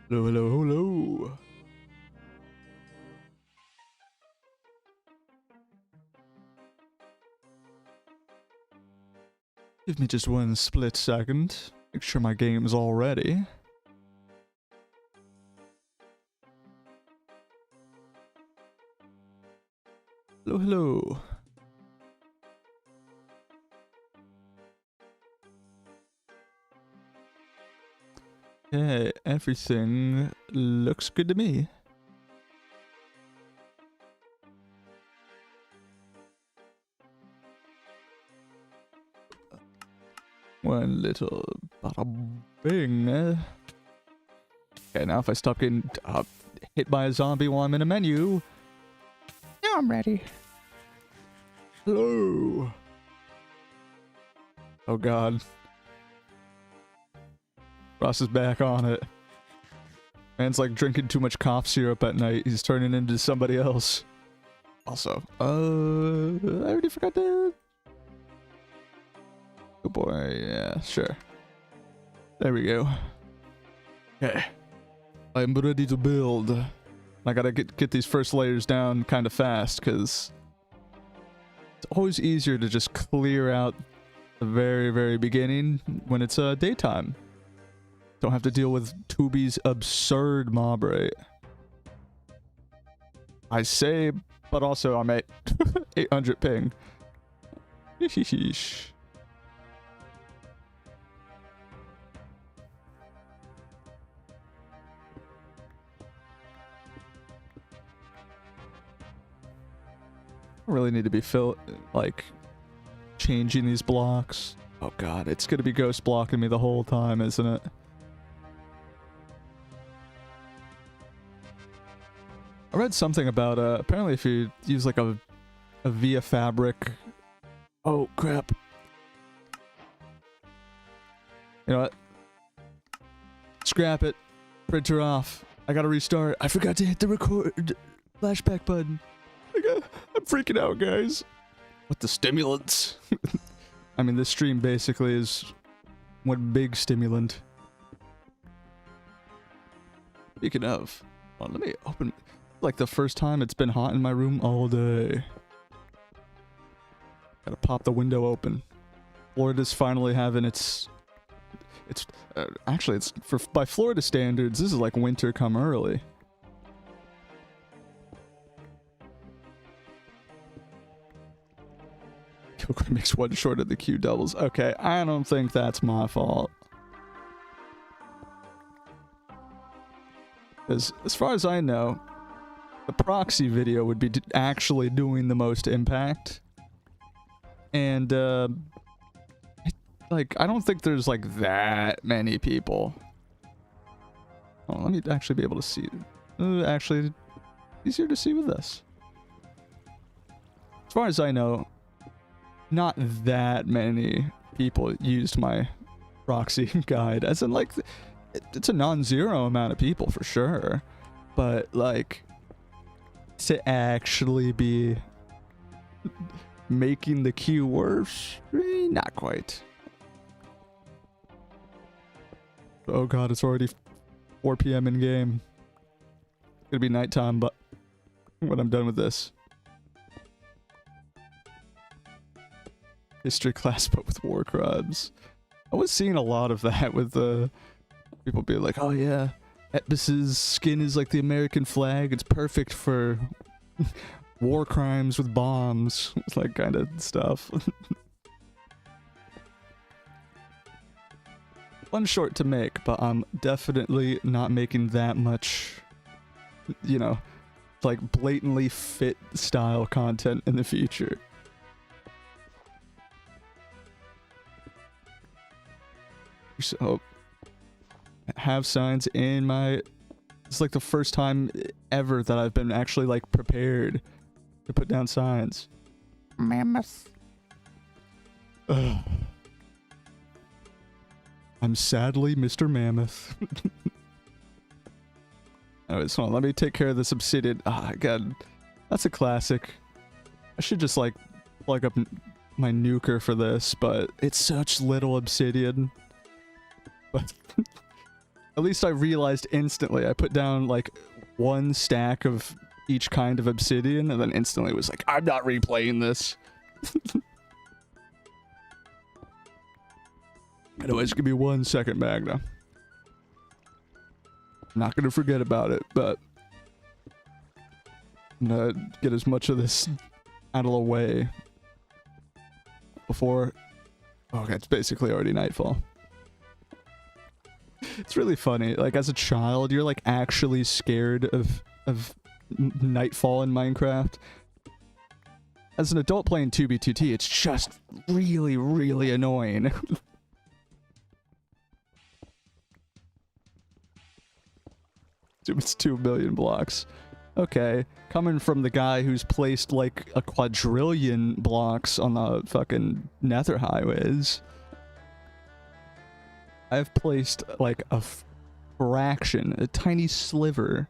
Hello, hello, hello. Give me just one split second. Make sure my game's all ready. Hello, hello. Okay, everything looks good to me. One little bada bing. Okay, now if I stop getting hit by a zombie while I'm in a menu. Now I'm ready. Hello. Oh god. Ross is back on it. Man's like drinking too much cough syrup at night. He's turning into somebody else. Also, I already forgot to... Oh boy, yeah, sure. There we go. Okay. I'm ready to build. I gotta get these first layers down kind of fast, because it's always easier to just clear out the very, very beginning when it's daytime. Don't have to deal with Tubi's absurd mob rate. I say, but also I'm at 800 ping. Sheesh. I really need to be changing these blocks. Oh god, it's gonna be ghost blocking me the whole time, isn't it? I read something about apparently if you use like a via fabric. Oh crap. You know what? Scrap it. Printer off. I gotta restart. I forgot to hit the record flashback button. I'm freaking out, guys. What the stimulants? I mean, this stream basically is one big stimulant. Speaking of, let me open. Like the first time it's been hot in my room all day. Gotta pop the window open. Florida's finally having its actually it's by Florida standards, this is like winter come early. Makes one short of the Q doubles. Okay, I don't think that's my fault. As far as I know, the proxy video would be actually doing the most impact. And, I don't think there's, like, that many people. Oh, let me actually be able to see. Actually, easier to see with this. As far as I know, not that many people used my proxy guide. As in, like, it's a non-zero amount of people for sure. But, like, to actually be making the queue worse, not quite. Oh god, it's already 4 p.m. in game. It's gonna be nighttime, but when I'm done with this. History class, but with war crimes. I was seeing a lot of that with people being like, oh yeah, Etbus's skin is like the American flag. It's perfect for war crimes with bombs. Like kind of stuff. One short to make, but I'm definitely not making that much, you know, like blatantly fit style content in the future. So, have signs in my... It's like the first time ever that I've been actually like prepared to put down signs. Mammoth. Ugh. I'm sadly Mr. Mammoth. Alright, so let me take care of this obsidian. Ah, god. That's a classic. I should just like plug up my nuker for this, but it's such little obsidian. But At least I realized instantly. I put down like one stack of each kind of obsidian and then instantly was like, I'm not replaying this. Anyways, give me 1 second, Magna. I'm not gonna forget about it, but I'm gonna get as much of this out of the way before... Okay, it's basically already nightfall. It's really funny. Like, as a child, you're like actually scared of nightfall in Minecraft. As an adult playing 2B2T, it's just really, really annoying. It's 2 million blocks. Okay, coming from the guy who's placed like a quadrillion blocks on the fucking nether highways. I've placed like a fraction, a tiny sliver,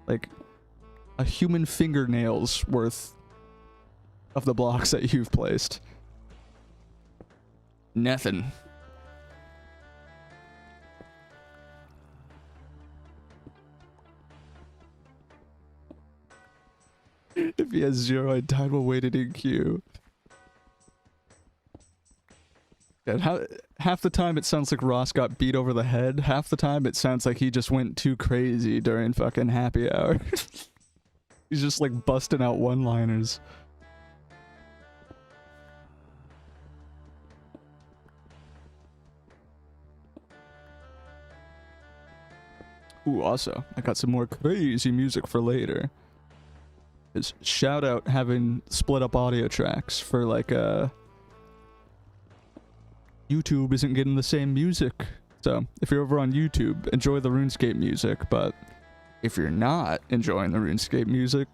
like a human fingernail's worth of the blocks that you've placed. Nothing. If he has 0, I died while waiting in queue. And half the time it sounds like Ross got beat over the head. Half the time it sounds like he just went too crazy during fucking happy hour. He's just like busting out one-liners. Ooh, also, I got some more crazy music for later. Is shout out having split up audio tracks for like YouTube isn't getting the same music. So if you're over on YouTube, enjoy the RuneScape music, but if you're not enjoying the RuneScape music,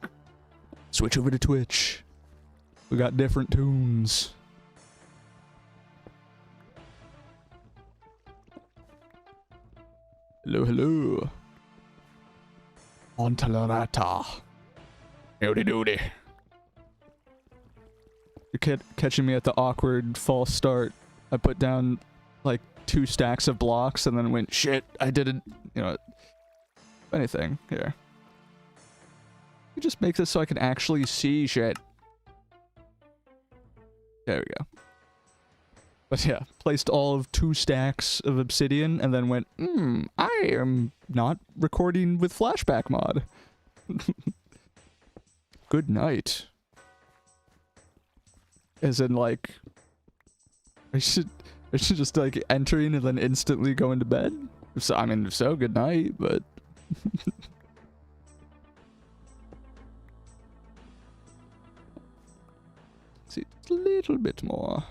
switch over to Twitch. We got different tunes. Hello, hello. On Talarata. Howdy doody. You're catching me at the awkward false start. I put down like 2 stacks of blocks and then went, shit, I didn't, you know, anything. Here. You just make this so I can actually see shit. There we go. But yeah, placed all of 2 stacks of obsidian and then went, I am not recording with flashback mod. Good night. As in, like, I should just, like, entering and then instantly going to bed? If so, I mean, if so, good night, but... See, a little bit more.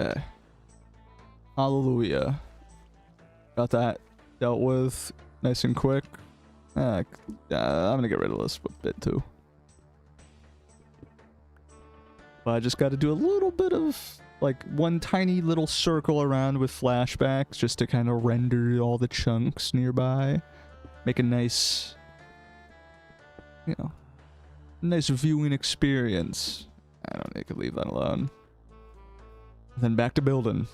Okay. Hallelujah. Got that dealt with nice and quick. I'm gonna get rid of this bit too. But I just got to do a little bit of like one tiny little circle around with flashbacks just to kind of render all the chunks nearby. Make a nice, you know, nice viewing experience. I don't know, you could leave that alone. Then back to building.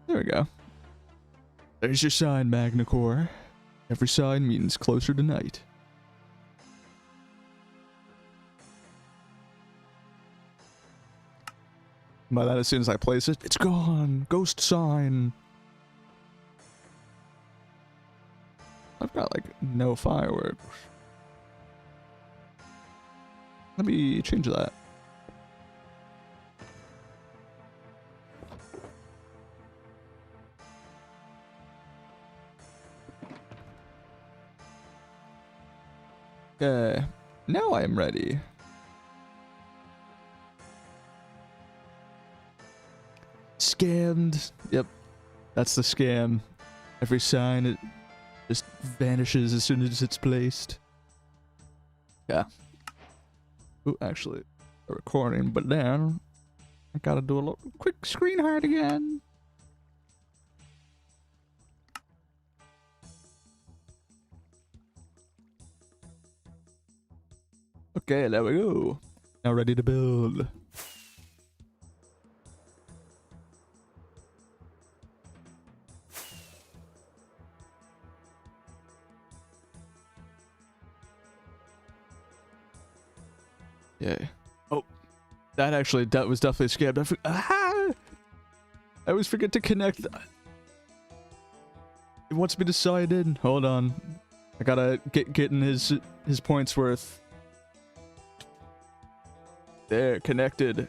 There we go. There's your sign, Magnacore. Every sign means closer to night. By that, as soon as I place it, it's gone. Ghost sign. I've got, like, no fireworks. Let me change that. Okay, now I am ready. Scammed. Yep, that's the scam. Every sign, it just vanishes as soon as it's placed. Yeah. Ooh, actually, recording, but then I gotta do a little quick screen hide again. Okay, there we go. Now ready to build. Yay. Oh, that was definitely scammed. I always forget to connect. It wants me to sign in. Hold on. I gotta get in his points worth. There, connected.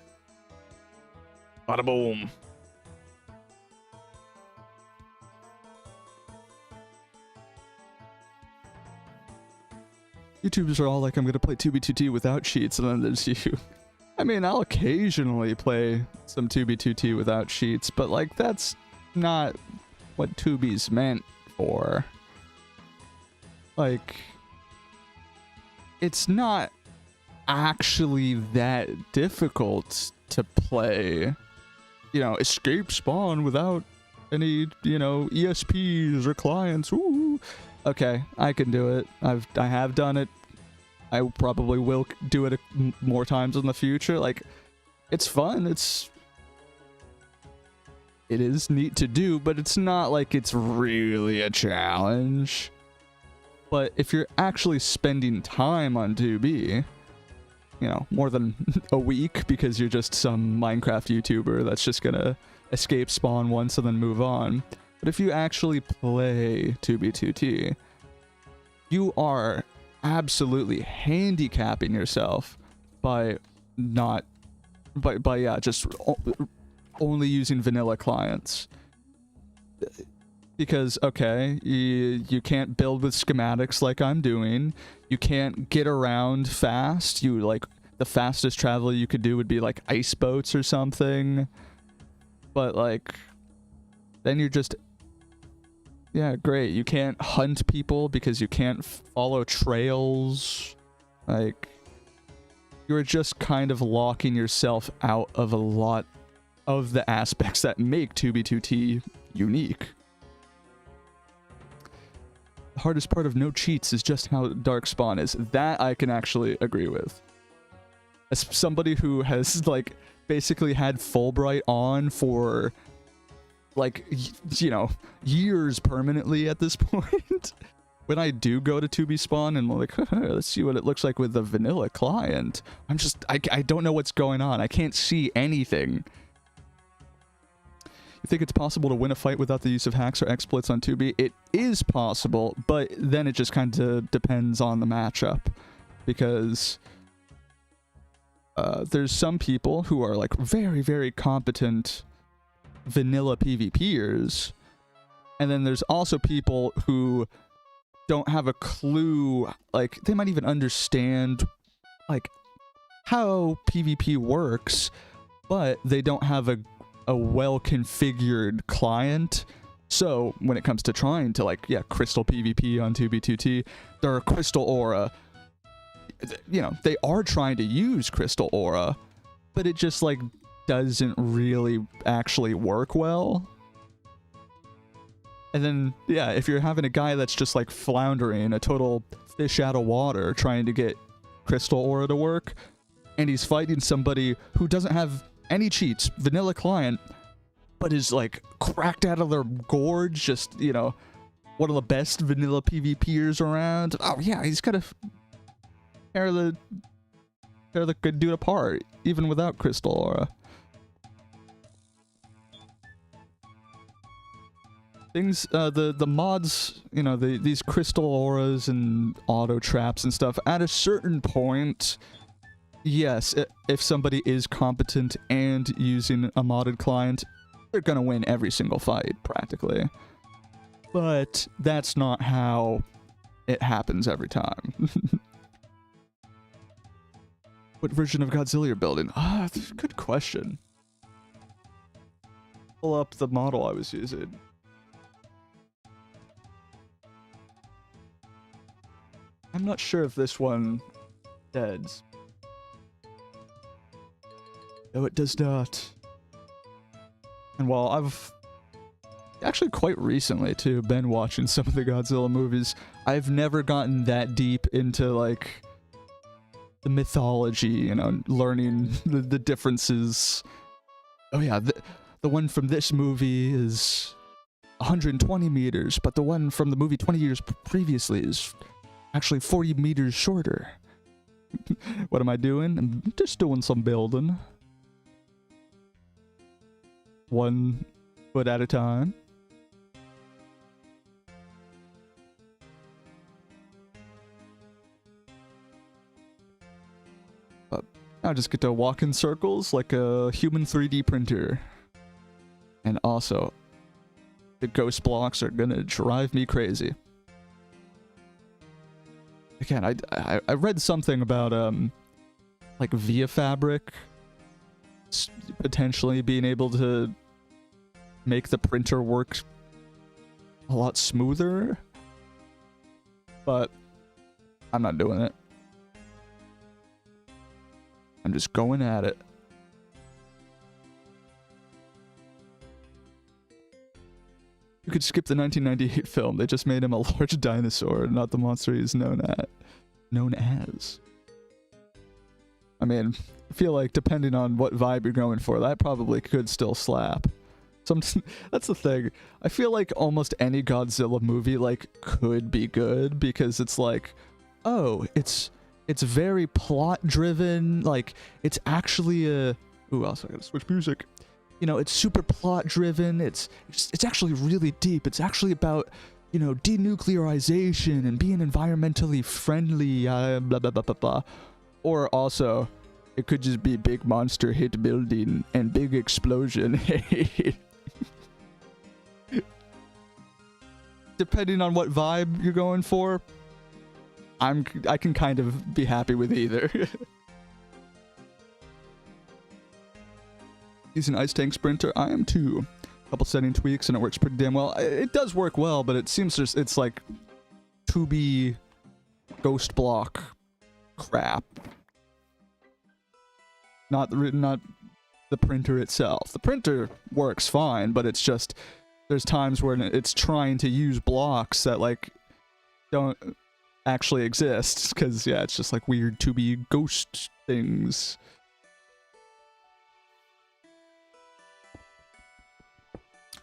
Bada boom. YouTubers are all like, I'm gonna play 2B2T without cheats, and then there's you. I mean, I'll occasionally play some 2B2T without cheats, but like, that's not what 2B's meant for. Like, it's not actually that difficult to play, you know, escape spawn without any, you know, ESPs or clients. Ooh. Okay, I can do it. I have done it. I probably will do it more times in the future. Like, it's fun. It is neat to do, but it's not like it's really a challenge. But if you're actually spending time on 2B, you know, more than a week because you're just some Minecraft YouTuber that's just gonna escape spawn once and then move on. But if you actually play 2B2T, you are absolutely handicapping yourself by just only using vanilla clients. Because, okay, you can't build with schematics like I'm doing. You can't get around fast. The fastest travel you could do would be like ice boats or something. But like, then you're just, yeah, great. You can't hunt people because you can't follow trails. Like, you're just kind of locking yourself out of a lot of the aspects that make 2B2T unique. The hardest part of no cheats is just how dark spawn is. That I can actually agree with. As somebody who has, like, basically had Fulbright on for, like, you know, years permanently at this point. When I do go to 2B spawn and like, let's see what it looks like with the vanilla client, I don't know what's going on. I can't see anything. You think it's possible to win a fight without the use of hacks or exploits on 2B? It is possible, but then it just kind of depends on the matchup. Because there's some people who are like very, very competent vanilla PvPers. And then there's also people who don't have a clue, like, they might even understand, like, how PvP works, but they don't have a well-configured client. So when it comes to trying to, like, yeah, crystal PvP on 2B2T, their crystal aura, you know, they are trying to use crystal aura, but it just, like, doesn't really actually work well. And then, yeah, if you're having a guy that's just, like, floundering, a total fish out of water, trying to get crystal aura to work, and he's fighting somebody who doesn't have any cheats, vanilla client, but is, like, cracked out of their gorge, just, you know, one of the best vanilla PvPers around. Oh, yeah, he's gonna tear the good dude apart, even without crystal aura. Things, the mods, you know, these crystal auras and auto traps and stuff, at a certain point, yes, if somebody is competent and using a modded client, they're gonna win every single fight, practically. But that's not how it happens every time. What version of Godzilla you're building? Ah, good question. Pull up the model I was using. I'm not sure if this one deads. No, it does not. And while I've actually quite recently too been watching some of the Godzilla movies, I've never gotten that deep into like the mythology, you know, learning the differences. Oh yeah, the one from this movie is 120 meters, but the one from the movie 20 years previously is actually 40 meters shorter. What am I doing? I'm just doing some building. 1 foot at a time. But I just get to walk in circles like a human 3D printer. And also, the ghost blocks are gonna drive me crazy. Again, I read something about like via fabric potentially being able to make the printer work a lot smoother, but I'm not doing it. I'm just going at it. You could skip the 1998 film. They just made him a large dinosaur, not the monster he's known as. I mean, I feel like depending on what vibe you're going for, that probably could still slap. That's the thing. I feel like almost any Godzilla movie like could be good because it's like, oh, it's very plot driven. Like it's actually a. Ooh, also I gotta switch music. You know, it's super plot driven. It's actually really deep. It's actually about, you know, denuclearization and being environmentally friendly. Blah blah blah blah blah. Or also, it could just be big monster hit building and big explosion. Depending on what vibe you're going for, I can kind of be happy with either. He's an ice tank sprinter. I am too. A couple setting tweaks and it works pretty damn well. It does work well, but it seems just it's like 2B ghost block crap. Not the printer itself. The printer works fine, but it's just there's times where it's trying to use blocks that like don't actually exist because yeah, it's just like weird 2B ghost things.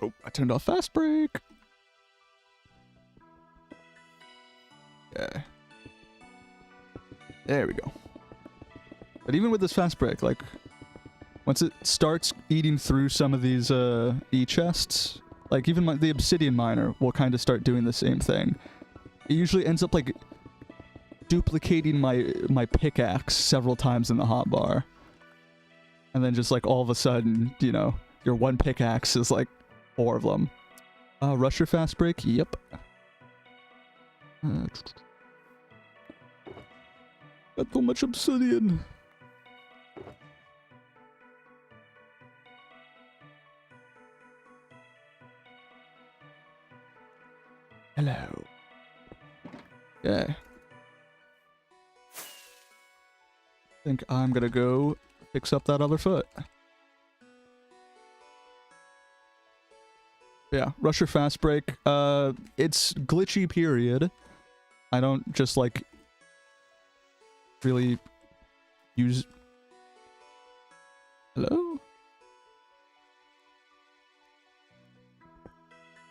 Oh, I turned off fast break. Yeah. There we go. But even with this fast break, like, once it starts eating through some of these E-chests, like even the obsidian miner will kind of start doing the same thing. It usually ends up like duplicating my pickaxe several times in the hotbar. And then just like all of a sudden, you know, your one pickaxe is like 4 of them. Rusher fast break? Yep. Got so much obsidian. Hello. Yeah. I think I'm gonna go fix up that other foot. Yeah, Rusher fast break. It's glitchy period. I don't just like really use. Hello?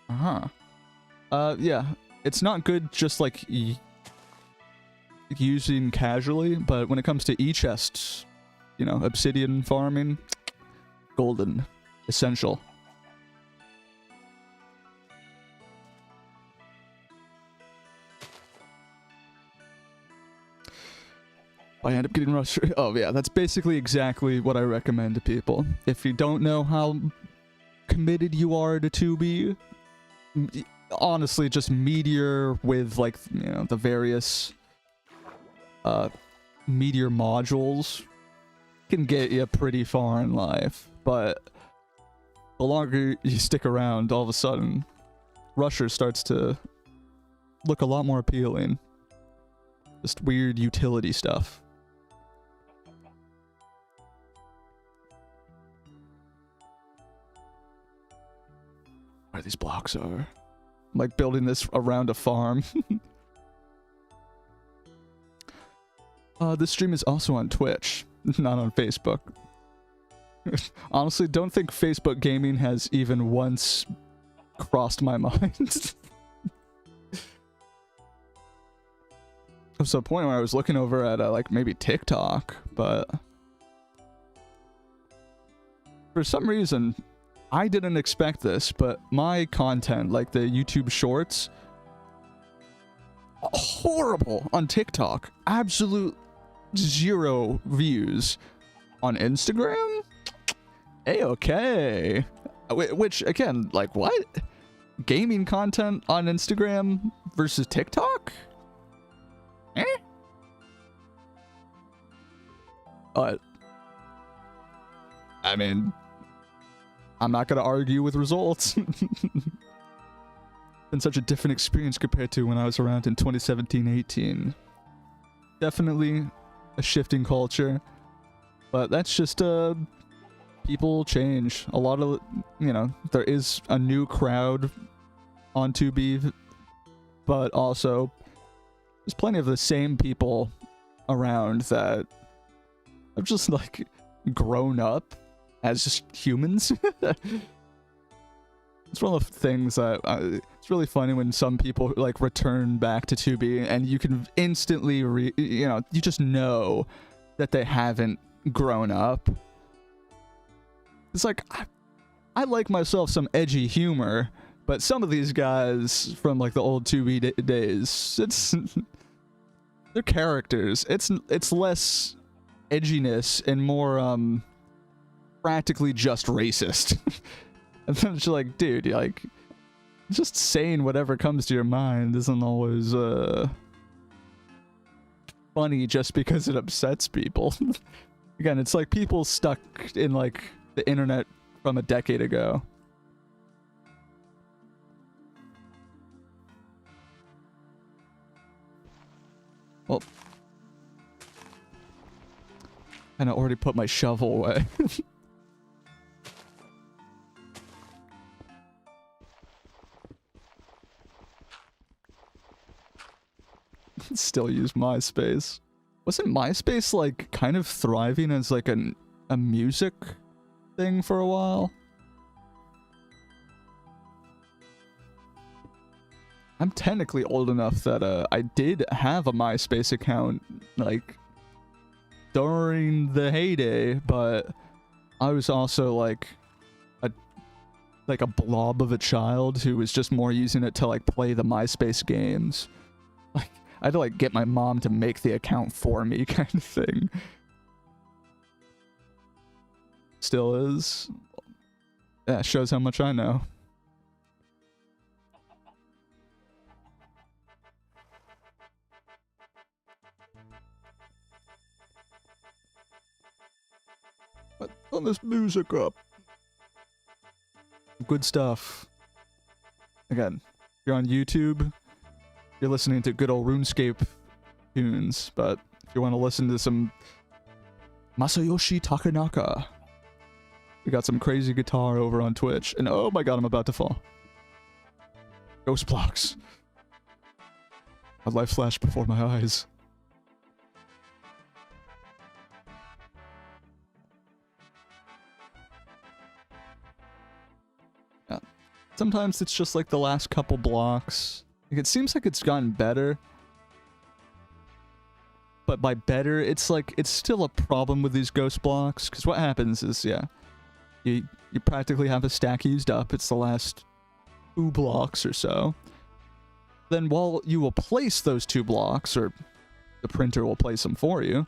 Uh-huh. Yeah, it's not good just like using casually, but when it comes to E-chests, you know, obsidian farming, golden, essential. I end up getting rushed. Oh yeah, that's basically exactly what I recommend to people. If you don't know how committed you are to 2B, honestly, just Meteor with like, you know, the various Meteor modules can get you pretty far in life. But the longer you stick around, all of a sudden, Rusher starts to look a lot more appealing. Just weird utility stuff. where these blocks are. I'm like building this around a farm. This stream is also on Twitch, not on Facebook. Honestly, don't think Facebook gaming has even once crossed my mind. Up to the point where I was looking over at like maybe TikTok, but for some reason I didn't expect this, but my content, like the YouTube shorts, horrible on TikTok. Absolute 0 views. On Instagram, A-okay. Which, again, like, what? Gaming content on Instagram versus TikTok? Eh? But, I mean, I'm not gonna argue with results. Been such a different experience compared to when I was around in 2017-18. Definitely a shifting culture, but that's just people change. A lot of, you know, there is a new crowd on 2B, but also there's plenty of the same people around that have just like grown up as just humans. It's one of the things that it's really funny when some people like return back to 2B and you can instantly you know, you just know that they haven't grown up. It's like, I like myself some edgy humor, but some of these guys from like the old 2B days, they're characters. It's less edginess and more practically just racist. And then it's like, dude, like, just saying whatever comes to your mind isn't always funny just because it upsets people. Again, it's like people stuck in like the internet from a decade ago. Well, and I already put my shovel away. Still use MySpace. Wasn't MySpace like kind of thriving as like a music thing for a while? I'm technically old enough that I did have a MySpace account like during the heyday, but I was also like a blob of a child who was just more using it to like play the MySpace games. Like I had to like get my mom to make the account for me kind of thing. Still is. Yeah, shows how much I know. Turn this music up. Good stuff. Again, if you're on YouTube, you're listening to good old RuneScape tunes, but if you want to listen to some Masayoshi Takanaka, we got some crazy guitar over on Twitch. And oh my god, I'm about to fall. Ghost blocks. My life flashed before my eyes. Yeah. Sometimes it's just like the last couple blocks. Like, it seems like it's gotten better. But by better, it's like, it's still a problem with these ghost blocks. Because what happens is, yeah, you practically have a stack used up. It's the last 2 blocks or so. Then while you will place those 2 blocks, or the printer will place them for you,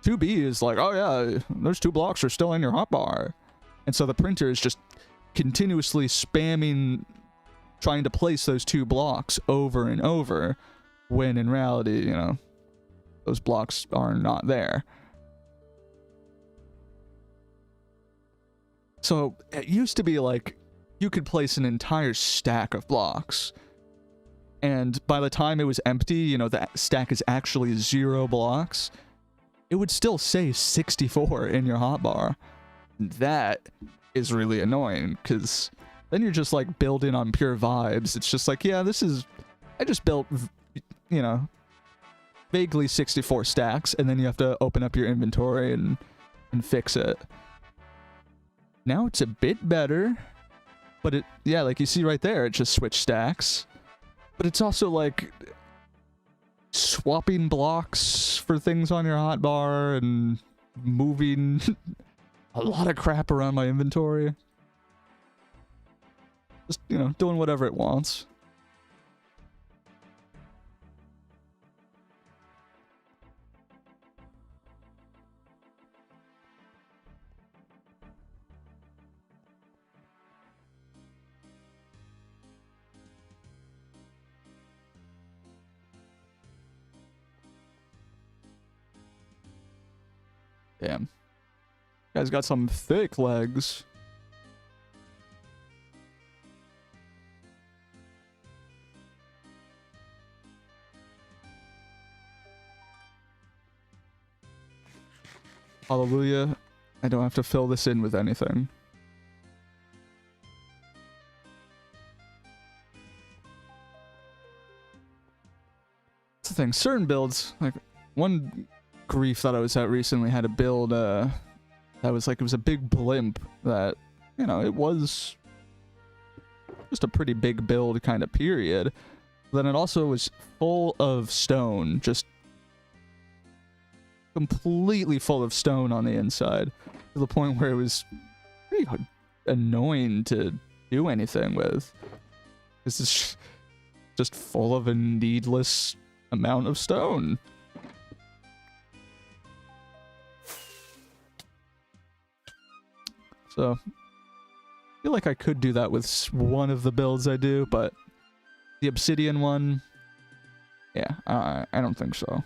2B is like, oh yeah, those 2 blocks are still in your hotbar. And so the printer is just continuously spamming, trying to place those 2 blocks over and over, when in reality, you know, those blocks are not there. So it used to be like you could place an entire stack of blocks, and by the time it was empty, you know, that stack is actually 0 blocks, it would still say 64 in your hotbar. That is really annoying, because then you're just like building on pure vibes. It's just like, yeah, this is, I just built, you know, vaguely 64 stacks, and then you have to open up your inventory and fix it. Now it's a bit better, but it, yeah, like you see right there, it just switched stacks. But it's also like swapping blocks for things on your hotbar and moving a lot of crap around my inventory. Just, you know, doing whatever it wants. Damn. Guy's got some thick legs. Hallelujah. I don't have to fill this in with anything. That's the thing. Certain builds, like one grief that I was at recently had a build that was like, it was a big blimp that, you know, it was just a pretty big build kind of period. Then it also was full of stone, just completely full of stone on the inside, to the point where it was pretty annoying to do anything with. This is just full of a needless amount of stone. So, I feel like I could do that with one of the builds I do, but the obsidian one, yeah, I don't think so.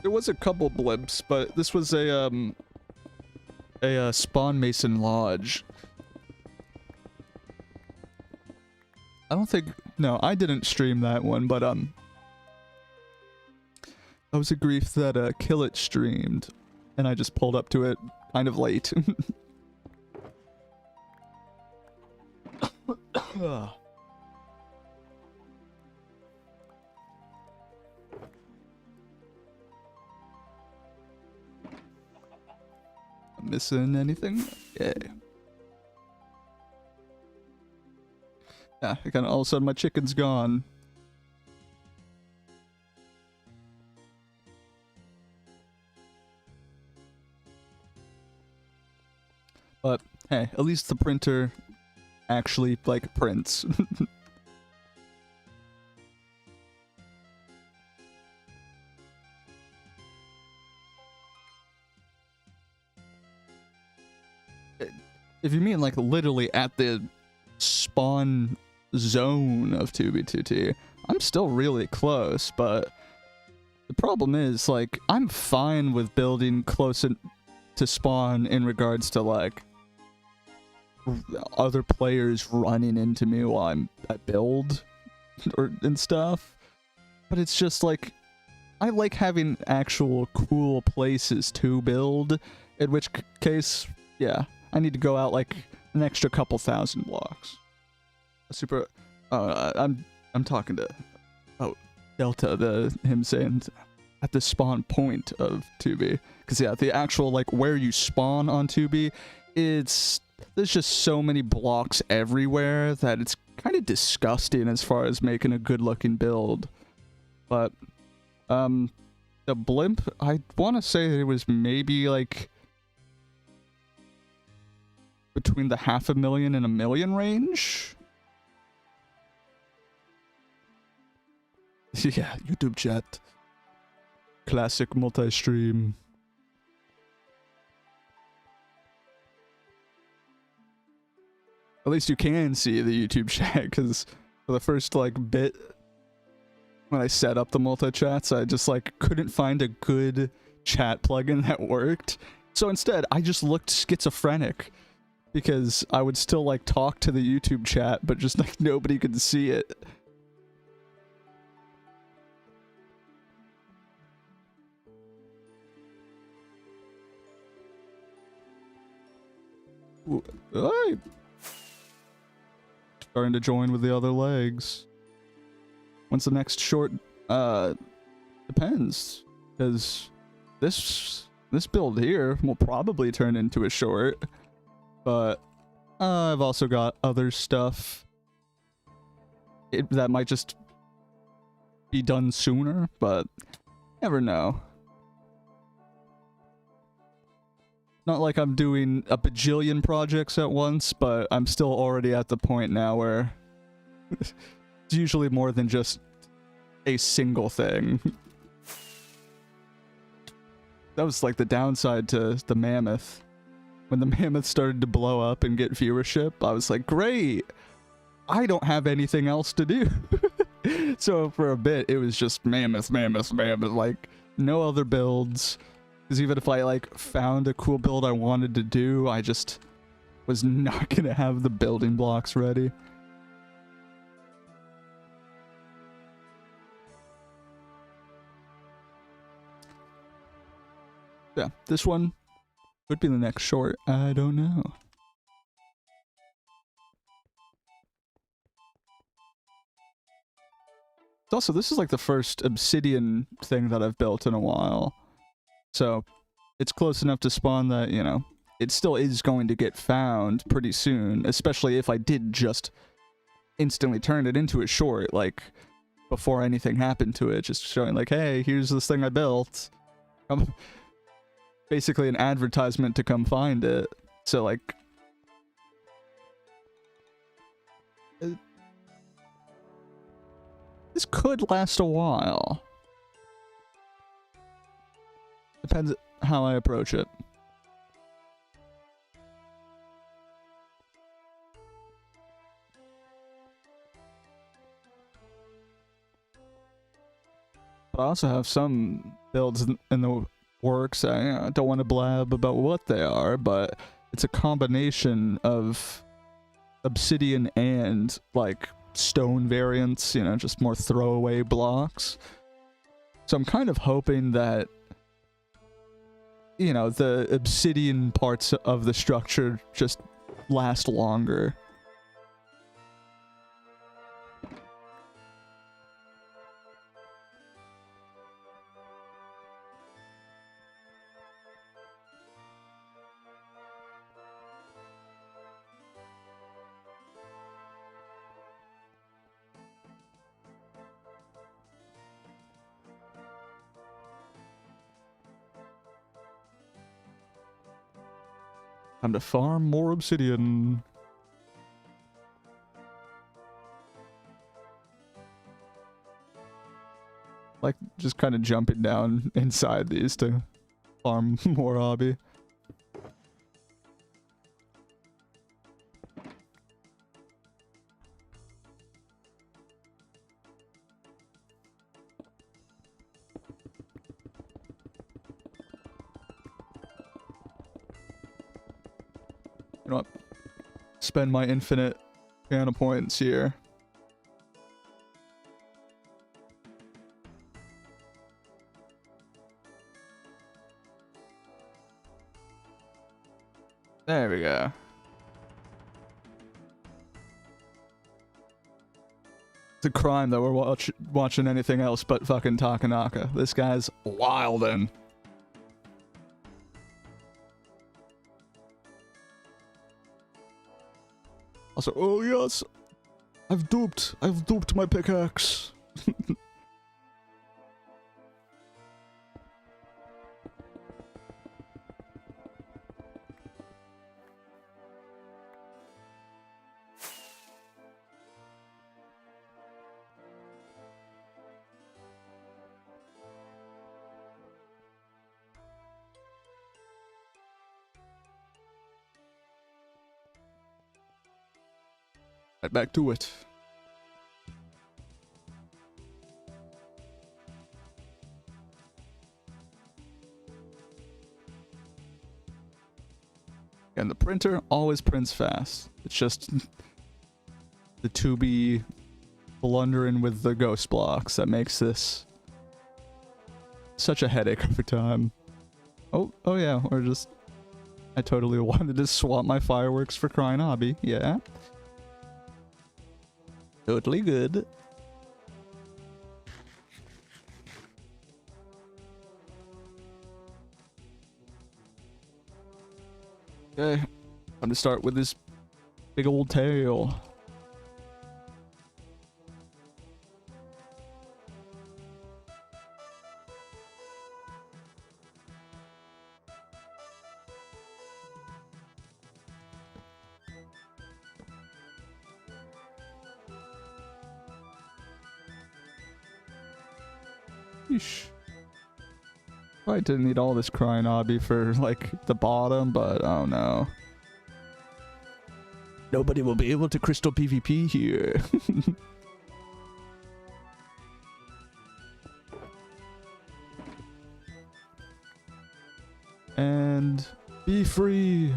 There was a couple blimps, but this was a spawn mason lodge. I don't think, no, I didn't stream that one, but that was a grief that Kill It streamed, and I just pulled up to it kind of late. Missing anything? Yeah. Yeah, kind of all of a sudden my chicken's gone. But hey, at least the printer actually like prints. If you mean like literally at the spawn zone of 2B2T, I'm still really close, but the problem is, like, I'm fine with building close to spawn in regards to, like, other players running into me while I build and stuff. But it's just, like, I like having actual cool places to build, in which case, yeah, I need to go out like an extra couple thousand blocks. Super. I'm talking to Delta, him saying at the spawn point of 2B, because yeah, the actual like where you spawn on 2B, there's just so many blocks everywhere that it's kind of disgusting as far as making a good looking build. But the blimp, I want to say that it was maybe like between the 500,000 and 1 million range. Yeah, YouTube chat. Classic multi-stream. At least you can see the YouTube chat, because for the first like bit when I set up the multi-chats, I just like couldn't find a good chat plugin that worked. So instead, I just looked schizophrenic because I would still like talk to the YouTube chat, but just like nobody could see it. Ooh, hey. Starting to join with the other legs. When's the next short? Depends, because this build here will probably turn into a short, but I've also got other stuff that might just be done sooner, but never know. Not like I'm doing a bajillion projects at once, but I'm still already at the point now where it's usually more than just a single thing. That was like the downside to the Mammoth. When the Mammoth started to blow up and get viewership, I was like, great! I don't have anything else to do. So for a bit, it was just Mammoth, Mammoth, Mammoth, like no other builds. Because even if I like found a cool build I wanted to do, I just was not gonna have the building blocks ready. Yeah, this one could be the next short. I don't know. Also, this is like the first obsidian thing that I've built in a while. So it's close enough to spawn that, you know, it still is going to get found pretty soon, especially if I did just instantly turn it into a short, like, before anything happened to it, just showing like, hey, here's this thing I built. Basically an advertisement to come find it. So, like, this could last a while. Depends how I approach it. But I also have some builds in the works. I don't want to blab about what they are, but it's a combination of obsidian and, like, stone variants, you know, just more throwaway blocks. So I'm kind of hoping that, you know, the obsidian parts of the structure just last longer. Time to farm more obsidian. Like, just kind of jumping down inside these to farm more hobby. You know what? Spend my infinite mana points here. There we go. It's a crime that we're watching anything else but fucking Takanaka. This guy's wildin'. Also, oh yes, I've duped my pickaxe. Right back to it. And the printer always prints fast. It's just the 2B blundering with the ghost blocks that makes this such a headache every time. Oh yeah, or just... I totally wanted to swap my fireworks for Crying Hobby, yeah. Totally good. Okay, time to start with this big old tail. Yeesh. Probably didn't need all this Crying Hobby for, like, the bottom, but oh no. Nobody will be able to crystal PvP here. And be free.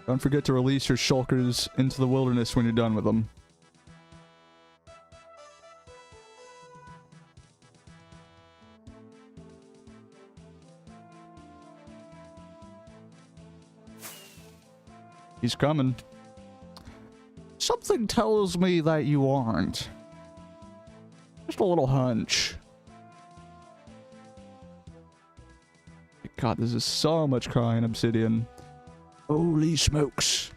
Don't forget to release your shulkers into the wilderness when you're done with them. He's coming. Something tells me that you aren't. Just a little hunch. God, this is so much crying obsidian. Holy smokes.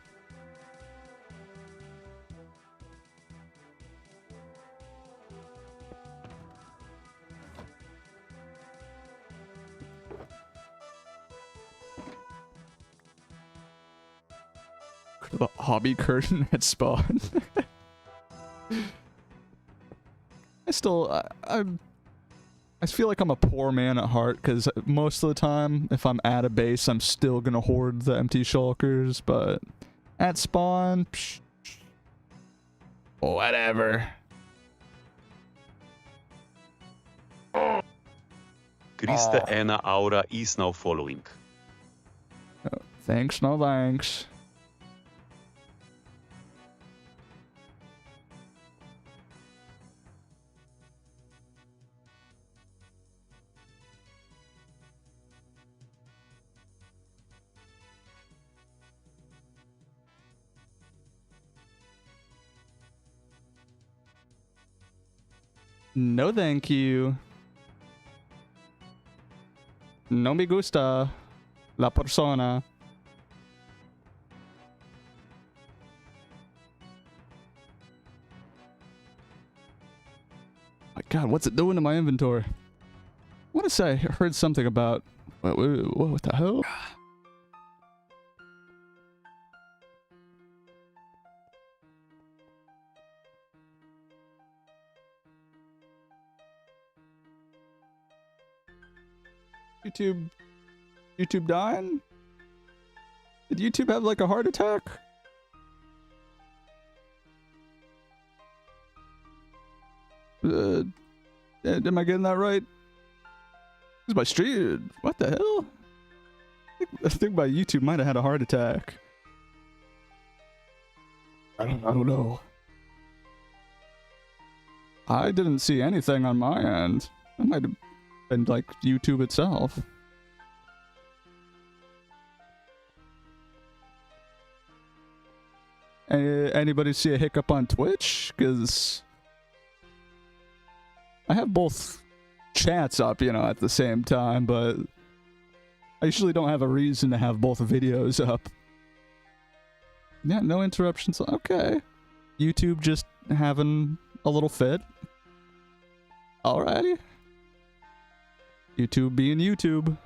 The hobby curtain at spawn. I feel like I'm a poor man at heart, because most of the time, if I'm at a base, I'm still gonna hoard the empty shulkers, but at spawn, psh, whatever. Krista Anna Aura is now following. Oh, thanks, no thanks. No thank you. No me gusta la persona. My God, what's it doing to my inventory? I want to say I heard something about... What the hell? YouTube dying? Did YouTube have like a heart attack? Am I getting that right? Is my stream? What the hell? I think my YouTube might have had a heart attack. I don't know. I didn't see anything on my end. That might have been like YouTube itself. Anybody see a hiccup on Twitch? Because I have both chats up, you know, at the same time, but I usually don't have a reason to have both videos up. Yeah, no interruptions. Okay. YouTube just having a little fit. Alrighty. YouTube being YouTube.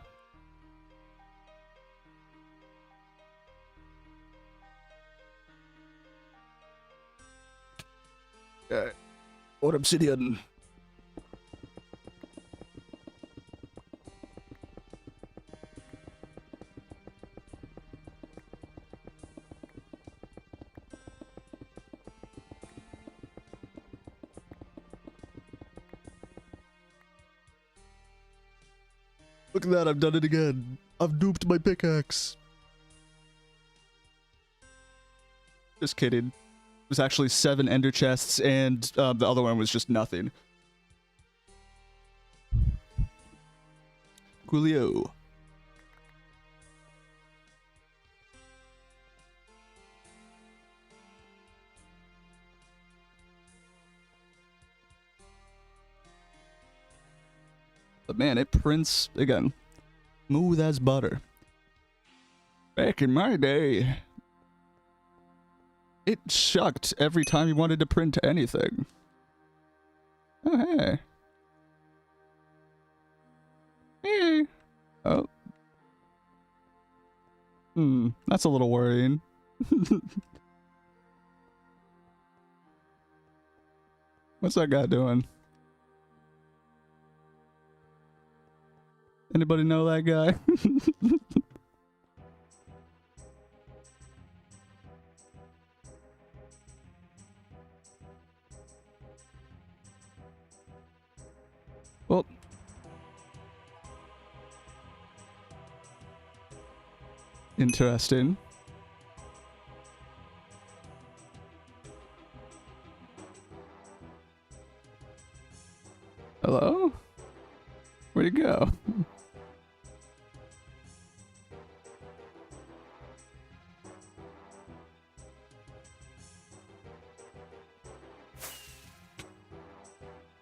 What obsidian? Look at that, I've done it again. I've duped my pickaxe. Just kidding. It was actually 7 ender chests, and the other one was just nothing. Coolio. But man, it prints, again, smooth as butter. Back in my day, it sucked every time you wanted to print anything. Oh, hey. Hey. Oh. That's a little worrying. What's that guy doing? Anybody know that guy? Well, interesting. Hello? Where'd he go?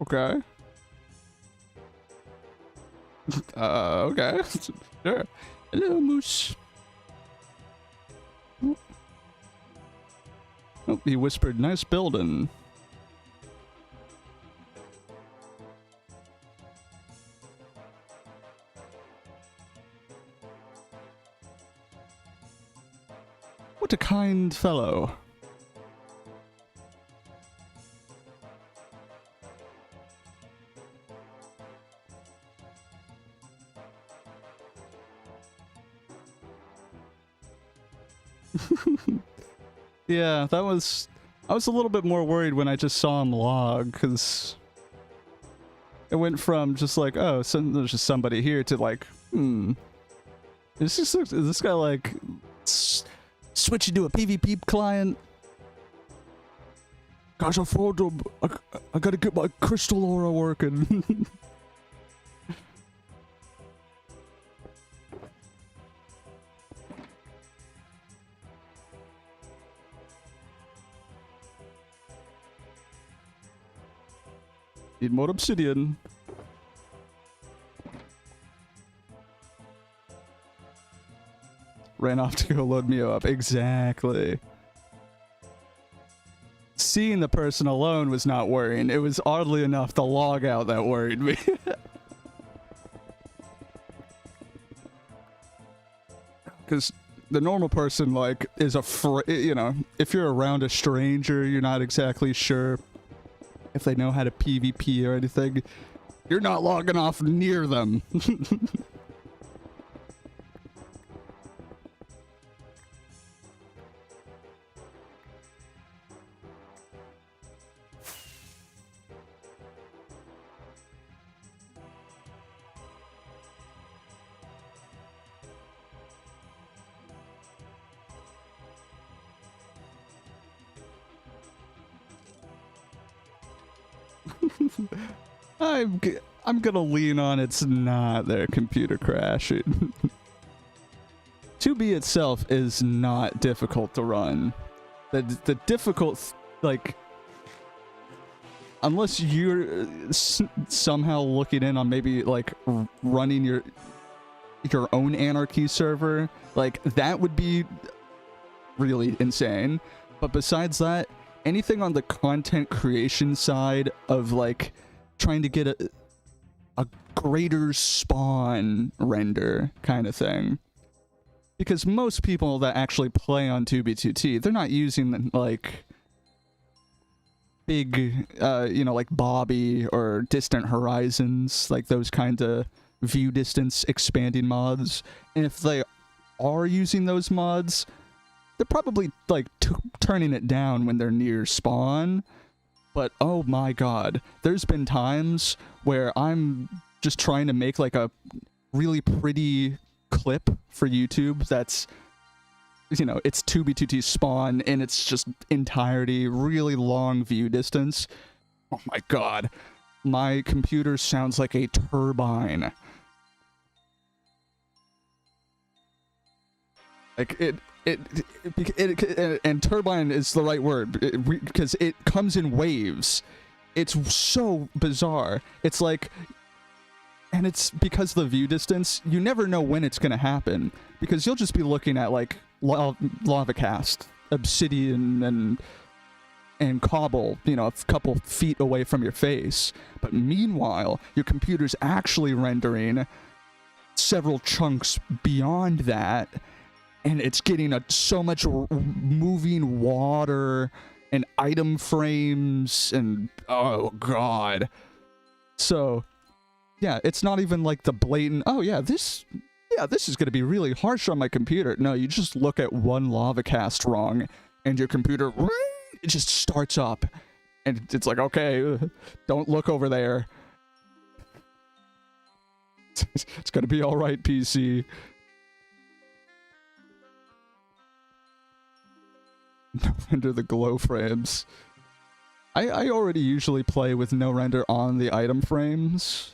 Okay. Okay. Sure. Hello, Moose. Oh, he whispered, nice building. What a kind fellow. Yeah, I was a little bit more worried when I just saw him log, because it went from just like, oh, there's just somebody here, to like, is this guy like switching to a PvP client? Gosh, I gotta get my crystal aura working. Need more obsidian. Ran off to go load me up. Exactly. Seeing the person alone was not worrying. It was oddly enough the log out that worried me. Because the normal person, like, is afraid, you know, if you're around a stranger, you're not exactly sure if they know how to PvP or anything. You're not logging off near them. I'm gonna lean on it's not their computer crashing. 2B itself is not difficult to run. The difficult, like, unless you're somehow looking in on maybe like running your own anarchy server, like that would be really insane. But besides that, anything on the content creation side of like trying to get a greater spawn render kind of thing, because most people that actually play on 2B2T, they're not using like big you know, like Bobby or Distant Horizons, like those kind of view distance expanding mods. And if they are using those mods, they're probably like turning it down when they're near spawn. But oh my god, there's been times where I'm just trying to make like a really pretty clip for YouTube that's, you know, it's 2B2T spawn in its just entirety, really long view distance. Oh my god. My computer sounds like a turbine. Like and turbine is the right word because it comes in waves. It's so bizarre. It's like, and it's because of the view distance, you never know when it's going to happen because you'll just be looking at like lava cast, obsidian and cobble, you know, a couple feet away from your face. But meanwhile, your computer's actually rendering several chunks beyond that, and it's getting so much moving water and item frames and oh god. So yeah, it's not even like the blatant, oh yeah, this is going to be really harsh on my computer. No, you just look at one lava cast wrong and your computer, it just starts up and it's like, okay, don't look over there. It's going to be all right, PC. No render the glow frames. I already usually play with no render on the item frames.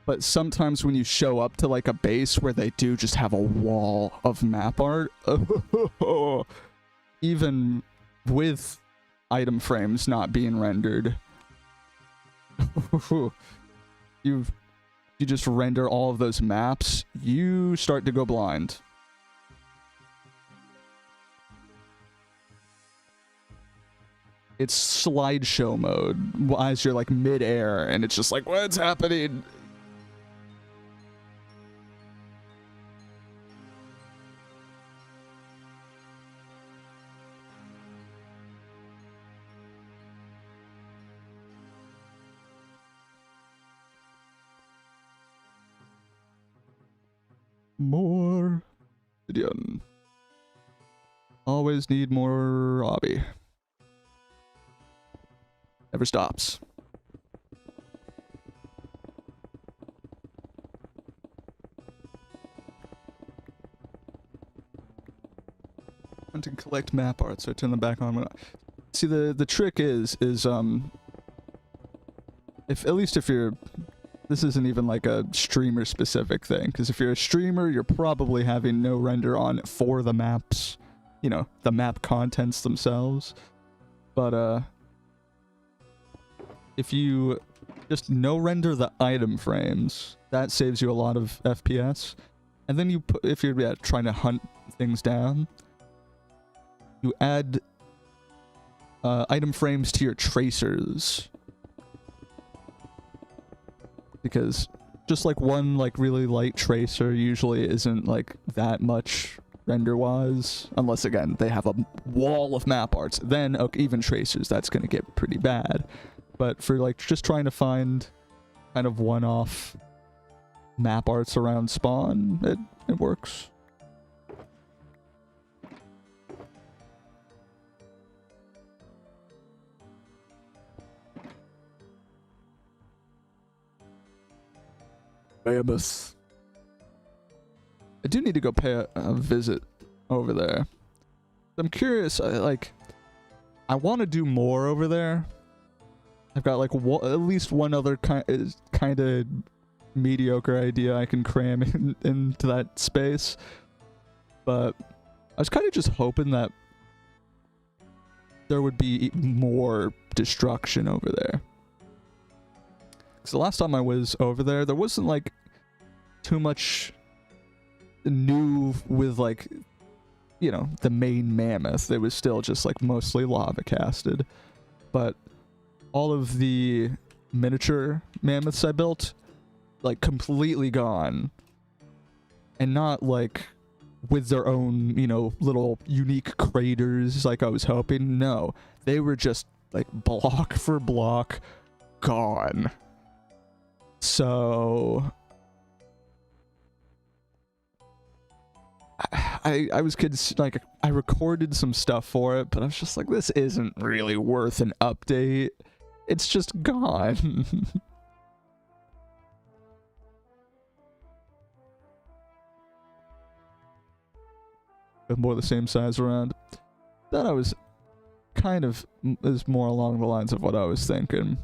But sometimes when you show up to like a base where they do just have a wall of map art, even with item frames not being rendered, you just render all of those maps, you start to go blind. It's slideshow mode as you're like mid-air and it's just like, what's happening? More obsidian. Always need more hobby. Never stops. Hunt and collect map art, so I turn them back on. See, the trick is if at least if you're, this isn't even like a streamer specific thing, because if you're a streamer, you're probably having no render on for the maps, you know, the map contents themselves. But if you just no render the item frames, that saves you a lot of FPS. And then you put, if you're trying to hunt things down, you add item frames to your tracers. Because just like one like really light tracer usually isn't like that much render-wise, unless again they have a wall of map arts. Then okay, even tracers, that's gonna get pretty bad. But for like just trying to find kind of one-off map arts around spawn, it works. Mammoth. I do need to go pay a visit over there. I'm curious, like, I want to do more over there. I've got like at least one other kind of mediocre idea I can cram into that space. But I was kind of just hoping that there would be more destruction over there. Because the last time I was over there, there wasn't like too much new with like, you know, the main mammoth. It was still just like mostly lava casted. But all of the miniature mammoths I built, like completely gone. And not like with their own, you know, little unique craters like I was hoping. No, they were just like block for block gone. So I was like, I recorded some stuff for it, but I was just like, this isn't really worth an update. It's just gone. more the same size around. That I was kind of is more along the lines of what I was thinking.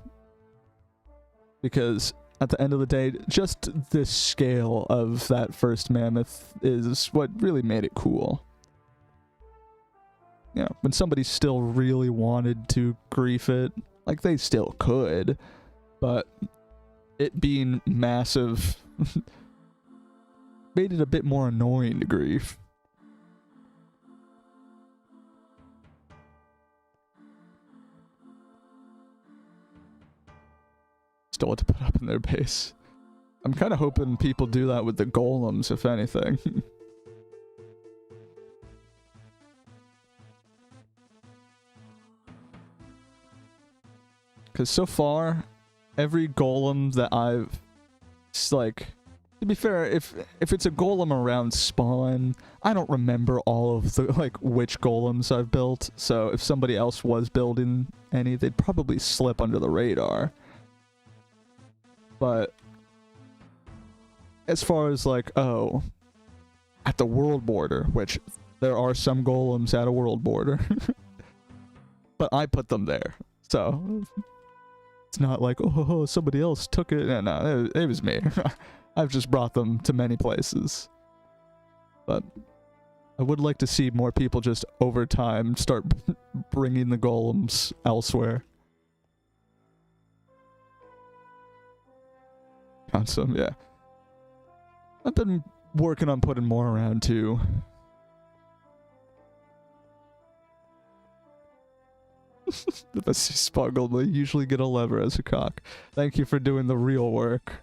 Because at the end of the day, just the scale of that first mammoth is what really made it cool. You know, when somebody still really wanted to grief it, like they still could, but it being massive made it a bit more annoying to grief. Still what to put up in their base. I'm kind of hoping people do that with the golems, if anything. Because so far, every golem that I've... like... To be fair, if it's a golem around spawn, I don't remember all of the, like, which golems I've built. So if somebody else was building any, they'd probably slip under the radar. But as far as like, oh, at the world border, which there are some golems at a world border, but I put them there, so it's not like, oh, somebody else took it. No, it was me. I've just brought them to many places. But I would like to see more people just over time start bringing the golems elsewhere. Found some, yeah. I've been working on putting more around too. The best spuggle, they usually get a lever as a cock. Thank you for doing the real work.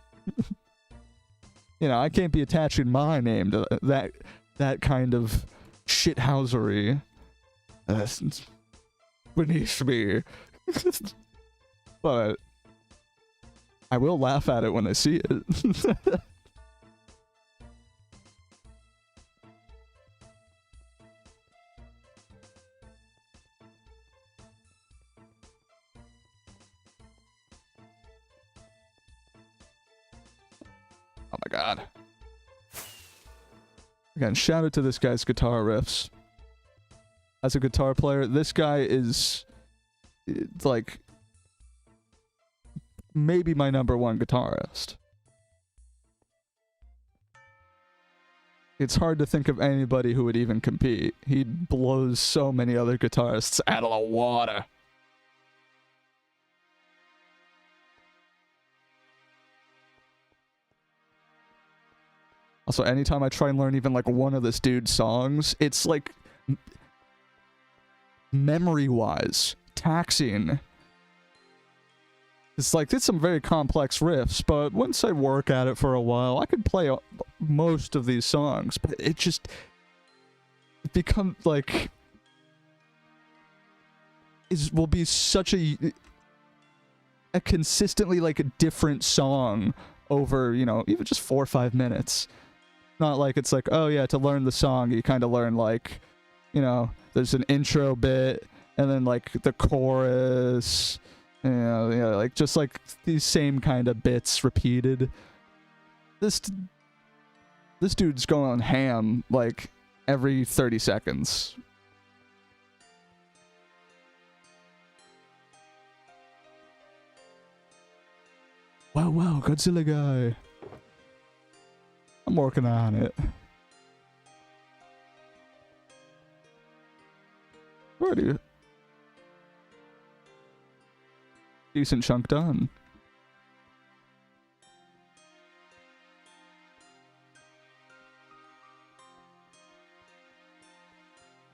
You know, I can't be attaching my name to that kind of shithousery. That's beneath me. But I will laugh at it when I see it. Oh my god. Again, shout out to this guy's guitar riffs. As a guitar player, this guy is like maybe my #1 guitarist. It's hard to think of anybody who would even compete. He blows so many other guitarists out of the water. Also, anytime I try and learn even like one of this dude's songs, it's like memory-wise taxing. It's like, it's some very complex riffs, but once I work at it for a while, I could play most of these songs, but it just becomes like, will be such a consistently like a different song over, you know, even just 4 or 5 minutes. Not like it's like, oh yeah, to learn the song, you kind of learn like, you know, there's an intro bit, and then like the chorus, you know, like just like these same kind of bits repeated. This dude's going ham like every 30 seconds. Wow, Godzilla guy. I'm working on it. Already. Decent chunk done.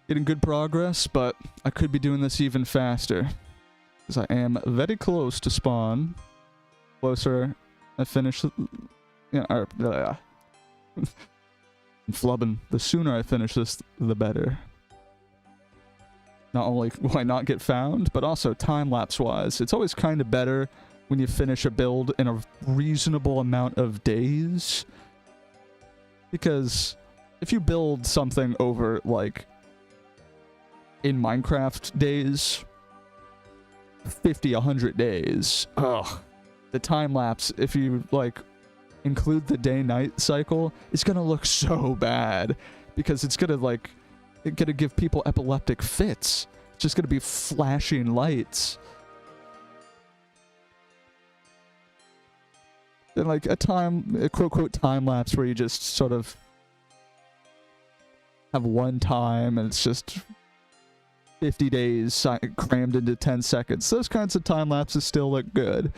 Getting good progress, but I could be doing this even faster. Because I am very close to spawn. Closer I finish... I'm flubbing. The sooner I finish this, the better. Not only will I not get found, but also time-lapse wise. It's always kind of better when you finish a build in a reasonable amount of days. Because if you build something over, like, in Minecraft days, 50, 100 days, ugh. The time-lapse, if you, like, include the day-night cycle, it's gonna look so bad. Because it's gonna, like, gonna give people epileptic fits. It's just gonna be flashing lights. And like a quote time lapse where you just sort of have one time and it's just 50 days crammed into 10 seconds. Those kinds of time lapses still look good.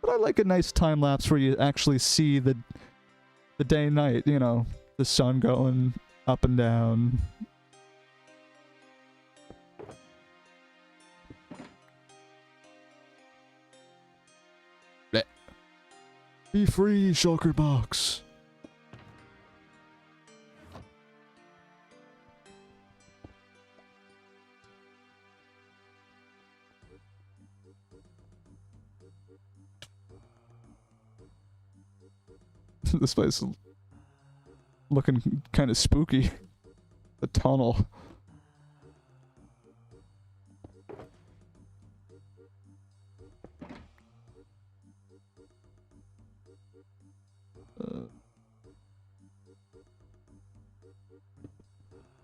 But I like a nice time lapse where you actually see the day and night, you know, the sun going up and down. Be free, shulker box. This place is looking kind of spooky. The tunnel.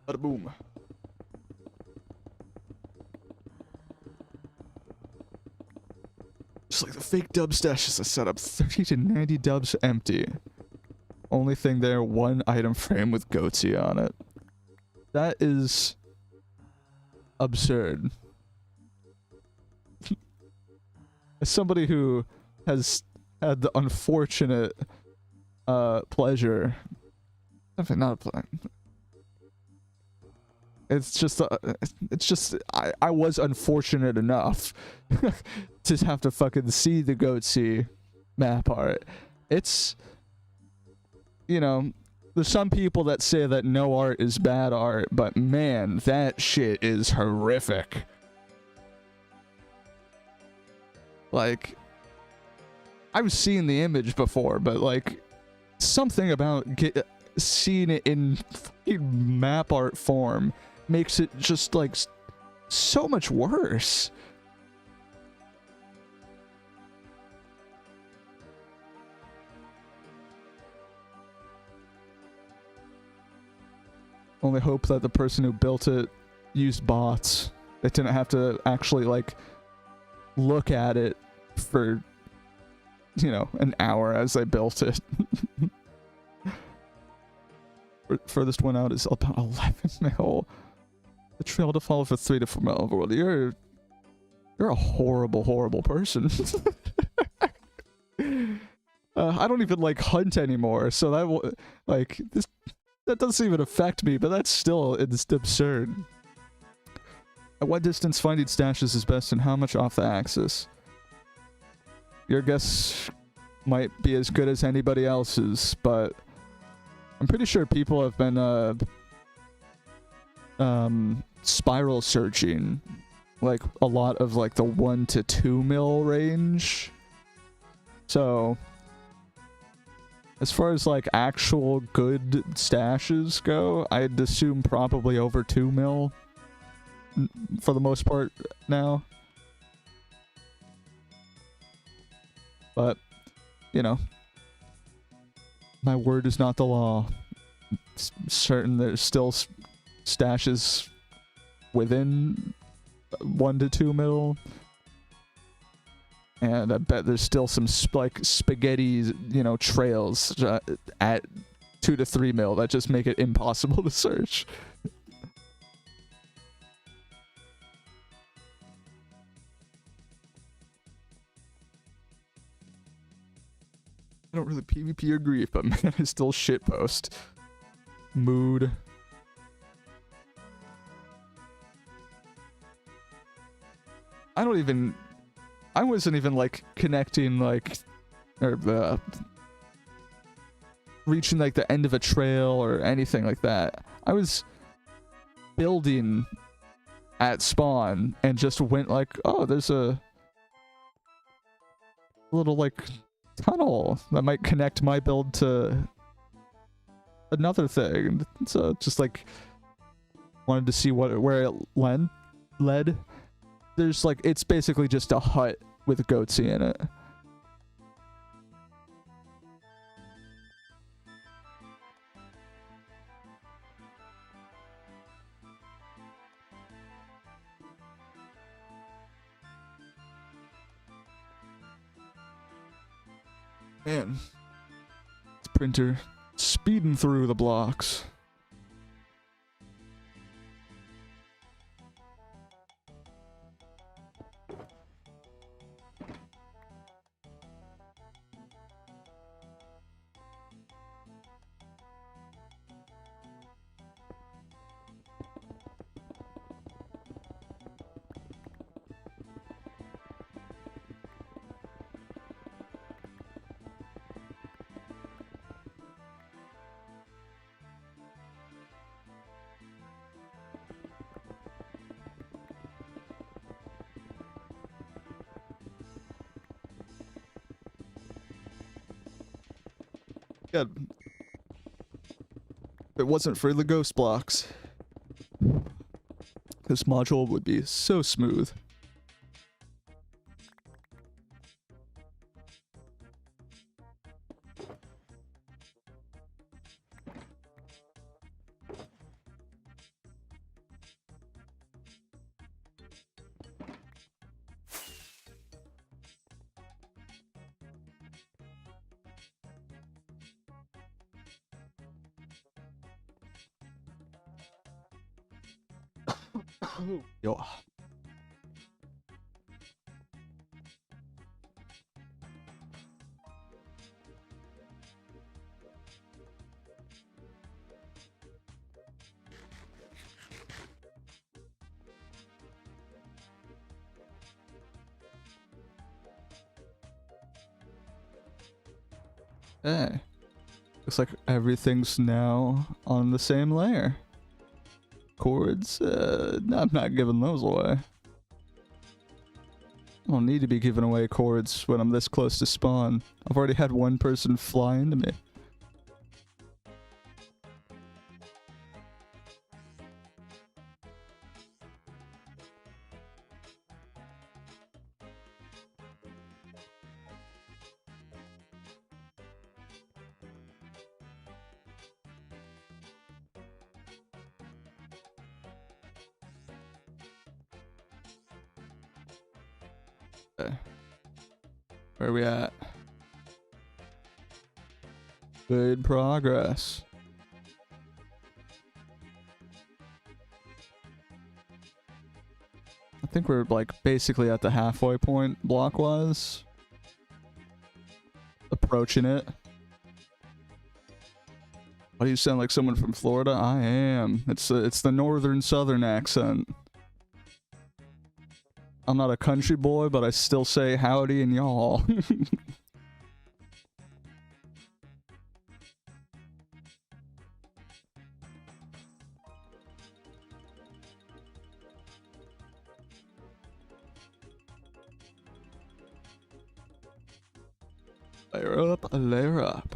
Bada boom. Just like the fake dub stashes I set up, 30 to 90 dubs empty. Only thing there, one item frame with GODZILLA on it. That is absurd. As somebody who has had the unfortunate pleasure, not a pleasure. It's just I was unfortunate enough to have to fucking see the GODZILLA map art. It's, you know, there's some people that say that no art is bad art, but man, that shit is horrific. Like, I've seen the image before, but like, something about seeing it in fucking map art form makes it just like so much worse. Only hope that the person who built it used bots. They didn't have to actually like look at it for, you know, an hour as they built it. Furthest one out is about 11 mil. The trail to follow for 3 to 4 mil overworld. You're a horrible, horrible person. I don't even like hunt anymore, so that like this that doesn't even affect me, but that's still it's absurd. At what distance finding stashes is best, and how much off the axis? Your guess might be as good as anybody else's, but I'm pretty sure people have been spiral searching like a lot of like the 1 to 2 mil range. So as far as like actual good stashes go, I'd assume probably over 2 mil for the most part now. But, you know, my word is not the law. It's certain there's still stashes within 1 to 2 mil. And I bet there's still some like spaghetti, you know, trails at 2 to 3 mil that just make it impossible to search. I don't really PvP or grief, but man, I still shitpost. Mood. I wasn't even like connecting like, or reaching like the end of a trail or anything like that. I was building at spawn and just went like, oh, there's a little like tunnel that might connect my build to another thing. So just like wanted to see where it led. There's like, it's basically just a hut with GODZILLA in it. Man, this printer speeding through the blocks. Yeah. If it wasn't for the ghost blocks, this module would be so smooth. Yo. Hey. Looks like everything's now on the same layer. Chords, I'm not giving those away. I don't need to be giving away chords when I'm this close to spawn. I've already had one person fly into me. Okay. Where are we at? Good progress. I think we're like basically at the halfway point block-wise. Approaching it. Why do you sound like someone from Florida? I am. It's the northern southern accent. I'm not a country boy, but I still say howdy and y'all. Layer up, layer up.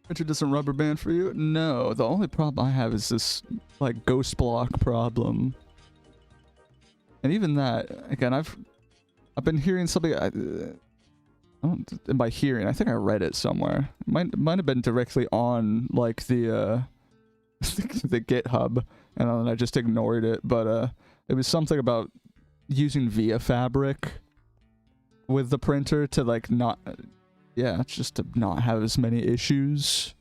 Richard doesn't rubber band for you? No, the only problem I have is this, like, ghost block problem. And even that, again, I've been hearing something, I don't, and by hearing, I think I read it somewhere. It might have been directly on, like, the GitHub, and then I just ignored it, but, it was something about using Via Fabric with the printer to, like, not... Yeah, just to not have as many issues.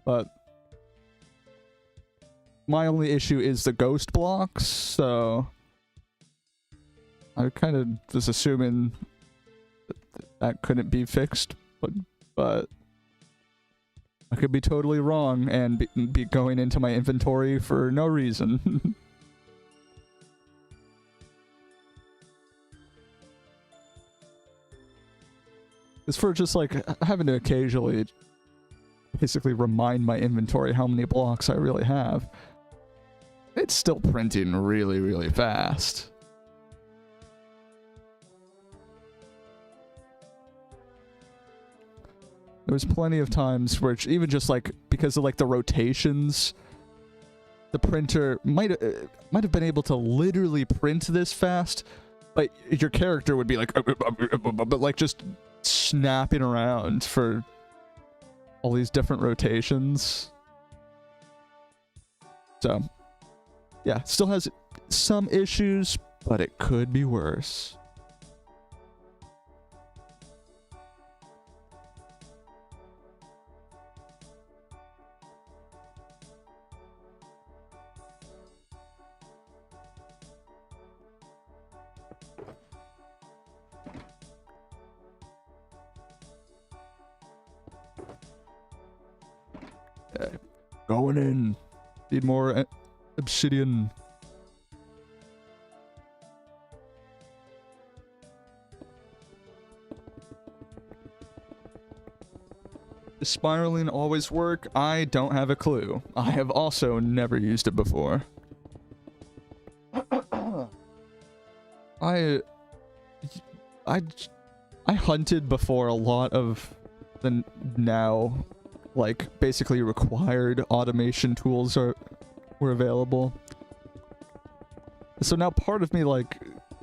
But my only issue is the ghost blocks, so I kind of was assuming that couldn't be fixed, but I could be totally wrong and be going into my inventory for no reason. It's for just like having to occasionally basically remind my inventory how many blocks I really have. It's still printing really, really fast. There was plenty of times where even just like because of like the rotations, the printer might have been able to literally print this fast, but your character would be like, but like just snapping around for all these different rotations. So, yeah, still has some issues, but it could be worse. Okay. Going in. Need more obsidian. Does spiraling always work? I don't have a clue. I have also never used it before. I hunted before a lot of the now like basically required automation tools were available. So now part of me like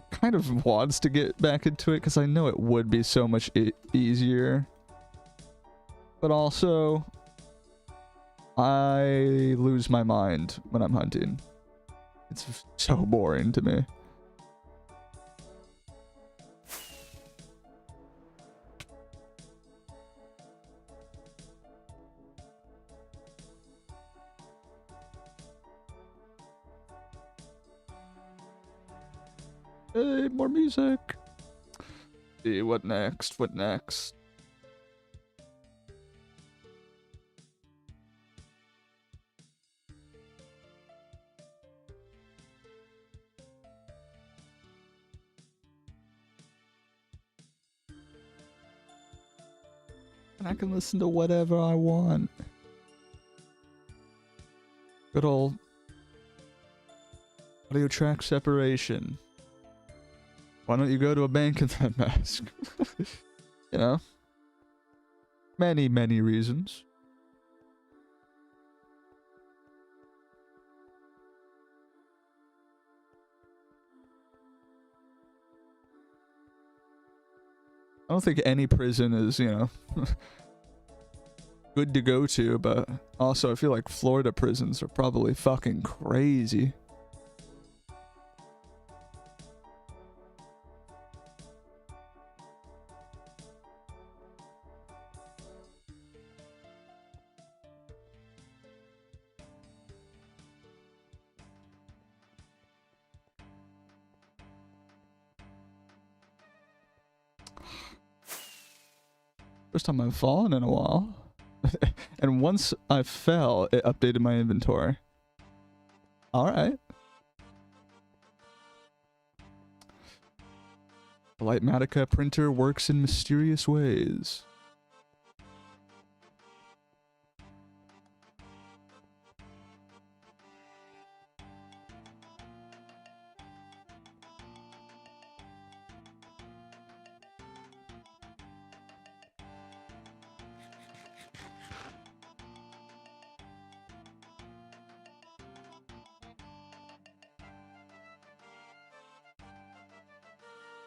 kind of wants to get back into it because I know it would be so much easier. But also I lose my mind when I'm hunting. It's so boring to me. Hey, more music. See, what next? What next? And I can listen to whatever I want. Good old audio track separation. Why don't you go to a bank and then ask? You know? Many, many reasons. I don't think any prison is, you know, good to go to, but also I feel like Florida prisons are probably fucking crazy. First time I've fallen in a while. And once I fell, it updated my inventory. Alright. The Lightmatica printer works in mysterious ways.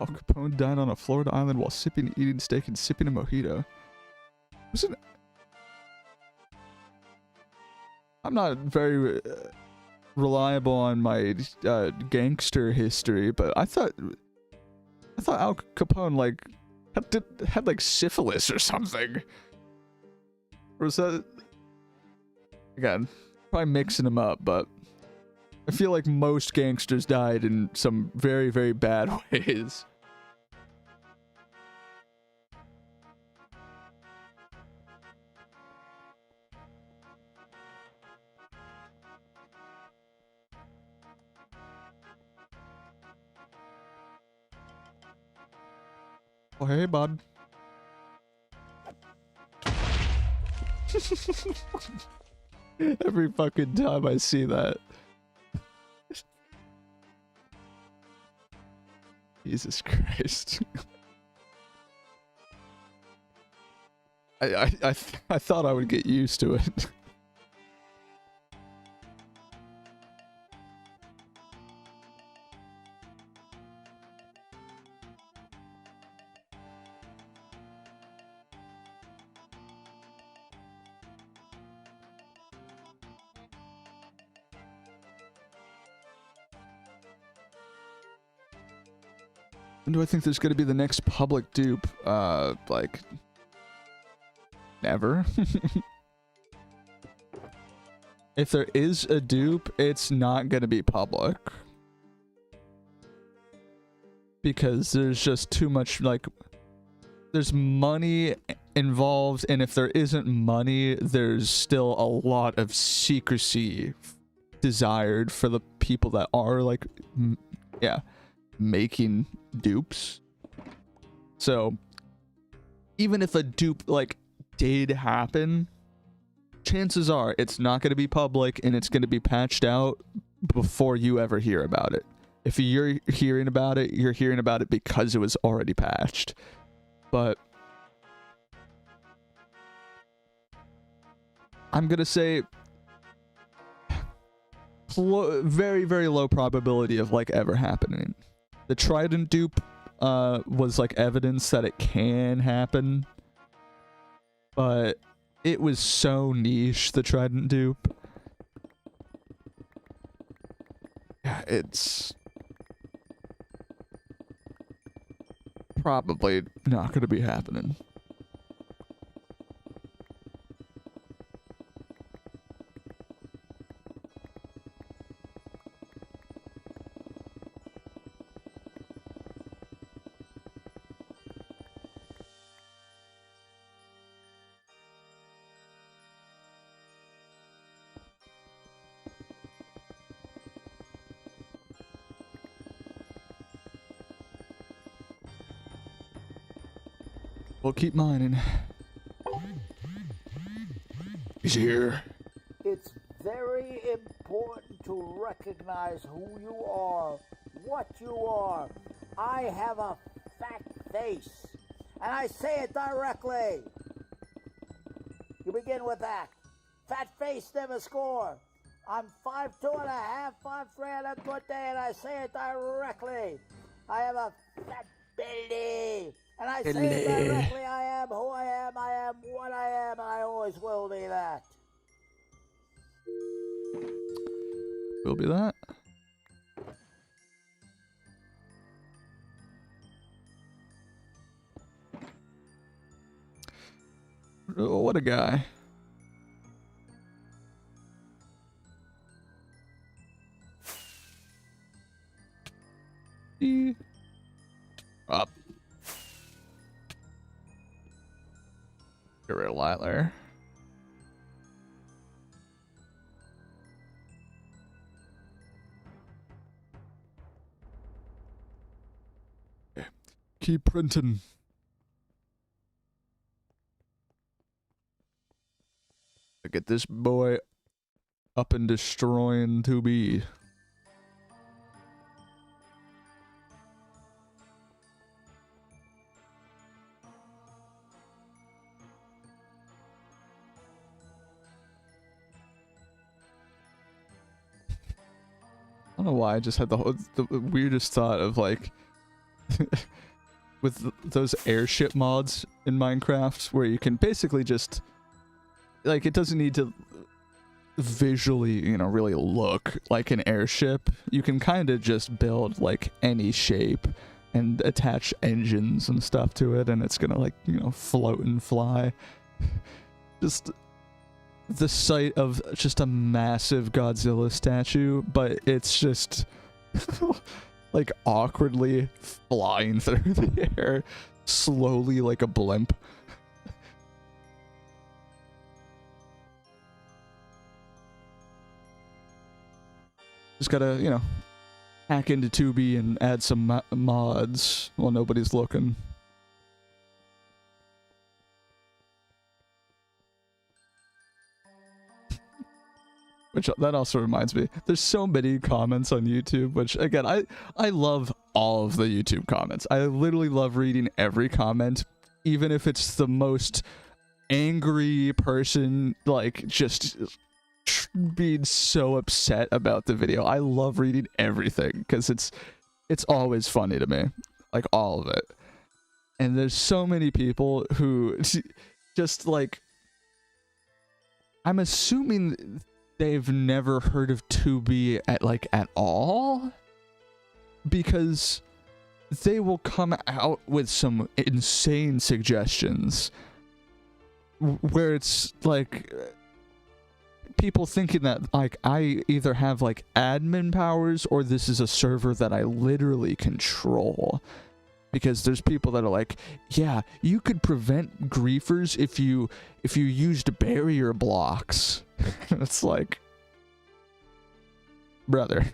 Al Capone died on a Florida island while eating steak and sipping a mojito. I'm not very reliable on my gangster history, but I thought Al Capone like had like syphilis or something. Or was that again? Probably mixing them up, but I feel like most gangsters died in some very, very bad ways. Oh, hey, bud. Every fucking time I see that. Jesus Christ. I thought I would get used to it. When do I think there's going to be the next public dupe? Like, never. If there is a dupe, it's not going to be public. Because there's just too much, like, there's money involved, and if there isn't money, there's still a lot of secrecy desired for the people that are, like, yeah, making dupes. So even if a dupe like did happen, chances are it's not going to be public and it's going to be patched out before you ever hear about it. If you're hearing about it, you're hearing about it because it was already patched. But I'm going to say very, very low probability of like ever happening. The Trident dupe was like evidence that it can happen, but it was so niche, the Trident dupe. Yeah, it's probably not going to be happening. We'll keep mining. He's here. It's very important to recognize who you are, what you are. I have a fat face, and I say it directly. You begin with that. Fat face never score. I'm 5'2.5", 5'3" on a good day, and I say it directly. I have a fat belly. And I say it directly, I am who I am what I am, and I always will be that. Will be that. Oh, what a guy. Up. Get rid of Littler. Okay. Keep printing. Get this boy up and destroying 2B. I don't know why I just had the weirdest thought of like with those airship mods in Minecraft where you can basically just like it doesn't need to visually, you know, really look like an airship. You can kind of just build like any shape and attach engines and stuff to it and it's gonna like, you know, float and fly. Just the sight of just a massive Godzilla statue, but it's just like awkwardly flying through the air slowly like a blimp. Just gotta, you know, hack into 2B and add some mods while nobody's looking. Which, that also reminds me, there's so many comments on YouTube, which, again, I love all of the YouTube comments. I literally love reading every comment, even if it's the most angry person, like just being so upset about the video. I love reading everything because it's always funny to me, like all of it. And there's so many people who just like, I'm assuming they've never heard of Tubi at all, because they will come out with some insane suggestions where it's like people thinking that like I either have like admin powers or this is a server that I literally control. Because there's people that are like, yeah, you could prevent griefers if you used barrier blocks. It's like, brother,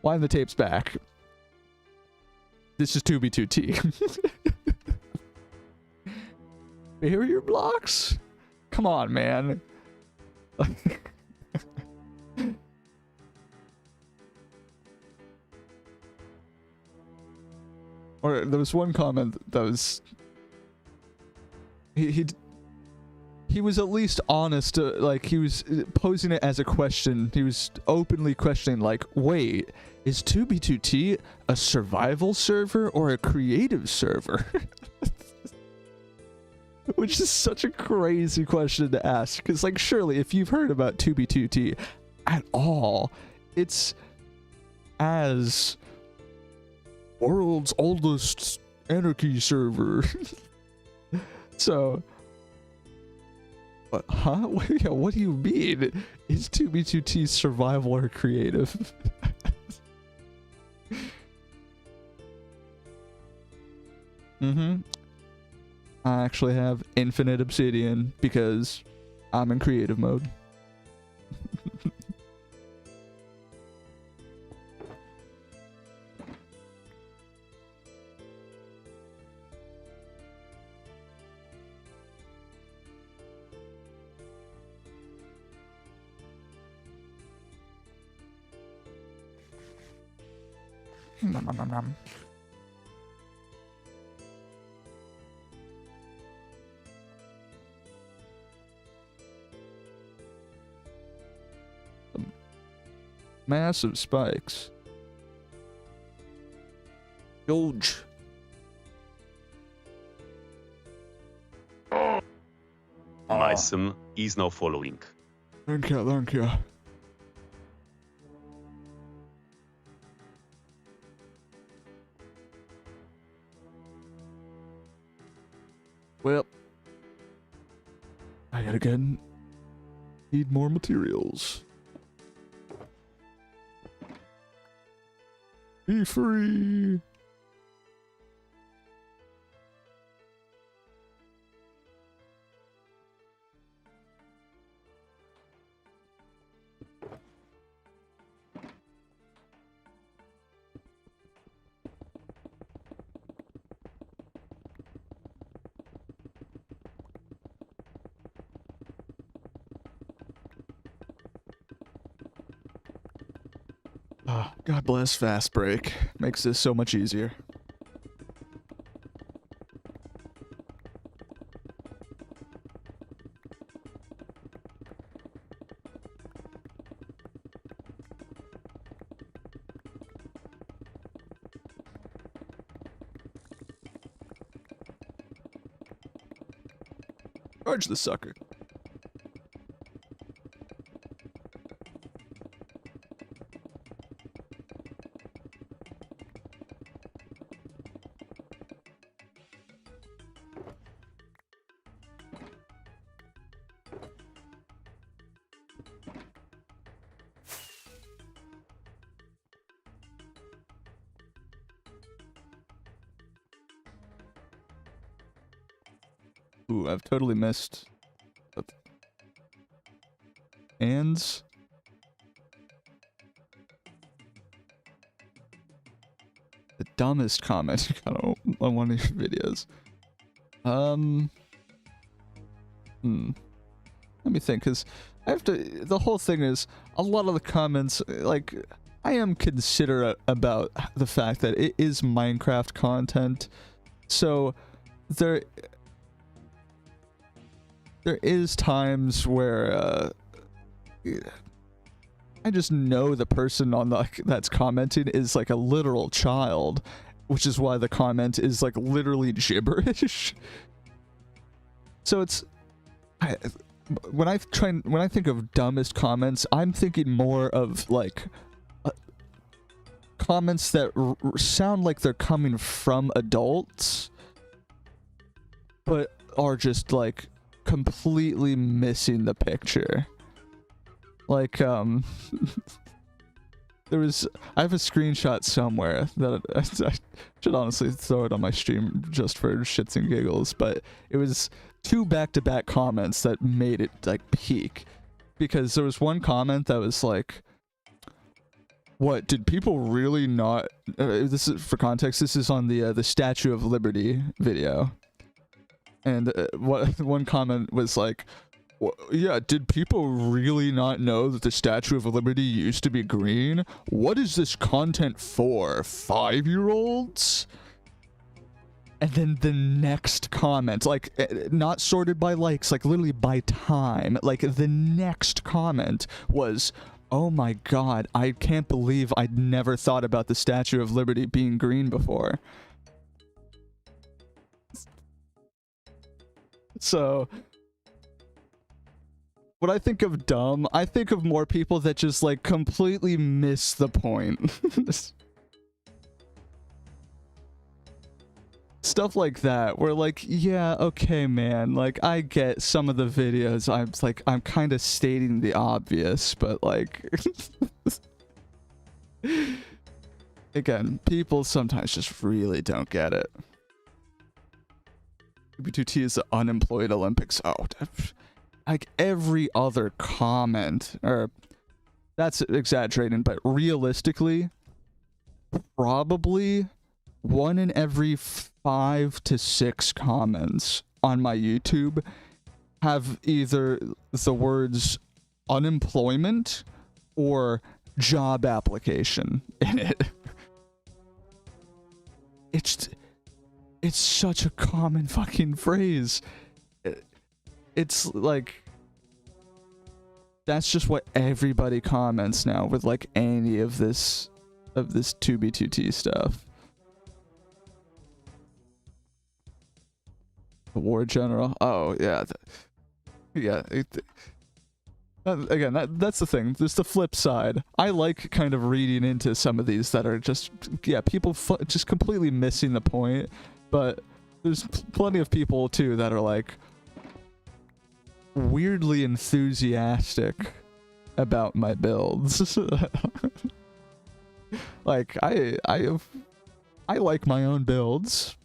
wind the tapes back. This is 2B2T. Barrier blocks? Come on, man. Or there was one comment that was he was at least honest, like he was posing it as a question. He was openly questioning, like, wait, is 2B2T a survival server or a creative server? Which is such a crazy question to ask, because like surely if you've heard about 2B2T at all, it's as world's oldest anarchy server. So, what, huh? Yeah, what do you mean? Is 2B2T survival or creative? Mm-hmm. I actually have infinite obsidian because I'm in creative mode. Nom, nom, nom, nom. Massive spikes. Huge. My sim is now following. Thank you, thank you. Well, I gotta again need more materials. Be free. Oh, God bless Fast Break. Makes this so much easier. Charge the sucker. Ooh, I've totally missed. Ands. The dumbest comment you got on one of your videos. Let me think, because I have to. The whole thing is a lot of the comments. Like, I am considerate about the fact that it is Minecraft content, so there. there is times where I just know the person on the that's commenting is like a literal child, which is why the comment is like literally gibberish. So it's when I think of dumbest comments, I'm thinking more of like comments that sound like they're coming from adults, but are just like completely missing the picture. Like I have a screenshot somewhere that I should honestly throw it on my stream just for shits and giggles, but it was 2 back-to-back comments that made it like peak, because there was one comment that was like, what did people really not this is for context, this is on the Statue of Liberty video, and one comment was like, yeah, did people really not know that the Statue of Liberty used to be green? What is this content for? 5-year-olds? And then the next comment, like, not sorted by likes, like literally by time, like the next comment was, oh my god, I can't believe I'd never thought about the Statue of Liberty being green before. So when I think of dumb, I think of more people that just like completely miss the point. Stuff like that, where like, yeah, okay, man, like I get some of the videos, I'm kind of stating the obvious, but like, again, people sometimes just really don't get it. B2T is the unemployed Olympics. Oh, like every other comment, or that's exaggerating, but realistically, probably 1 in every 5 to 6 comments on my YouTube have either the words unemployment or job application in it. It's such a common fucking phrase. It's like, that's just what everybody comments now with like any of this 2B2T stuff. The war general. Oh yeah, yeah. Again, that's the thing. There's the flip side. I like kind of reading into some of these that are just, yeah, people just completely missing the point. But there's plenty of people too that are like weirdly enthusiastic about my builds. Like I like my own builds.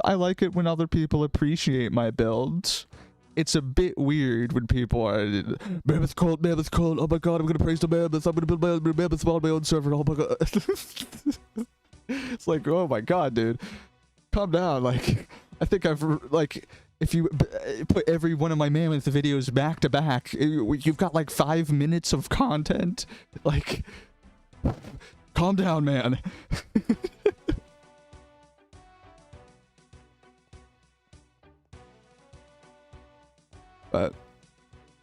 I like it when other people appreciate my builds. It's a bit weird when people are, Mammoth cold, oh my god, I'm gonna praise the Mammoth, I'm gonna build my own Mammoth on my own server, oh my god. It's like, oh my god, dude. Calm down, like, I think I've, like, if you put every one of my Mammoth videos back to back, you've got like 5 minutes of content. Like, calm down, man. But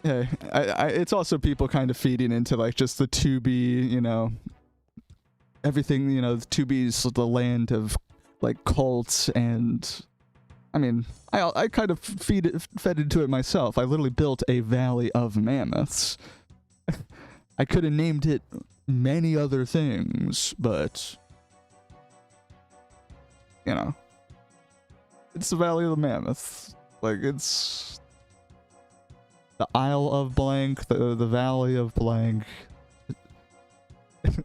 hey, it's also people kind of feeding into like just the 2B, you know, everything, you know, the 2B's the land of like cults, and I mean, I kind of fed into it myself. I literally built a valley of mammoths. I could have named it many other things, but you know, it's the Valley of the Mammoths. Like, it's the Isle of blank, the Valley of blank.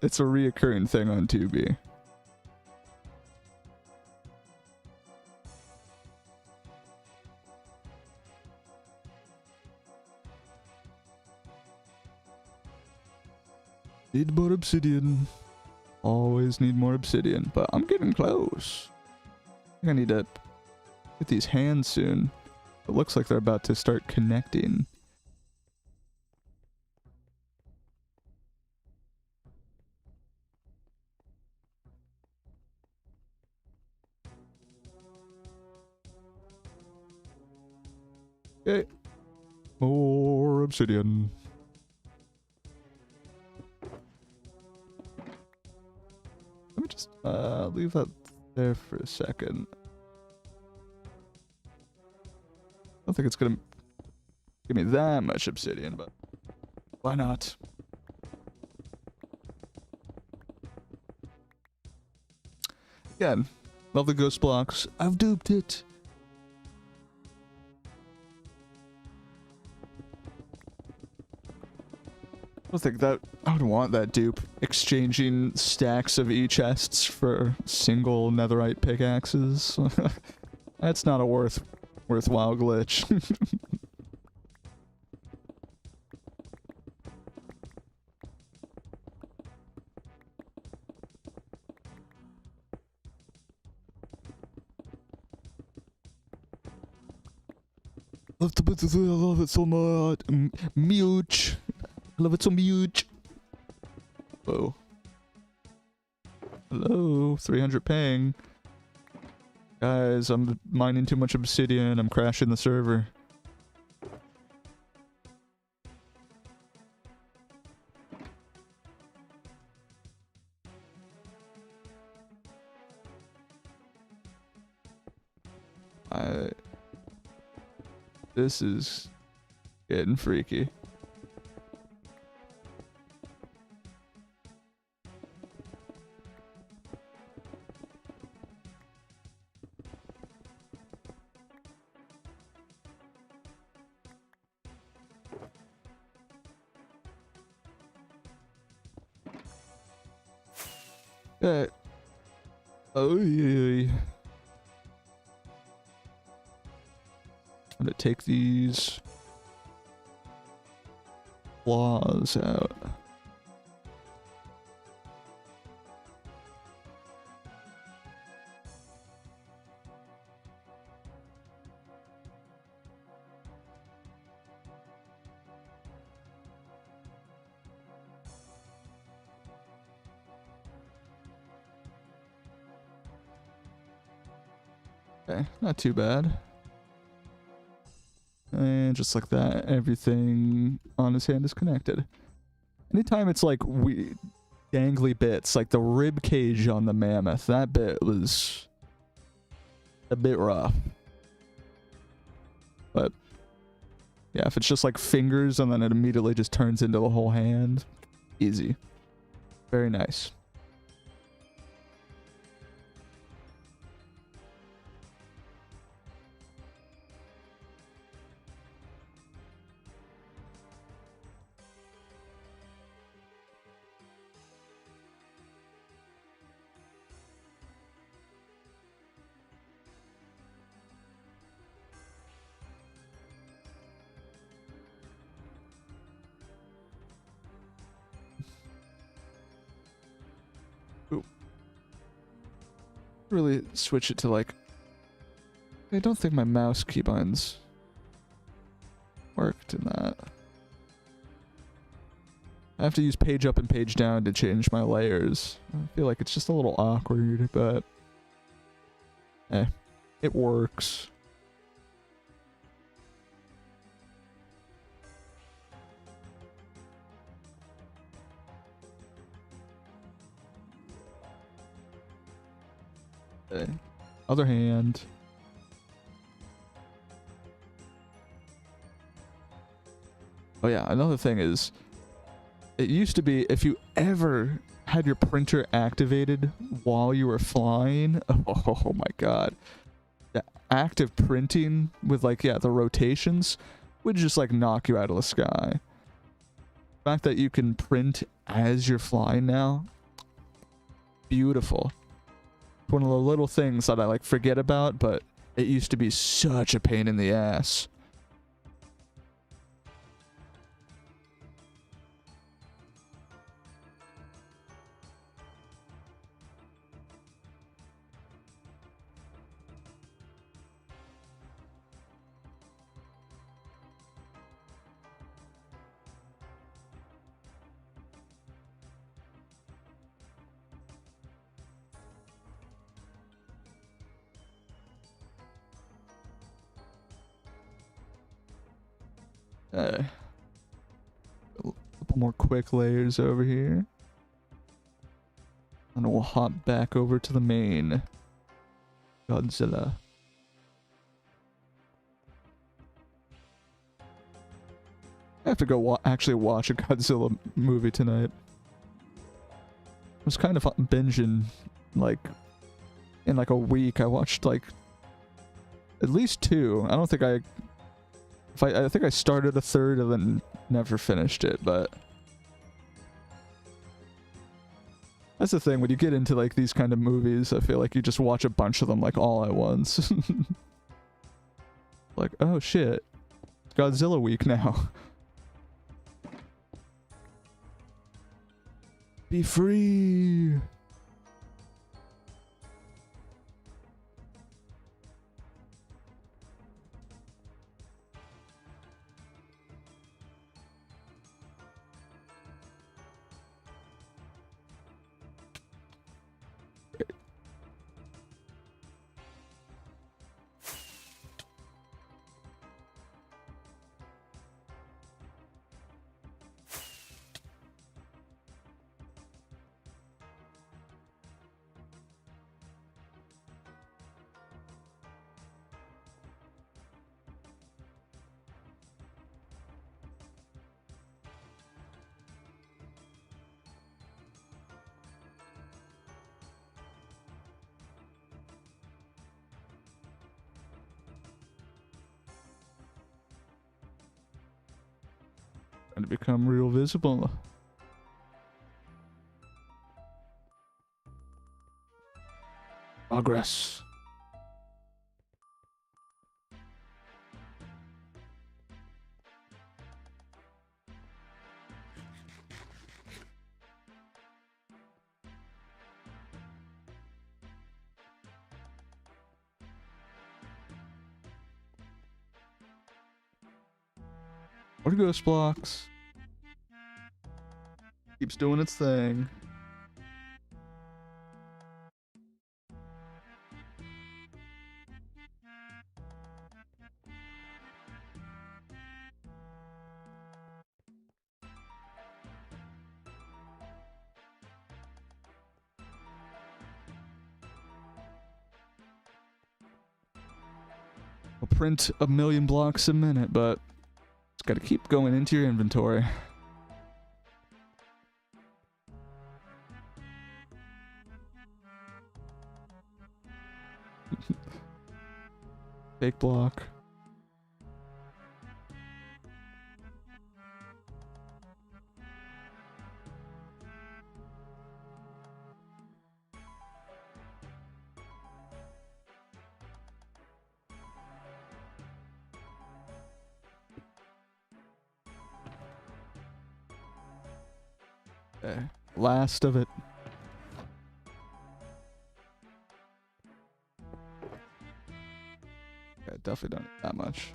It's a reoccurring thing on 2B. Need more obsidian. Always need more obsidian, but I'm getting close. I think I need to get these hands soon. It looks like they're about to start connecting. Okay. More obsidian. Let me just leave that there for a second. I don't think it's gonna give me that much obsidian, but why not? Again, love the ghost blocks. I've duped it. I don't think that I would want that dupe. Exchanging stacks of E-chests for single netherite pickaxes. That's not a worthwhile glitch. I love it so much. Much. I love it so much. Whoa. Hello, 300 ping. Guys, I'm mining too much obsidian. I'm crashing the server. This is getting freaky. Okay. Oh yeah. I'm gonna take these claws out. Okay, not too bad. And just like that, everything on his hand is connected. Anytime it's like dangly bits, like the rib cage on the mammoth, that bit was a bit rough. But yeah, if it's just like fingers and then it immediately just turns into the whole hand, easy. Very nice. Really switch it to like, I don't think my mouse keybinds worked in that. I have to use page up and page down to change my layers. I feel like it's just a little awkward, but it works. Okay. Other hand. Oh yeah, another thing is, it used to be if you ever had your printer activated while you were flying, oh my god. The active printing with like, yeah, the rotations would just like knock you out of the sky. The fact that you can print as you're flying now, beautiful. One of the little things that I like forget about, but it used to be such a pain in the ass. A couple more quick layers over here. And we'll hop back over to the main Godzilla. I have to go actually watch a Godzilla movie tonight. I was kind of binging, like, in like a week. I watched like at least 2. I don't think I think I started a third and then never finished it, but that's the thing, when you get into like these kind of movies, I feel like you just watch a bunch of them like all at once. Like, oh shit, it's Godzilla week now. Be free. And to become real visible. Progress. What are ghost blocks? Keeps doing its thing. I'll print 1,000,000 blocks a minute, but it's got to keep going into your inventory. Fake block. Okay. Last of it. Yeah, definitely don't need that much.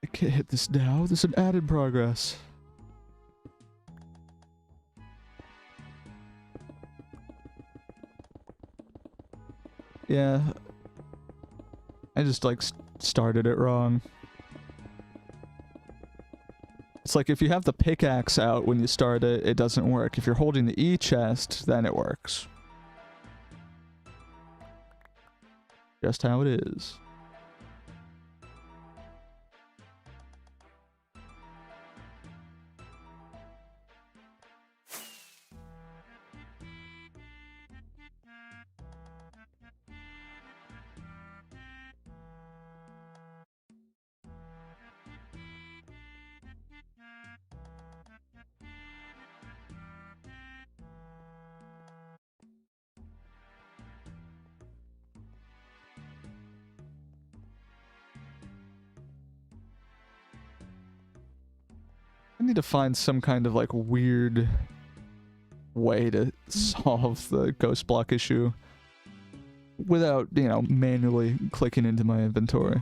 I can't hit this now. There's an added progress. Yeah. I just like started it wrong. It's like if you have the pickaxe out when you start it, it doesn't work. If you're holding the E chest, then it works. Just how it is. I need to find some kind of like weird way to solve the ghost block issue without, you know, manually clicking into my inventory.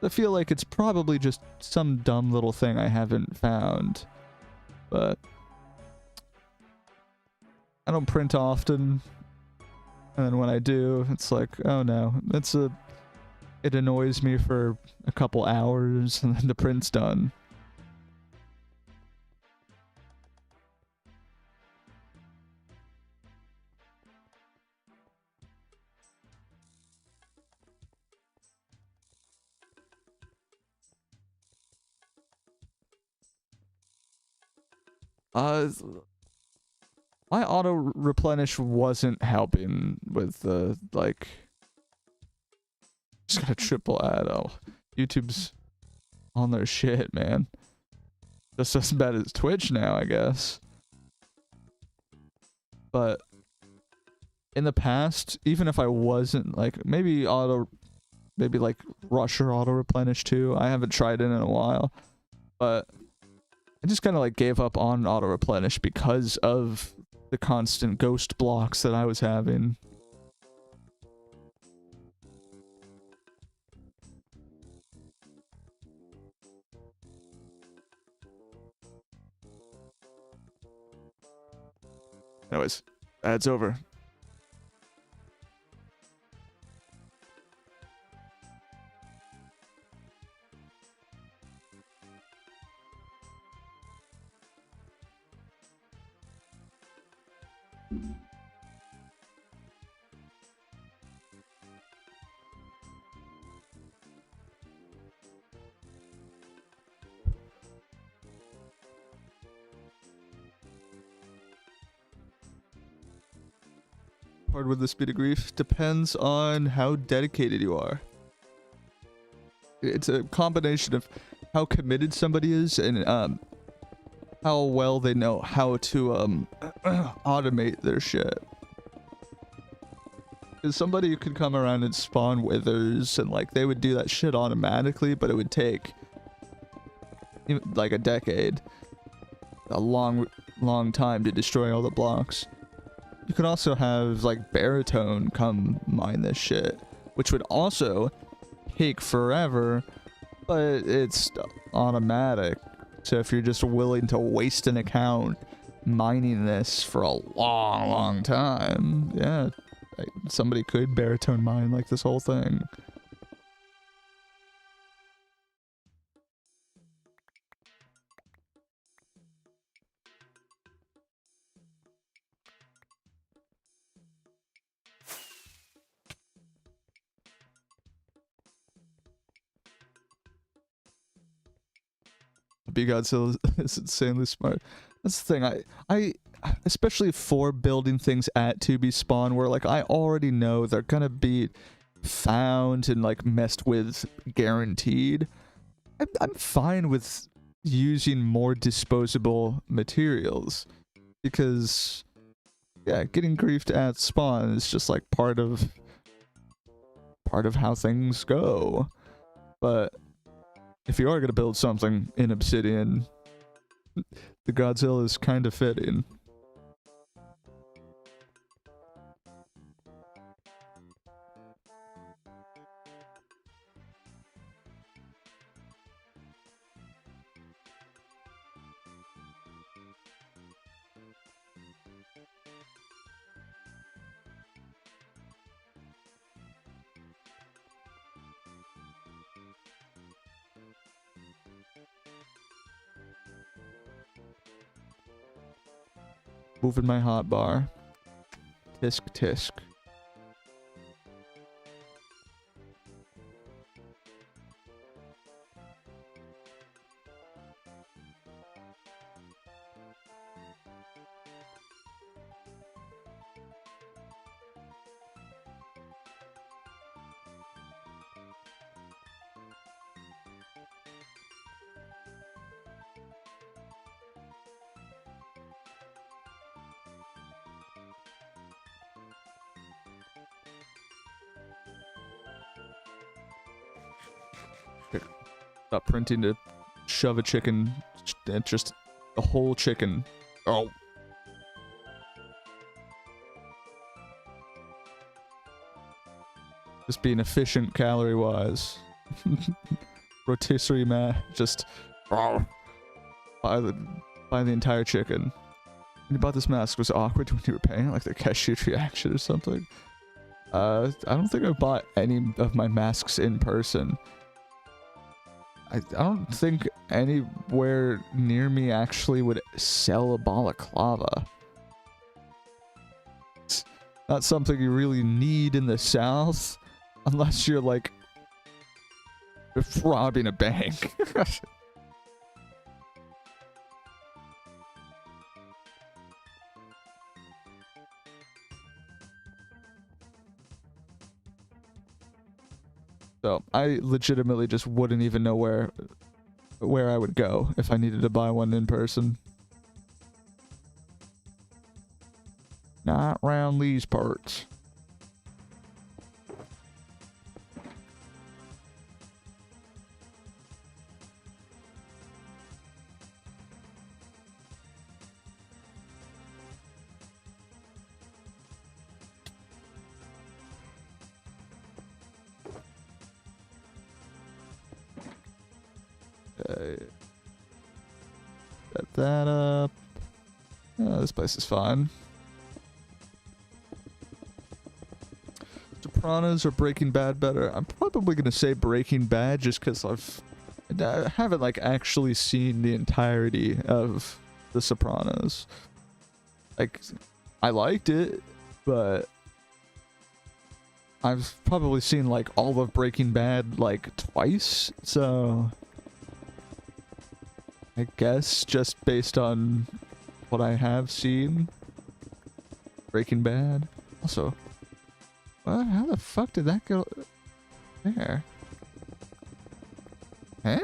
I feel like it's probably just some dumb little thing I haven't found, but I don't print often, and then when I do, it's like, oh no, it annoys me for a couple hours, and then the print's done. My auto replenish wasn't helping with the, like, just got a triple ad. Oh, YouTube's on their shit, man. Just as bad as Twitch now, I guess. But in the past, even if I wasn't, like, maybe like Rusher auto replenish too. I haven't tried it in a while, but I just kind of like gave up on auto replenish because of the constant ghost blocks that I was having. Anyways, ad's over. Hard with the speed of grief depends on how dedicated you are. It's a combination of how committed somebody is and how well they know how to automate their shit. Because somebody could come around and spawn withers and like they would do that shit automatically, but it would take like a decade, a long time to destroy all the blocks. You could also have like Baritone come mine this shit, which would also take forever, but it's automatic. So if you're just willing to waste an account mining this for a long time, yeah, somebody could Baritone mine like this whole thing. GODZILLA is insanely smart. That's the thing. I especially for building things at 2B spawn where like I already know they're gonna be found and like messed with guaranteed. I'm fine with using more disposable materials because yeah, getting griefed at spawn is just like part of how things go. But if you are going to build something in obsidian, the GODZILLA is kind of fitting. Moving my hotbar. Tisk tisk. Stop printing to shove a chicken, just a whole chicken. Oh. Just being efficient calorie-wise. Rotisserie mat, just buy the entire chicken. you bought this mask, was it awkward when you were paying, like the cashier's reaction or something? I don't think I've bought any of my masks in person. I don't think anywhere near me actually would sell a balaclava. It's not something you really need in the South, unless you're like robbing a bank. So I legitimately just wouldn't even know where I would go if I needed to buy one in person. Not around these parts. Set that up. Oh, this place is fine. Sopranos or Breaking Bad better? I'm probably gonna say Breaking Bad just because I haven't like actually seen the entirety of The Sopranos. Like, I liked it, but I've probably seen like all of Breaking Bad like twice, so I guess just based on what I have seen, Breaking Bad. Also, what? How the fuck did that go there? Huh?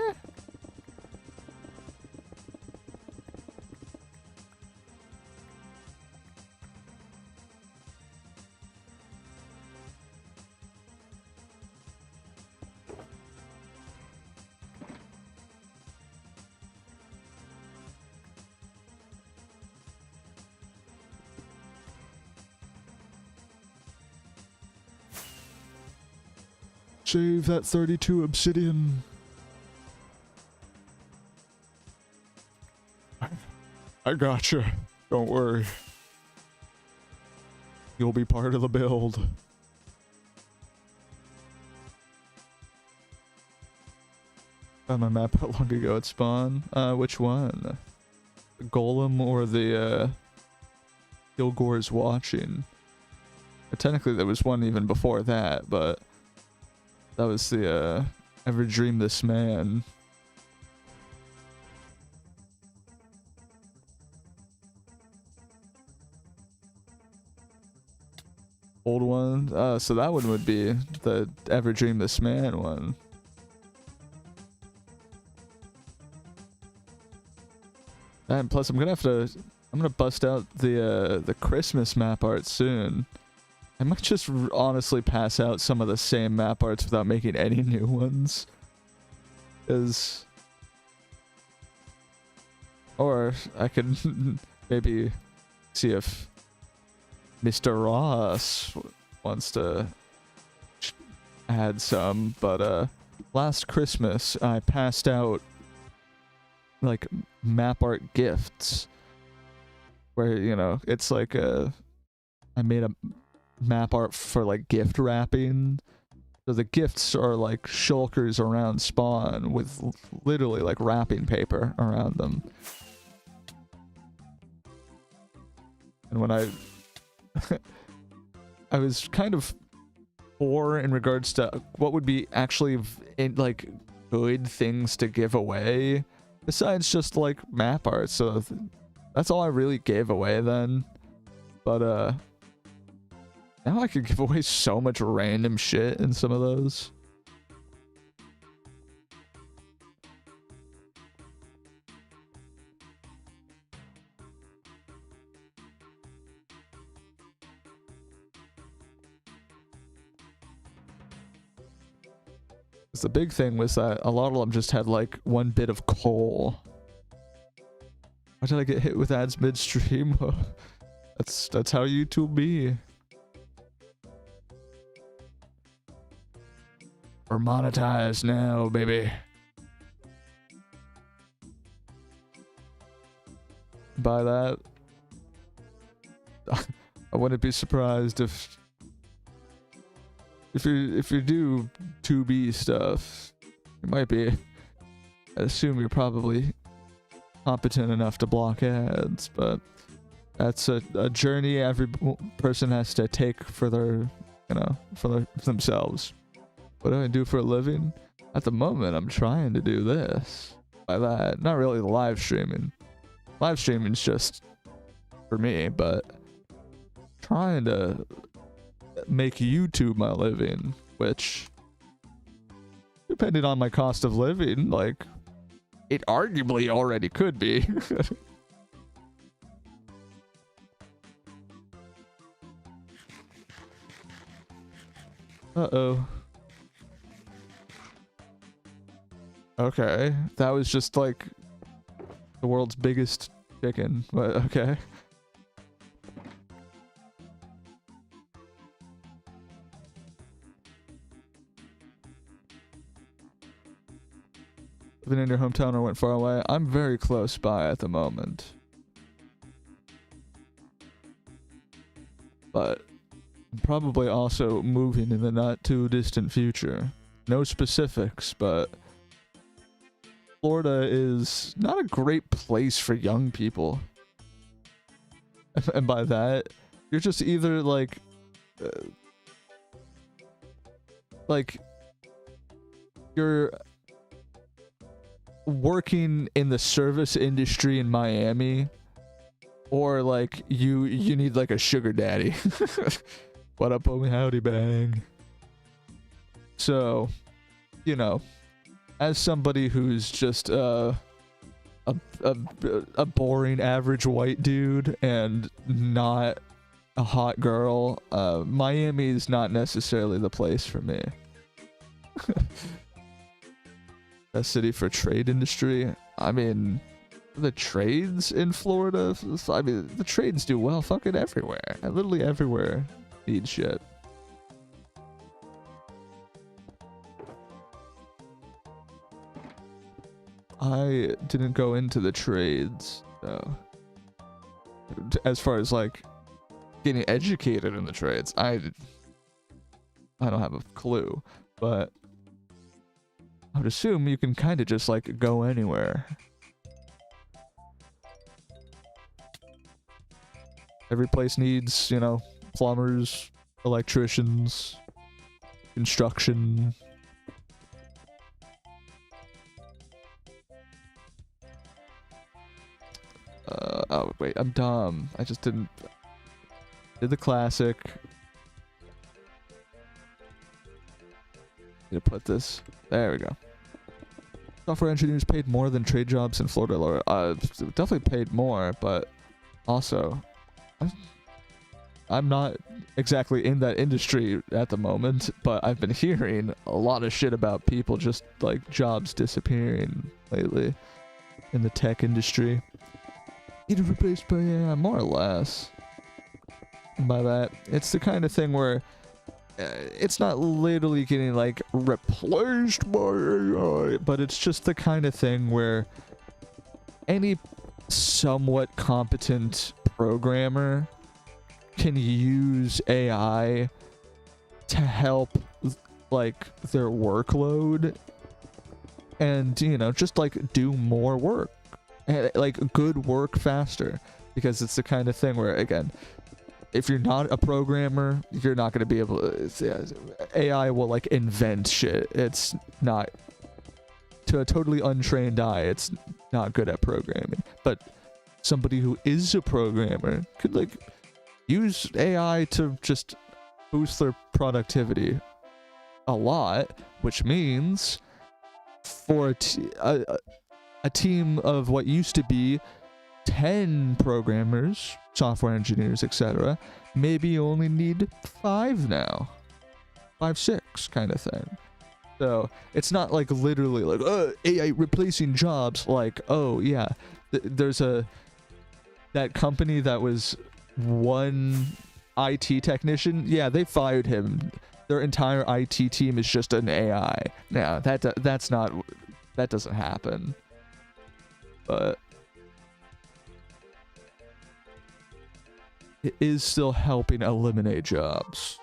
Save that 32 obsidian. I gotcha. Don't worry. You'll be part of the build. Found my map how long ago it spawned. Which one? The Golem or the Kilgore's Watching? Technically there was one even before that, but that was the Ever Dream This Man. Old one. So that one would be the Ever Dream This Man one. And plus I'm gonna bust out the Christmas map art soon. I might just honestly pass out some of the same map arts without making any new ones. Or I could maybe see if Mr. Ross wants to add some, but last Christmas I passed out like map art gifts where, you know, it's like I made a map art for like gift wrapping. So the gifts are like shulkers around spawn with literally like wrapping paper around them. And when I was kind of poor in regards to what would be actually like good things to give away besides just like map art. So that's all I really gave away then. But now I could give away so much random shit in some of those. The big thing was that a lot of them just had like one bit of coal. Why did I get hit with ads midstream? That's how YouTube be. We're monetized now, baby. Buy that. wouldn't be surprised if you do 2B stuff, you might be. I assume you're probably competent enough to block ads, but that's a journey every person has to take for their, for themselves. What do I do for a living? At the moment, I'm trying to do this. By that, not really the live streaming. Live streaming's just for me, but trying to make YouTube my living, which, depending on my cost of living, like, it arguably already could be. Uh-oh. Okay, that was just like the world's biggest chicken, but okay. Living in your hometown or went far away? I'm very close by at the moment. But I'm probably also moving in the not too distant future. No specifics, but Florida is not a great place for young people. And by that, you're just either like you're working in the service industry in Miami, or like you need like a sugar daddy. What up, homie? Howdy, bang. So, as somebody who's just a boring average white dude and not a hot girl, Miami is not necessarily the place for me. Best city for trade industry? I mean, the trades in Florida, I mean, the trades do well fucking everywhere. Literally everywhere needs shit. I didn't go into the trades, so as far as like getting educated in the trades, I don't have a clue, but I would assume you can kind of just like go anywhere. Every place needs, plumbers, electricians, construction. Oh wait, I'm dumb. I just did the classic. Need to put this. There we go. Software engineers paid more than trade jobs in Florida. Definitely paid more, but also, I'm not exactly in that industry at the moment, but I've been hearing a lot of shit about people just like jobs disappearing lately in the tech industry. Either replaced by AI, more or less. And by that, it's the kind of thing where it's not literally getting like replaced by AI, but it's just the kind of thing where any somewhat competent programmer can use AI to help like their workload and just like do more work and like good work faster, because it's the kind of thing where, again, if you're not a programmer, you're not going to be able to, AI will like invent shit. It's not, to a totally untrained eye, it's not good at programming. But somebody who is a programmer could like use AI to just boost their productivity a lot, which means for a team of what used to be 10 programmers, software engineers, etc., maybe only need 5 now. 5, 6 kind of thing. So it's not like literally like AI replacing jobs. Like, oh yeah, there's that company that was one IT technician. Yeah, they fired him. Their entire IT team is just an AI. Now that doesn't happen. But it is still helping eliminate jobs.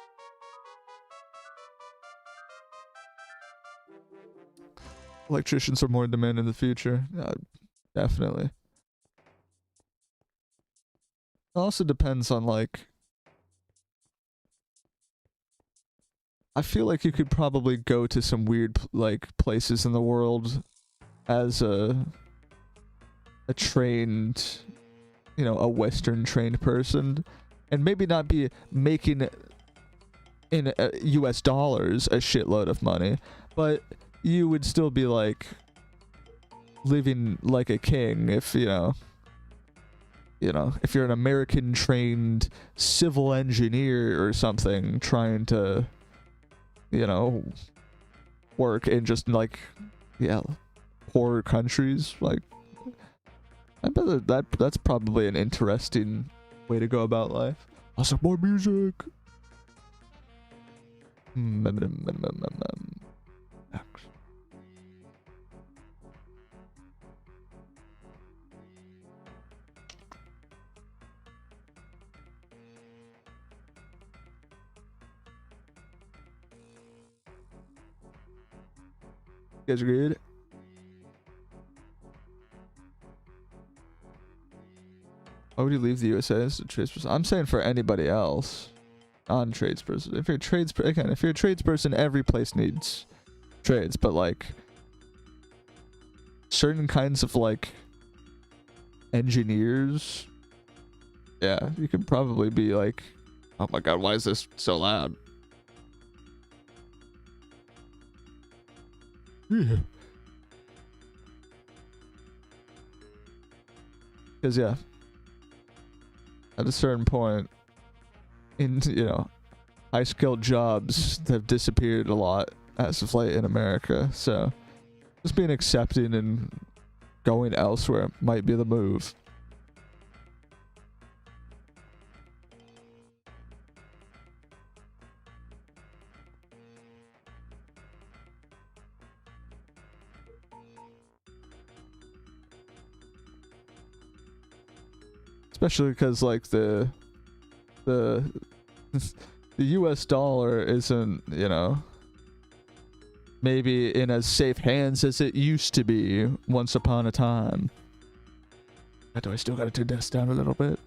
Electricians are more in demand in the future. Definitely. It also depends on, like... I feel like you could probably go to some weird, like, places in the world as a trained, you know, a Western trained person, and maybe not be making in US dollars a shitload of money, but you would still be like living like a king if, you know, if you're an American trained civil engineer or something trying to, you know, work in just like, yeah, poor countries. Like, I bet that's probably an interesting way to go about life. Also, more music. You guys are good? Why would you leave the USA as a tradesperson? I'm saying for anybody else, non-tradesperson. If you're a tradesperson, every place needs trades, but like certain kinds of like engineers, yeah, you could probably be like, oh my god, why is this so loud? Yeah. Because yeah, at a certain point in, you know, high skilled jobs have disappeared a lot as of late in America, so just being accepting and going elsewhere might be the move. Especially because like the US dollar isn't, you know, maybe in as safe hands as it used to be once upon a time. Do I still gotta turn this down a little bit?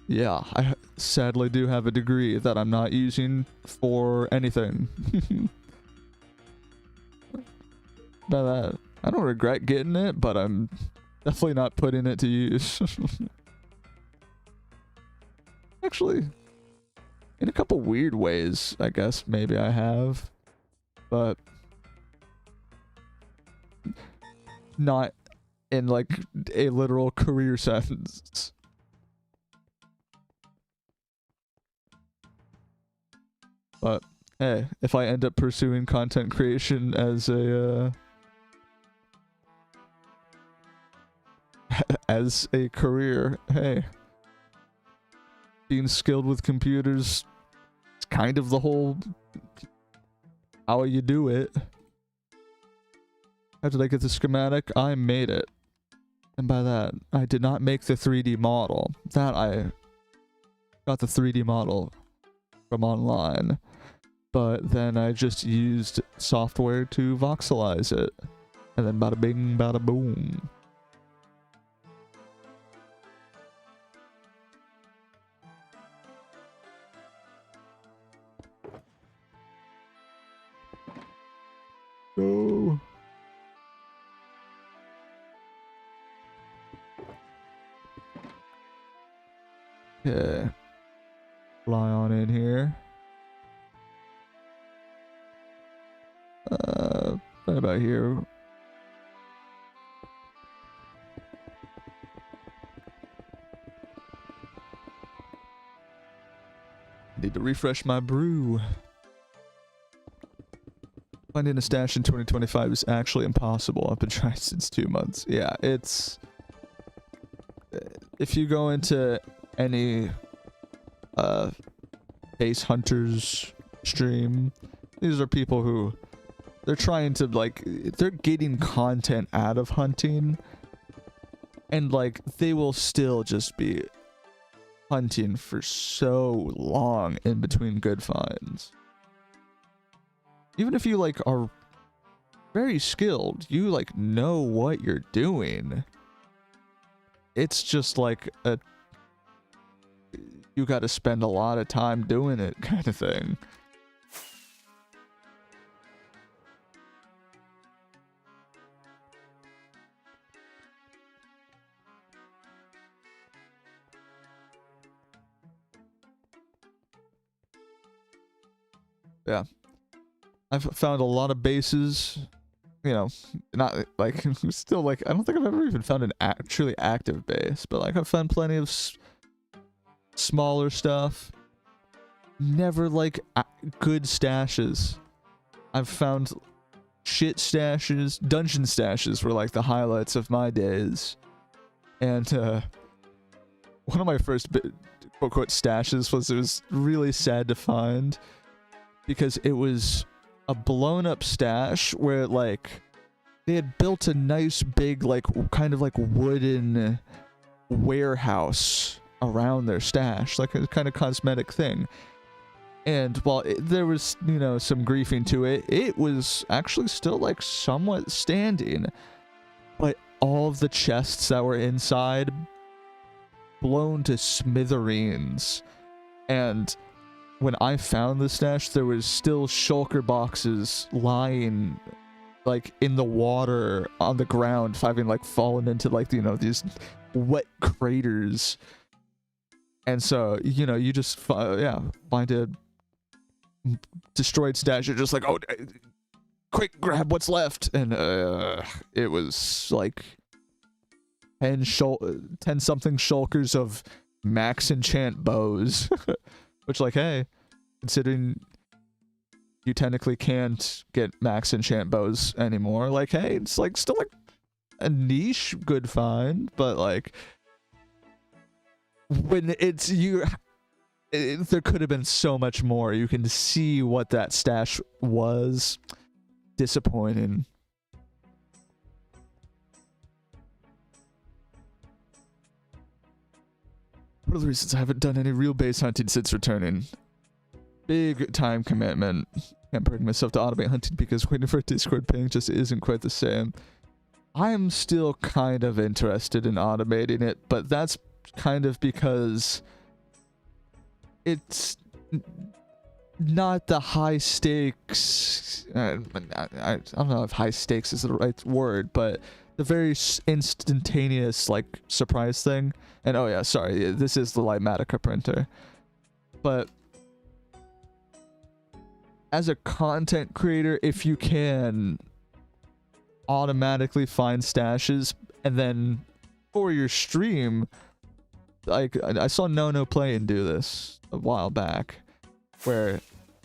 Yeah, I sadly do have a degree that I'm not using for anything. By that, I don't regret getting it, but I'm definitely not putting it to use. Actually, in a couple weird ways, I guess maybe I have, but not in like a literal career sense. But hey, if I end up pursuing content creation as a as a career, hey, being skilled with computers is kind of the whole how you do it. How did I get the schematic? I made it. And by that, I did not make the 3D model. That I got the 3D model from online. But then I just used software to voxelize it. And then bada bing, bada boom. Go. Okay. Fly on in here. Right about here. Need to refresh my brew. Finding a stash in 2025 is actually impossible. I've been trying since 2 months. Yeah, it's... If you go into any base hunters stream, these are people who they're trying to like, they're getting content out of hunting, And like they will still just be hunting for so long in between good finds. Even if you like are very skilled, you like know what you're doing. It's just like a you got to spend a lot of time doing it kind of thing. Yeah. I've found a lot of bases, you know, not like, still like, I don't think I've ever even found an truly active base, but like I've found plenty of smaller stuff. Never like good stashes. I've found shit stashes. Dungeon stashes were like the highlights of my days. And one of my first quote-unquote stashes was, it was really sad to find because it was a blown up stash where like they had built a nice big like kind of like wooden warehouse around their stash, like a kind of cosmetic thing. And while there was, you know, some griefing to it, it was actually still like somewhat standing. But all of the chests that were inside blown to smithereens. And when I found the stash, there was still shulker boxes lying like in the water on the ground, having like fallen into like, you know, these wet craters. And so, you know, you just find a destroyed stash. You're just like, oh, quick, grab what's left. And it was like 10 something shulkers of max enchant bows. Which, like, hey, considering you technically can't get max enchant bows anymore, like, hey, it's like still like a niche good find, but like when it's there could have been so much more. You can see what that stash was. Disappointing. One of the reasons I haven't done any real base hunting since returning. Big time commitment. Can't bring myself to automate hunting because waiting for a Discord ping just isn't quite the same. I am still kind of interested in automating it, but that's kind of because it's not the high stakes. I don't know if high stakes is the right word, but the very instantaneous like surprise thing. And oh yeah, sorry, this is the Lightmatica printer. But as a content creator, if you can automatically find stashes and then for your stream, like I saw No Play and do this a while back, where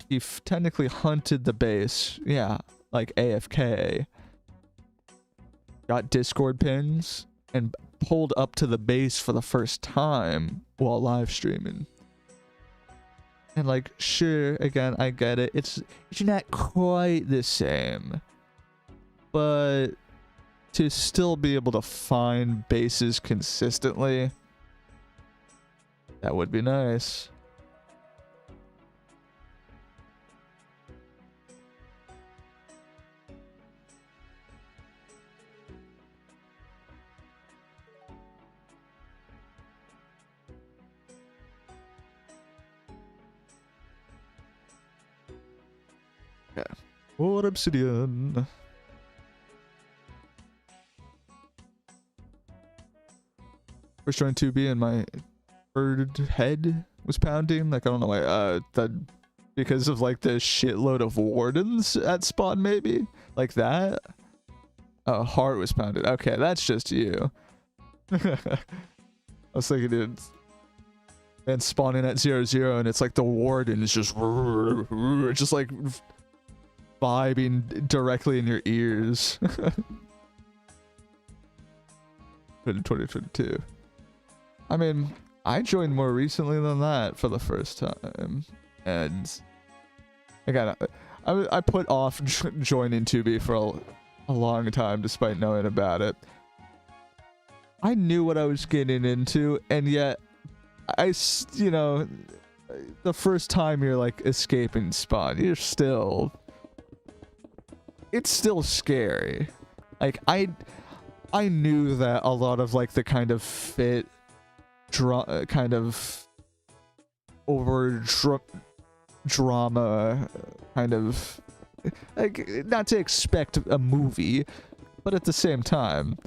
he technically hunted the base, yeah, like AFK, got Discord pings, and pulled up to the base for the first time while live streaming. And like, sure, again, I get it. It's not quite the same, but to still be able to find bases consistently, that would be nice. Okay. More obsidian. First trying 2B and my bird head was pounding. Like, I don't know why. That because of like the shitload of wardens at spawn, maybe? Like that? Oh, heart was pounded. Okay, that's just you. I was thinking, dude. And spawning at 0-0, and it's like the warden is just like vibing directly in your ears. In 2022. I mean, I joined more recently than that for the first time, and again, I put off joining 2B for a long time despite knowing about it. I knew what I was getting into, and yet you know, the first time you're like escaping spawn, it's still scary. Like I knew that a lot of like the kind of kind of over drama kind of, like, not to expect a movie, but at the same time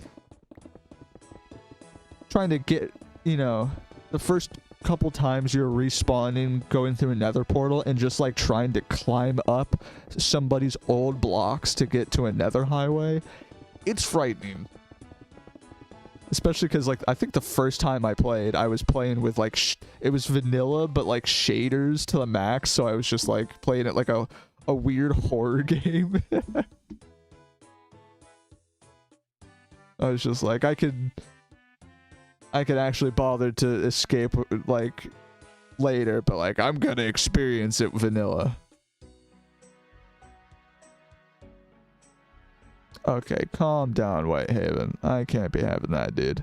trying to get, you know, the first couple times you're respawning, going through another portal, and just like trying to climb up somebody's old blocks to get to another highway, it's frightening. Especially because, like, I think the first time I played, I was playing with like it was vanilla but like shaders to the max, so I was just like playing it like a weird horror game. I was just like, I could actually bother to escape like later, but like I'm gonna experience it vanilla. Okay, calm down, Whitehaven. I can't be having that, dude.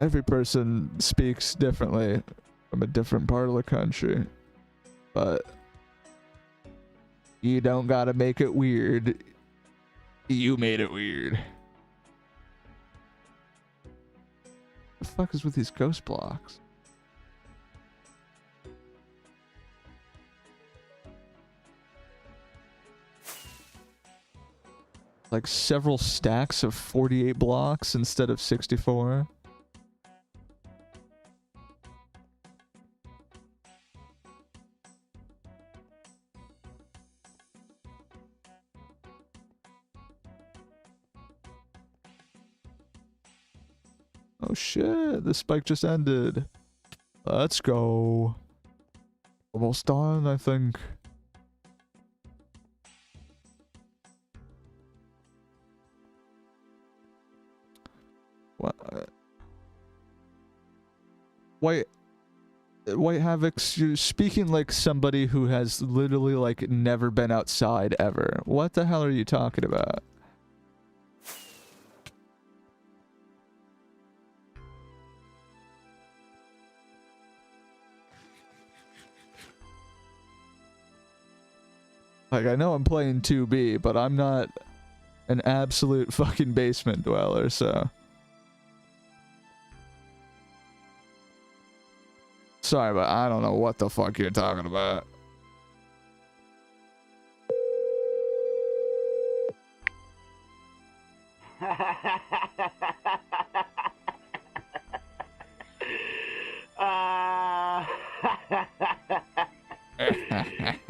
Every person speaks differently from a different part of the country, but you don't gotta make it weird. You made it weird. The fuck is with these ghost blocks? Like several stacks of 48 blocks instead of 64. Oh shit, this spike just ended. Let's go. Almost done, I think. What? White Havoc's, you're speaking like somebody who has literally like never been outside ever. What the hell are you talking about? Like, I know I'm playing 2B, but I'm not an absolute fucking basement dweller, so. Sorry, but I don't know what the fuck you're talking about.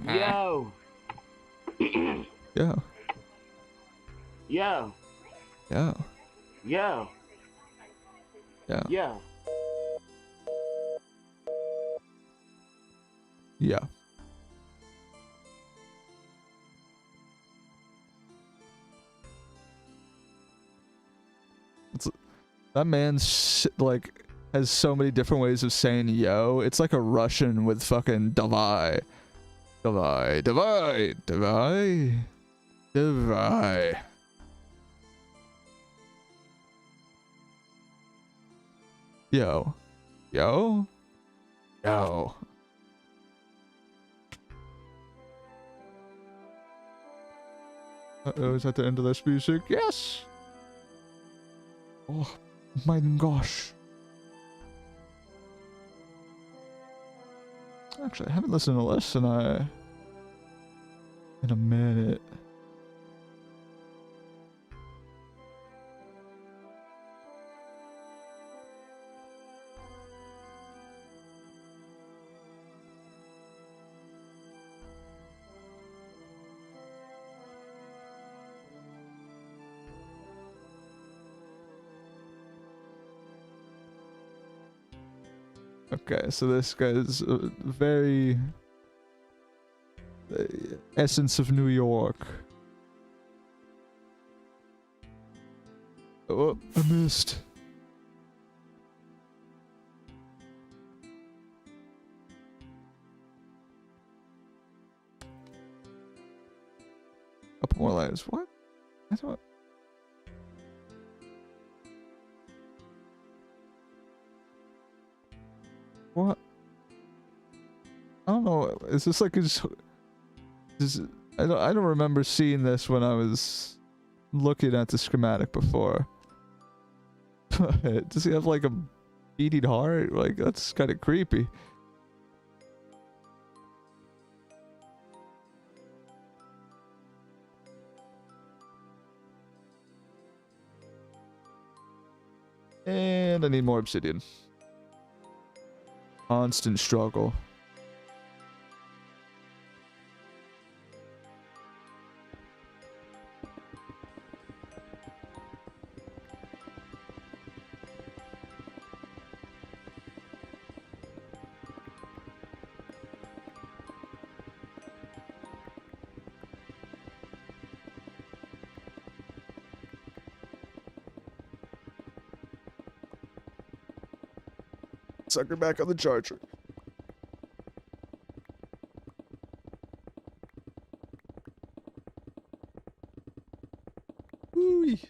Yo. Yo. Yo. Yo. Yo. Yo. Yo. Yeah. That man's like has so many different ways of saying yo. It's like a Russian with fucking davai. Davai. Davai. Davai. Davai. Yo. Yo. Yo. Uh-oh, is that the end of this music? Yes! Oh my gosh. Actually, I haven't listened to this in a minute. Okay, so this guy's very essence of New York. Oh, I missed. layers. What? I don't... What? I don't know. Is this like I don't remember seeing this when I was looking at the schematic before. Does he have like a beating heart? Like, that's kind of creepy. And I need more obsidian. Constant struggle. Sucker back on the charger. Woo-wee.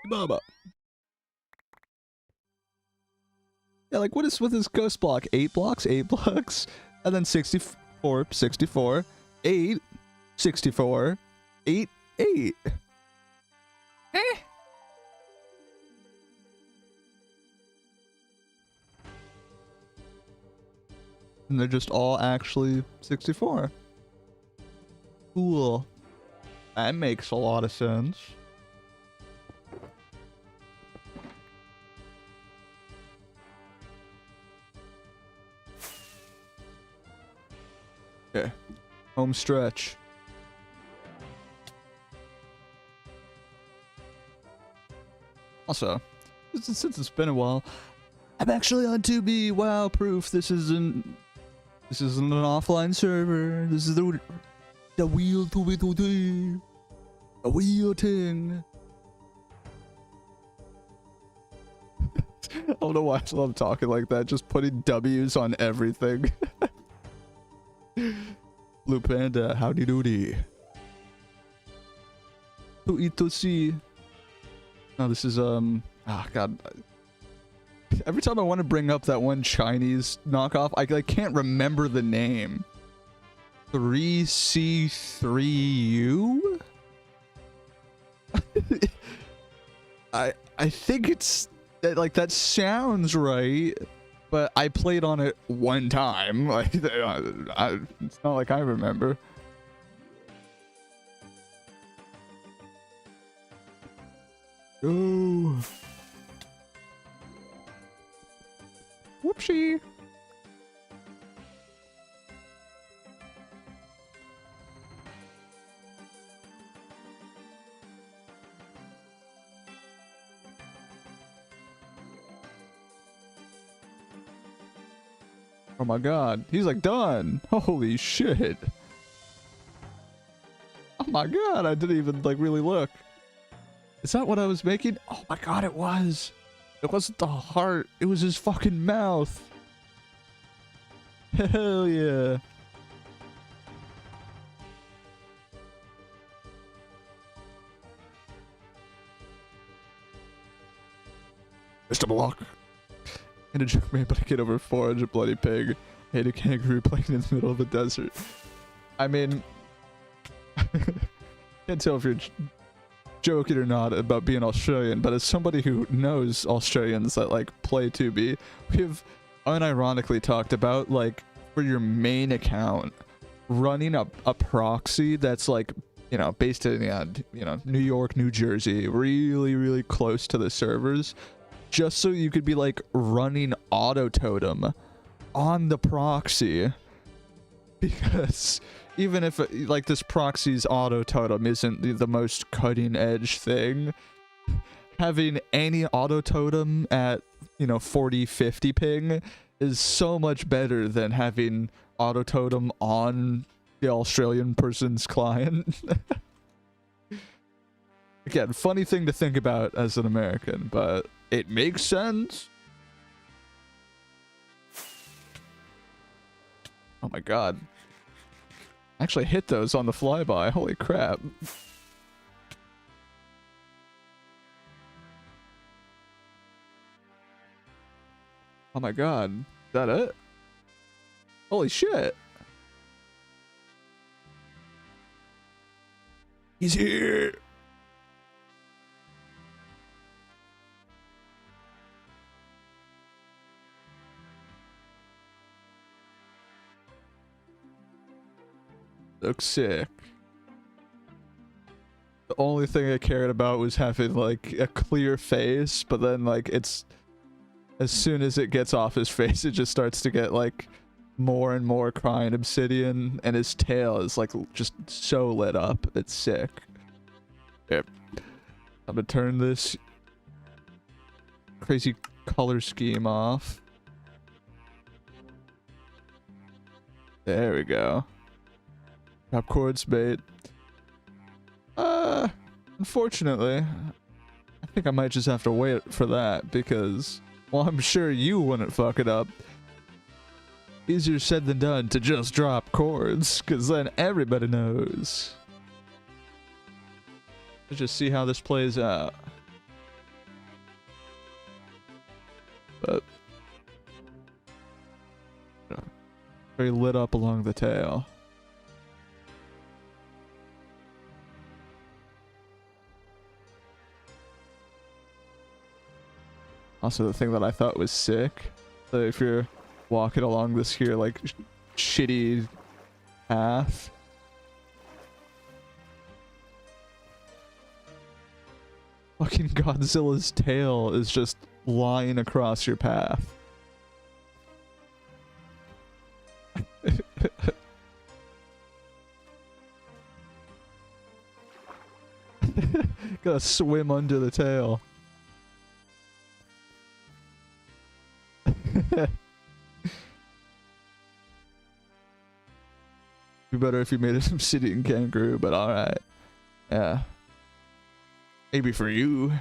Baba. Yeah, like what is with this ghost block? 8 blocks, 8 blocks, and then 64, 64, 8, 64, 8, 8. Eh? And they're just all actually 64. Cool. That makes a lot of sense. Okay. Home stretch. Also, since it's been a while, I'm actually on 2B. Wow, proof. This isn't an offline server. This is the wheel 2B2D. A wheel thing. I don't know why I love talking like that. Just putting W's on everything. Blue Panda, howdy doody. To eat to see. No, this is God. Every time I want to bring up that one Chinese knockoff, I can't remember the name. 3C3U? I think it's like that sounds right. But I played on it one time. Like, it's not like I remember. Oh. Whoopsie. Oh my god, he's like done. Holy shit. Oh my god, I didn't even like really look. Is that what I was making? Oh my god, it was. It wasn't the heart, it was his fucking mouth. Hell yeah. Mr. Block. And a joke made by a kid over 400 bloody pig. Hate a kangaroo playing in the middle of the desert. I mean, can't tell if you're joking or not about being Australian, but as somebody who knows Australians that like play 2B, we have unironically talked about like for your main account running a proxy that's like, you know, based in New York, New Jersey, really close to the servers. Just so you could be like running auto totem on the proxy, because even if like this proxy's auto totem isn't the most cutting edge thing, having any auto totem at 40-50 ping is so much better than having auto totem on the Australian person's client. Again, funny thing to think about as an American, but it makes sense. Oh my god. I actually hit those on the flyby. Holy crap. Oh my god. Is that it? Holy shit. He's here. Looks sick. The only thing I cared about was having like a clear face, but then like it's as soon as it gets off his face, it just starts to get like more and more crying obsidian, and his tail is like just so lit up. It's sick. Yep. I'm gonna turn this crazy color scheme off. There we go. Drop quartz bait. Unfortunately, I think I might just have to wait for that because, well, I'm sure you wouldn't fuck it up. Easier said than done to just drop chords, because then everybody knows. Let's just see how this plays out. But very lit up along the tail. Also, the thing that I thought was sick, that if you're walking along this here like shitty path, fucking Godzilla's tail is just lying across your path. Gotta swim under the tail. Be better if you made an obsidian kangaroo, but alright. Yeah. Maybe for you.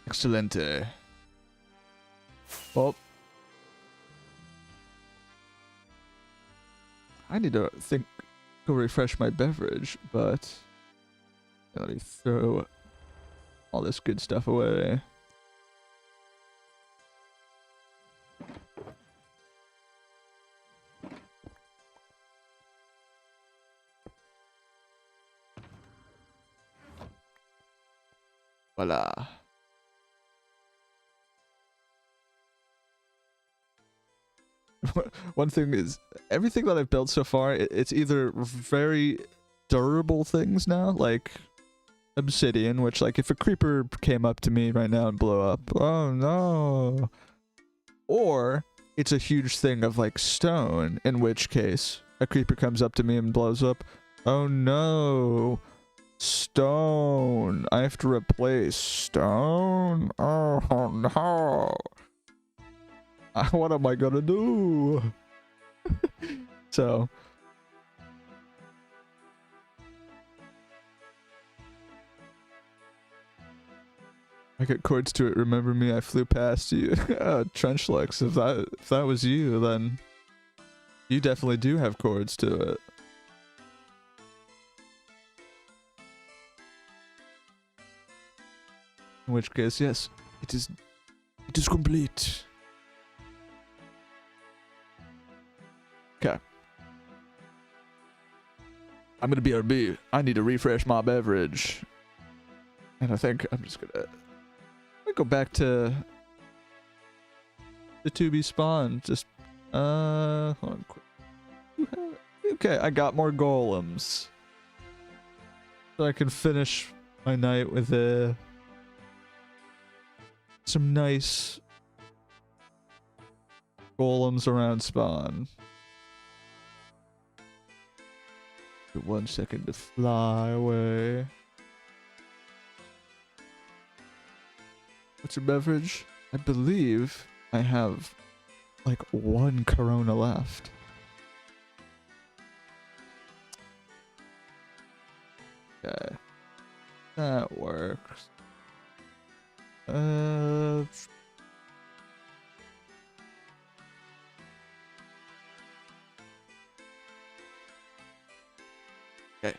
Excelente. Well, I need to go refresh my beverage, but let me throw all this good stuff away. Voila. One thing is, everything that I've built so far, it's either very durable things now, like obsidian, which like if a creeper came up to me right now and blew up, oh no. Or it's a huge thing of like stone, in which case a creeper comes up to me and blows up, oh no. Stone. I have to replace stone. Oh no. What am I gonna do? So I get chords to it. Remember me? I flew past you. Trenchlux. If that was you, then you definitely do have chords to it. In which case, yes, it is complete. Okay. I'm gonna BRB. I need to refresh my beverage. And I think I'm just gonna go back to the 2B spawn. Just hold on quick. Okay, I got more golems. So I can finish my night with some nice golems around spawn. 1 second to fly away. What's your beverage? I believe I have like 1 Corona left. Okay. That works. Okay,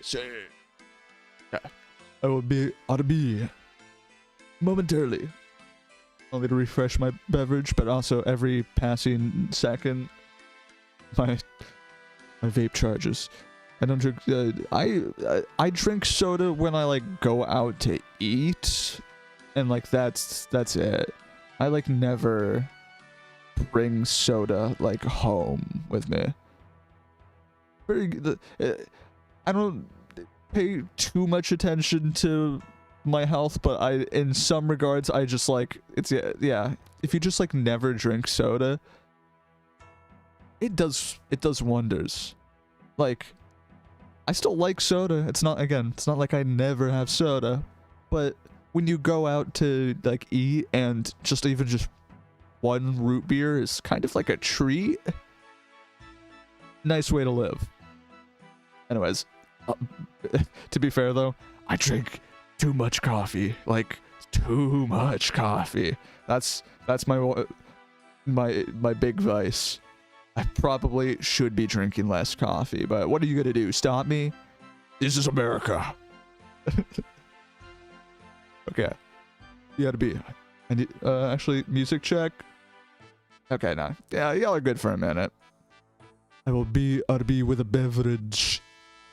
so okay. I will be RB momentarily. Only to refresh my beverage, but also every passing second, my vape charges. I don't drink. I drink soda when I like go out to eat, and like that's it. I like never bring soda like home with me. Very good. I don't pay too much attention to my health, but in some regards, I just like it's yeah. If you just like never drink soda, it does wonders. Like, I still like soda. It's not like I never have soda, but when you go out to like eat and just one root beer is kind of like a treat. Nice way to live. Anyways, to be fair though, I drink too much coffee. Like, too much coffee. That's my big vice. I probably should be drinking less coffee, but what are you gonna do? Stop me? This is America. Okay. You gotta be. I need, actually, music check. Okay, no. Yeah, y'all are good for a minute. I will be RB with a beverage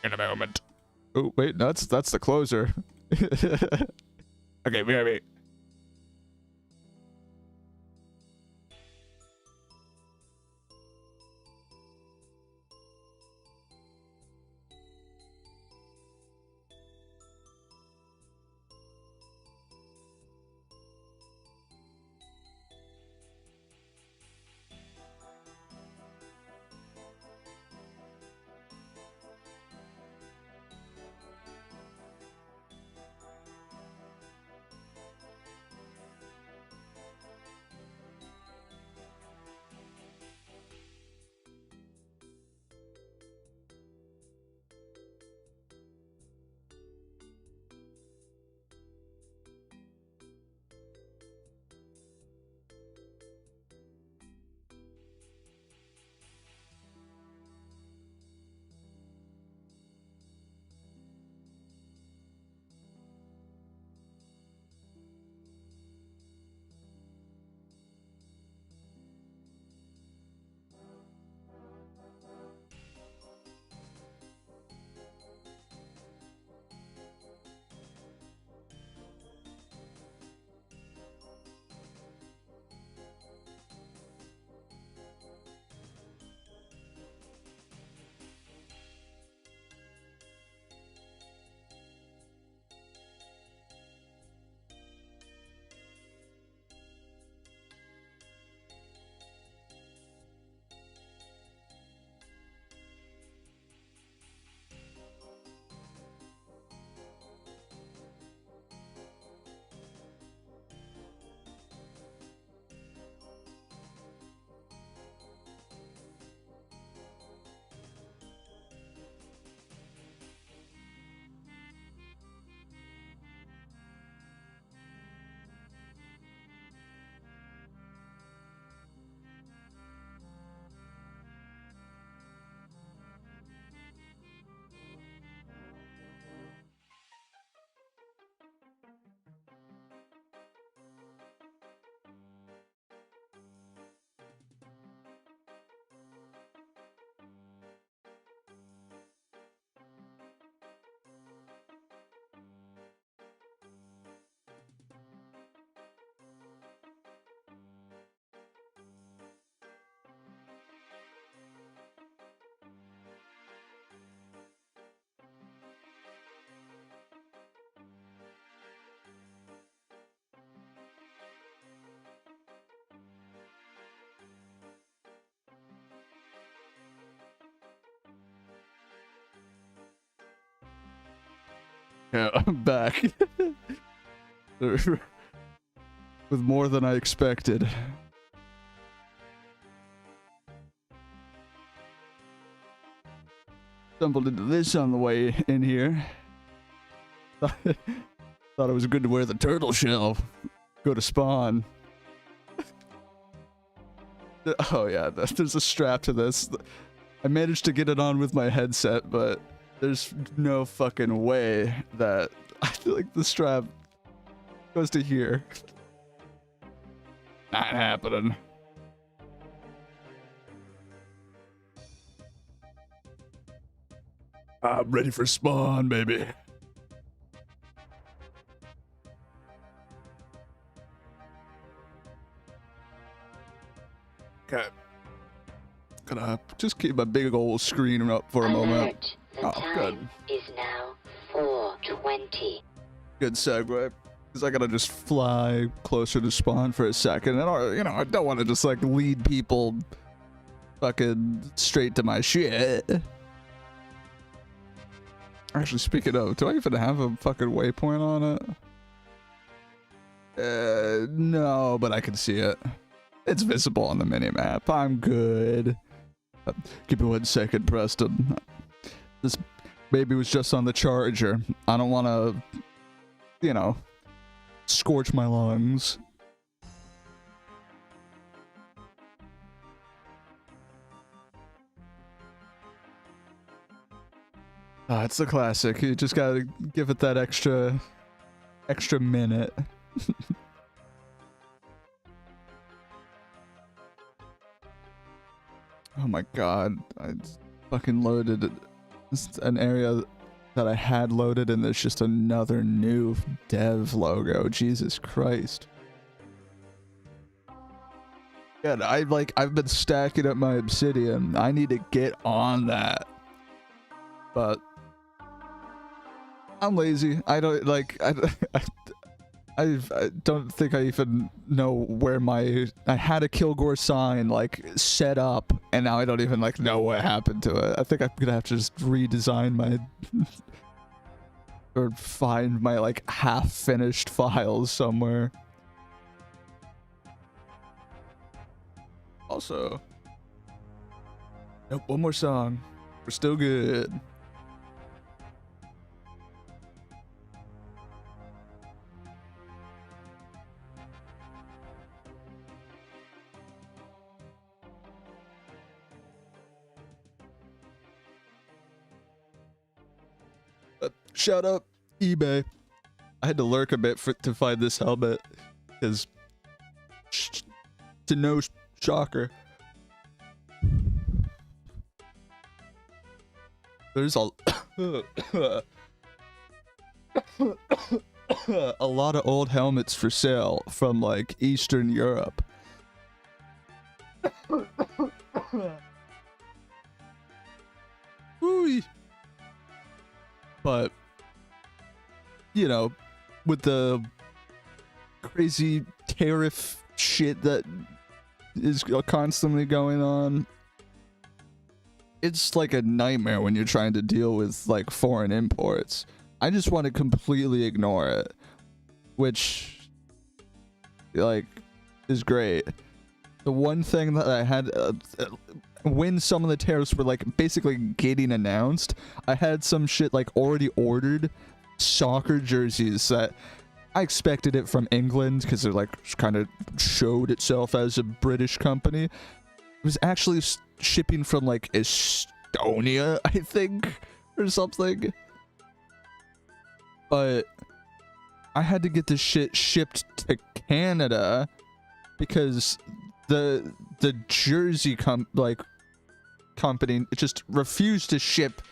in a moment. Oh, wait, no, that's the closer. Okay, wait. Yeah, I'm back. With more than I expected. Stumbled into this on the way in here. Thought it was good to wear the turtle shell. Go to spawn. Oh yeah, there's a strap to this. I managed to get it on with my headset, but there's no fucking way that I feel like the strap goes to here. Not happening. I'm ready for spawn, baby. Okay. Gonna just keep my big old screen up for a moment. The time is now 4:20. Good segue. Because I gotta just fly closer to spawn for a second. And, you know, I don't want to just, like, lead people fucking straight to my shit. Actually, speaking of, do I even have a fucking waypoint on it? No, but I can see it. It's visible on the minimap. I'm good. Give me 1 second, Preston. This baby was just on the charger. I don't want to, you know, scorch my lungs. It's the classic. You just gotta give it that extra minute. Oh my god, I fucking loaded it. This is an area that I had loaded and there's just another new dev logo. Jesus Christ. God, I've been stacking up my obsidian. I need to get on that. But I'm lazy. I don't like I don't think I even know where I had a Kilgore sign like set up and now I don't even like know what happened to it. I think I'm gonna have to just redesign my or find my like half finished files somewhere. Also, nope, one more song. We're still good. Shout out eBay. I had to lurk a bit to find this helmet because to no shocker, there's a a lot of old helmets for sale from like Eastern Europe. Ooh. But you know, with the crazy tariff shit that is constantly going on, it's like a nightmare when you're trying to deal with like foreign imports. I just want to completely ignore it, which like is great. The one thing that I had when some of the tariffs were like basically getting announced, I had some shit like already ordered soccer jerseys that I expected it from England because it like kind of showed itself as a British company. It was actually shipping from like Estonia, I think, or something. But I had to get this shit shipped to Canada because the jersey company just refused to ship.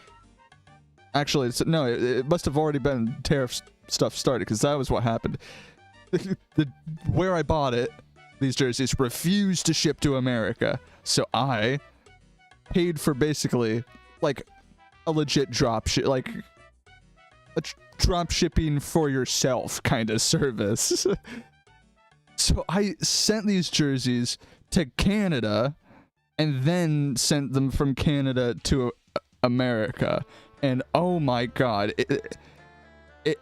Actually, it must have already been tariff stuff started because that was what happened. Where I bought it, these jerseys refused to ship to America, so I paid for basically like a legit drop ship, like a drop shipping for yourself kind of service. So I sent these jerseys to Canada and then sent them from Canada to America. And oh my god, it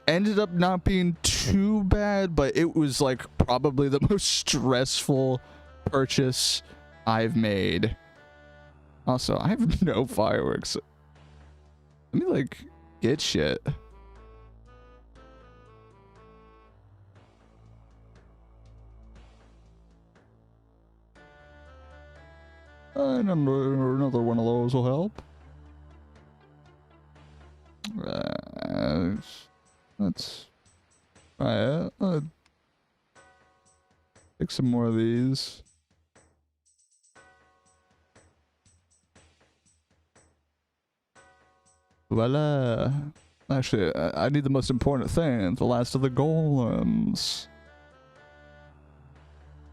ended up not being too bad, but it was like probably the most stressful purchase I've made. Also, I have no fireworks. Let me like get shit. And another one of those will help. Let's try it. Take some more of these. Voila. Actually, I need the most important thing. The last of the golems.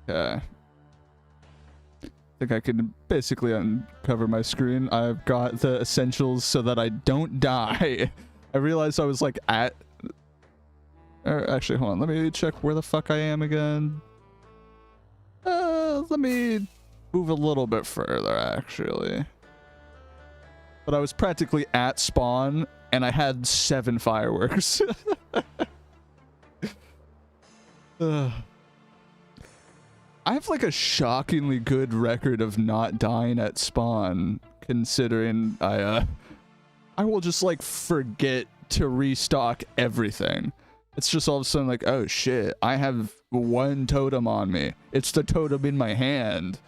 Okay. I think I can basically uncover my screen. I've got the essentials so that I don't die. I realized I was like at... actually, hold on. Let me check where the fuck I am again. Let me move a little bit further, actually. But I was practically at spawn, and I had 7 fireworks. I have like a shockingly good record of not dying at spawn, considering I will just like forget to restock everything. It's just all of a sudden like, oh shit, I have 1 totem on me. It's the totem in my hand.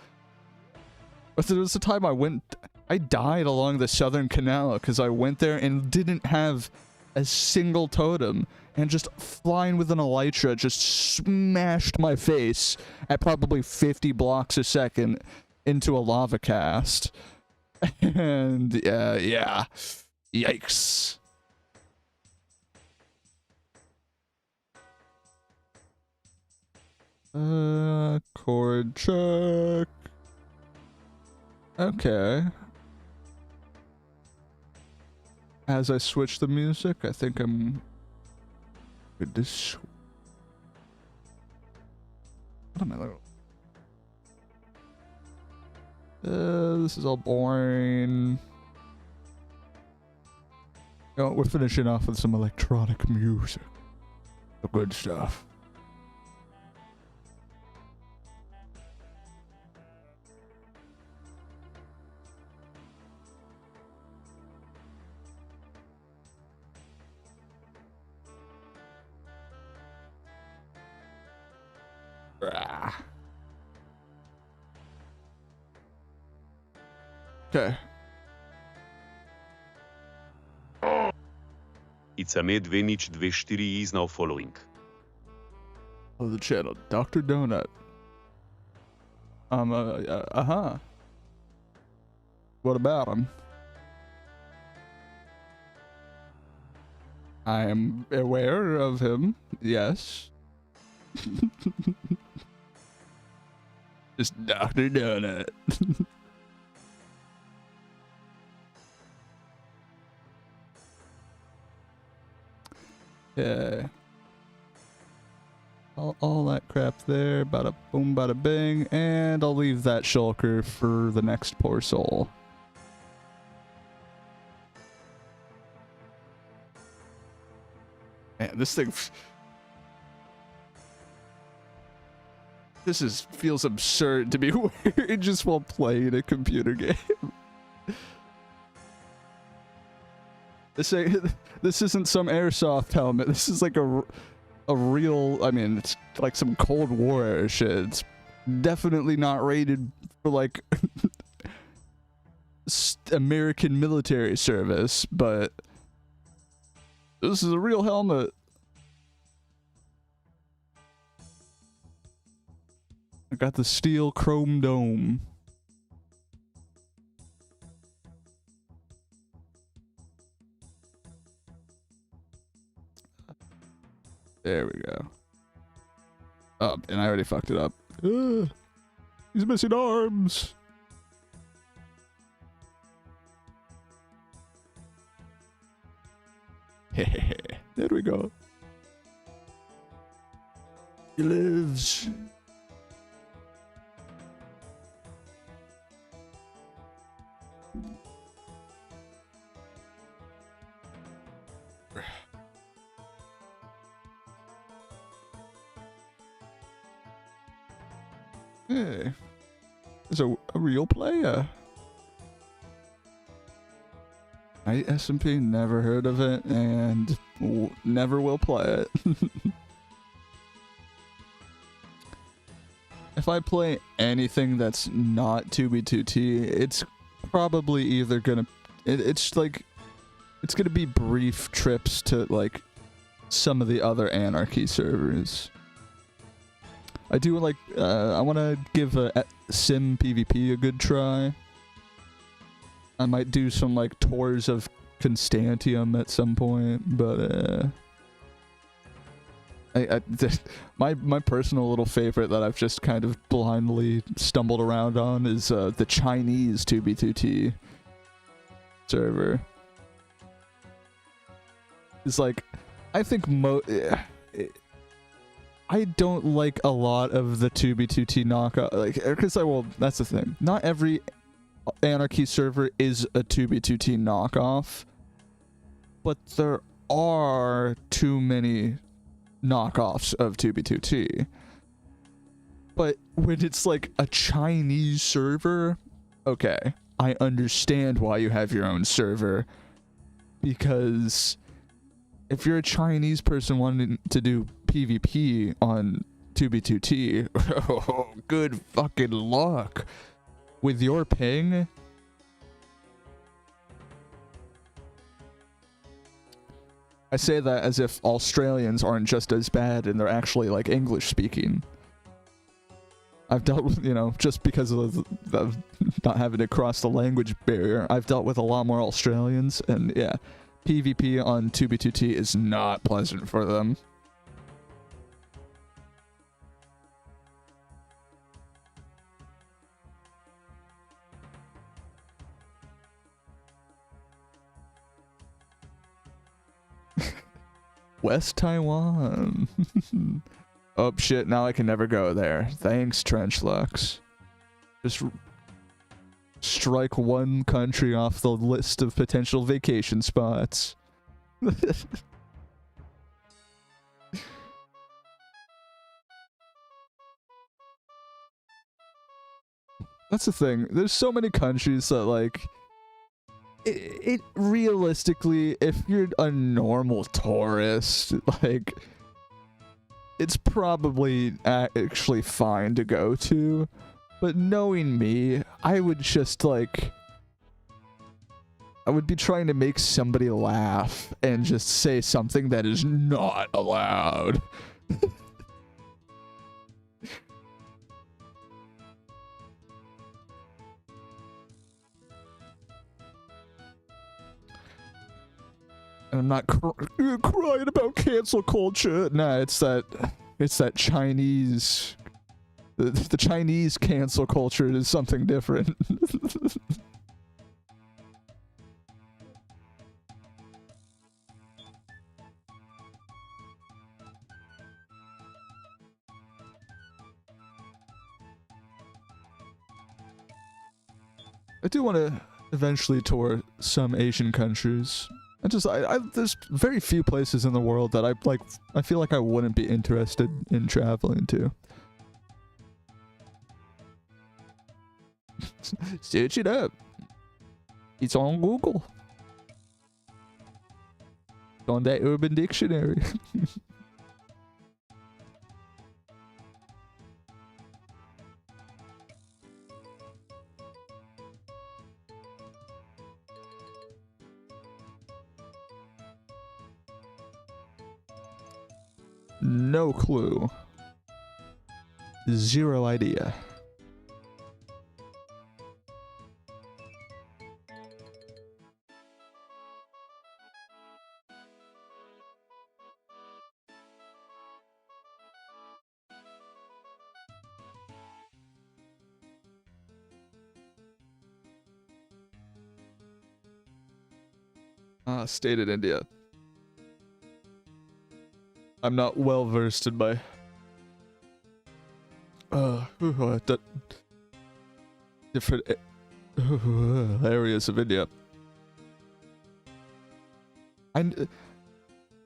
But there was a time I died along the Southern Canal because I went there and didn't have a single totem, and just flying with an elytra just smashed my face at probably 50 blocks a second into a lava cast. And yeah, yikes. Chord check. Okay. As I switch the music, I think I'm good to what am I looking? This is all boring. Oh, we're finishing off with some electronic music. The good stuff. Okay. It's a Medvenic 24 is now following. Oh, the channel, Dr. Donut. What about him? I am aware of him, yes. Just Dr. Donut. Yeah. All that crap there, bada boom, bada bing, and I'll leave that shulker for the next poor soul. Man, this thing... This feels absurd to be wearing just while playing a computer game. This isn't some airsoft helmet. This is like a real, I mean, it's like some Cold War era shit. It's definitely not rated for like American military service, but this is a real helmet. I got the steel chrome dome. There we go. Oh, and I already fucked it up. He's missing arms. There we go. He lives. Hey, there's a real player. I SMP never heard of it and never will play it. I if I play anything that's not 2B2T, it's probably either gonna it's like it's gonna be brief trips to like some of the other Anarchy servers. I do like I want to give Sim PvP a good try. I might do some like tours of Constantium at some point, but my personal little favorite that I've just kind of blindly stumbled around on is the Chinese 2B2T server. It's like, I think I don't like a lot of the 2B2T knockoff, like, because well, that's the thing. Not every Anarchy server is a 2B2T knockoff, but there are too many knockoffs of 2B2T. But when it's like a Chinese server, okay, I understand why you have your own server, because if you're a Chinese person wanting to do PvP on 2B2T, oh, good fucking luck. With your ping, I say that as if Australians aren't just as bad and they're actually like English speaking. I've dealt with, you know, just because of not having to cross the language barrier, I've dealt with a lot more Australians, and yeah, PvP on 2B2T is not pleasant for them. West Taiwan. Oh shit, now I can never go there. Thanks, Trenchlux. Just strike one country off the list of potential vacation spots. That's the thing. There's so many countries that, like, it realistically, if you're a normal tourist, like, it's probably actually fine to go to. But knowing me, I would just, like, I would be trying to make somebody laugh and just say something that is not allowed. And I'm not crying about cancel culture. Nah, it's that Chinese. The Chinese cancel culture is something different. I do want to eventually tour some Asian countries. There's very few places in the world that I feel like I wouldn't be interested in traveling to. Search it up. It's on Google. It's on that Urban Dictionary. No clue. Zero idea. State in India. I'm not well versed in my different areas of India.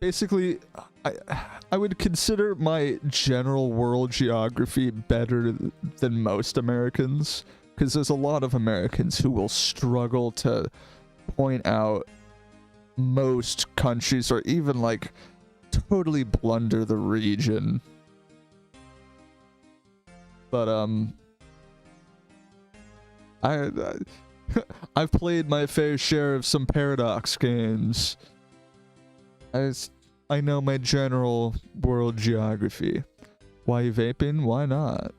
Basically, I would consider my general world geography better than most Americans, because there's a lot of Americans who will struggle to point out most countries, or even like totally blunder the region. But I I've played my fair share of some Paradox games. I know my general world geography. Why you vaping? Why not?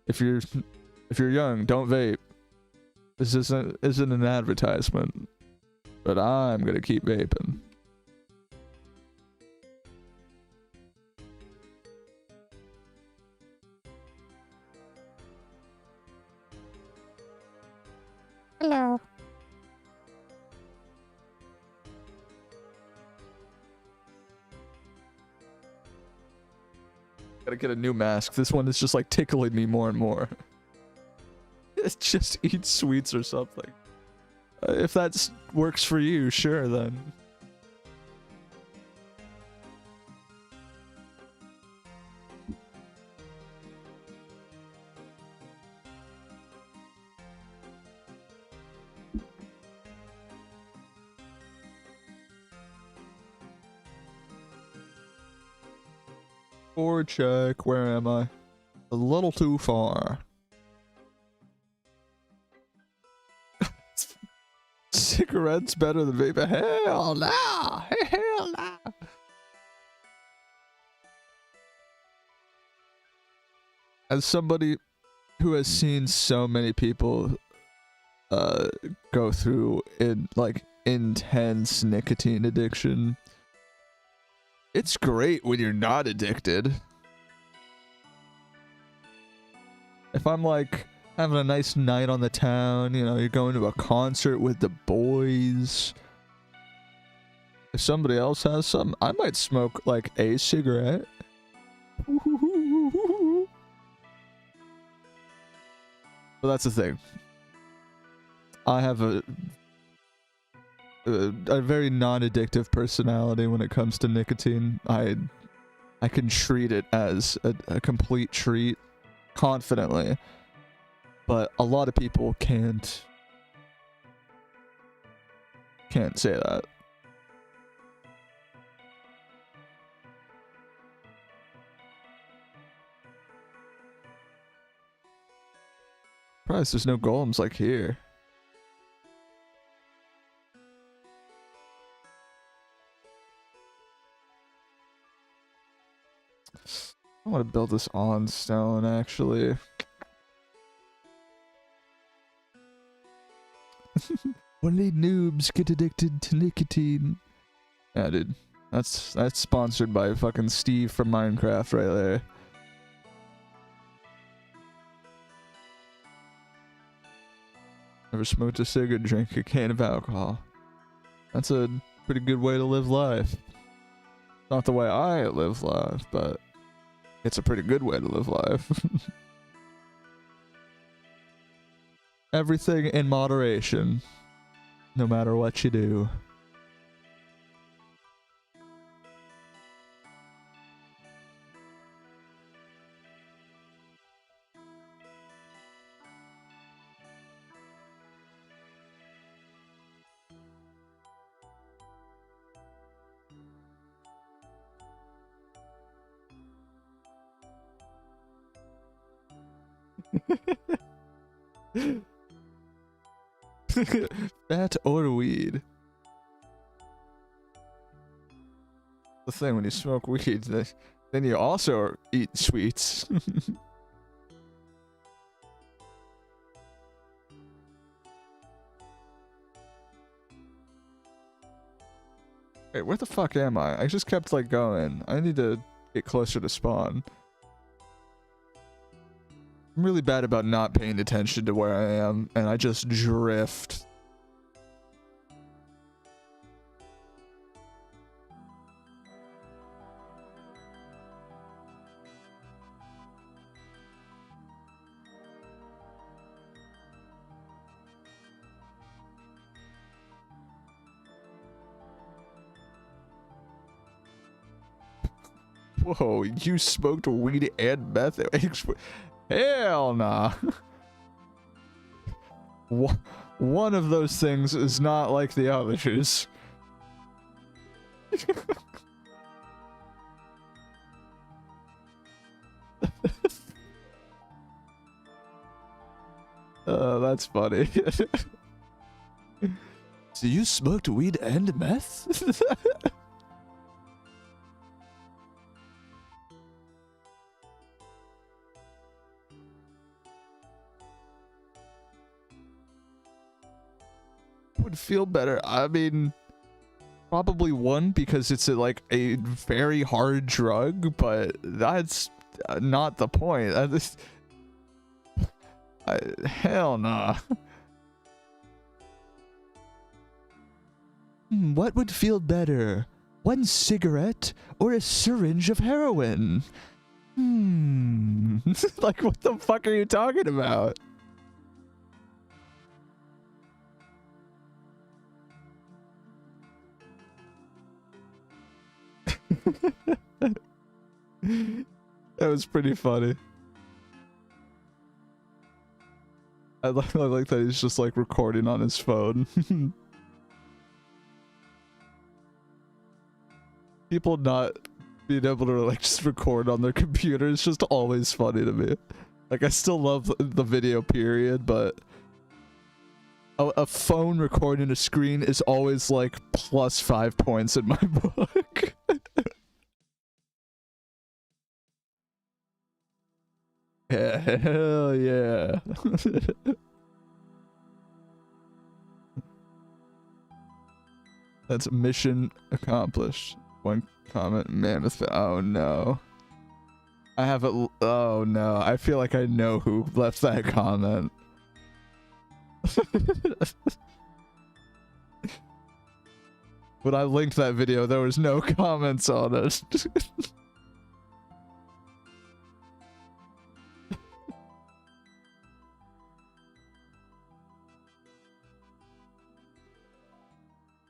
If you're young, don't vape. This isn't an advertisement, but I'm gonna keep vaping. Hello. Gotta get a new mask. This one is just like tickling me more and more. Just eat sweets or something. If that works for you, sure then. Or check, where am I? A little too far. Cigarettes better than vaping? Hell nah! Hell nah! As somebody who has seen so many people go through intense nicotine addiction, it's great when you're not addicted. If I'm like having a nice night on the town, you know, you're going to a concert with the boys. If somebody else has some, I might smoke like a cigarette. But that's the thing. I have a very non-addictive personality when it comes to nicotine. I can treat it as a complete treat confidently, but a lot of people can't say that. Surprised there's no golems like here. I want to build this on stone, actually. Only noobs get addicted to nicotine. Yeah, dude. That's sponsored by fucking Steve from Minecraft right there. Never smoked a cigarette, drink a can of alcohol. That's a pretty good way to live life. Not the way I live life, but it's a pretty good way to live life. Everything in moderation, no matter what you do. Fat or weed. The thing when you smoke weed, then you also eat sweets. Wait, where the fuck am I? I just kept like going. I need to get closer to spawn. I'm really bad about not paying attention to where I am, and I just drift. Whoa, you smoked weed and meth? Hell nah. One of those things is not like the others. That's funny. So you smoked weed and meth? Would feel better. I mean, probably one, because it's like a very hard drug, but that's not the point. Hell nah. What would feel better? One cigarette or a syringe of heroin? Like, what the fuck are you talking about? That was pretty funny. I like that he's just like recording on his phone. People not being able to like just record on their computer is just always funny to me. Like, I still love the video period, but a phone recording a screen is always like plus 5 points in my book. Yeah, hell yeah. That's mission accomplished. One comment, mammoth. Oh no. I haven't. Oh no. I feel like I know who left that comment. When I linked that video, there was no comments on it.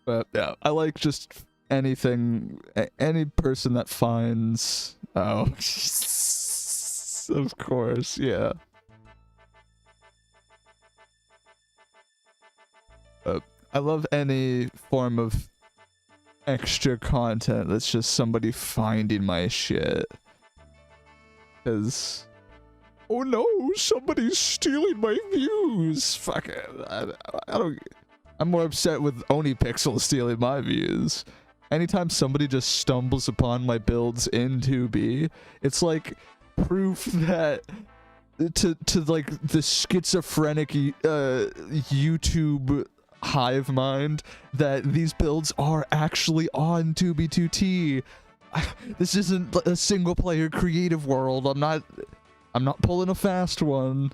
But yeah, I like just anything, any person that finds. Oh, of course, yeah. I love any form of extra content that's just somebody finding my shit. Because, oh no, somebody's stealing my views. Fuck it. I don't. I'm more upset with OniPixel stealing my views. Anytime somebody just stumbles upon my builds in 2B, it's like proof that to like the schizophrenic YouTube hive mind that these builds are actually on 2B2T. This isn't a single player creative world. I'm not pulling a fast one.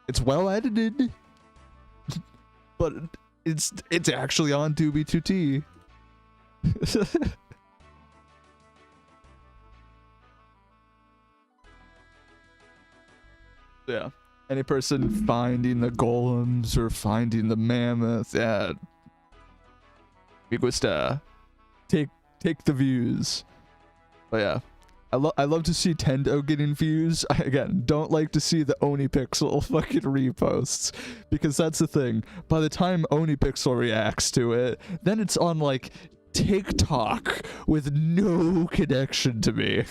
It's well edited. But it's actually on 2B2T. Yeah. Any person finding the golems or finding the mammoth, yeah. Me gusta. Take the views. But yeah. I love to see Tendo getting views. I, again, don't like to see the OniPixel fucking reposts, because that's the thing. By the time OniPixel reacts to it, then it's on like TikTok with no connection to me.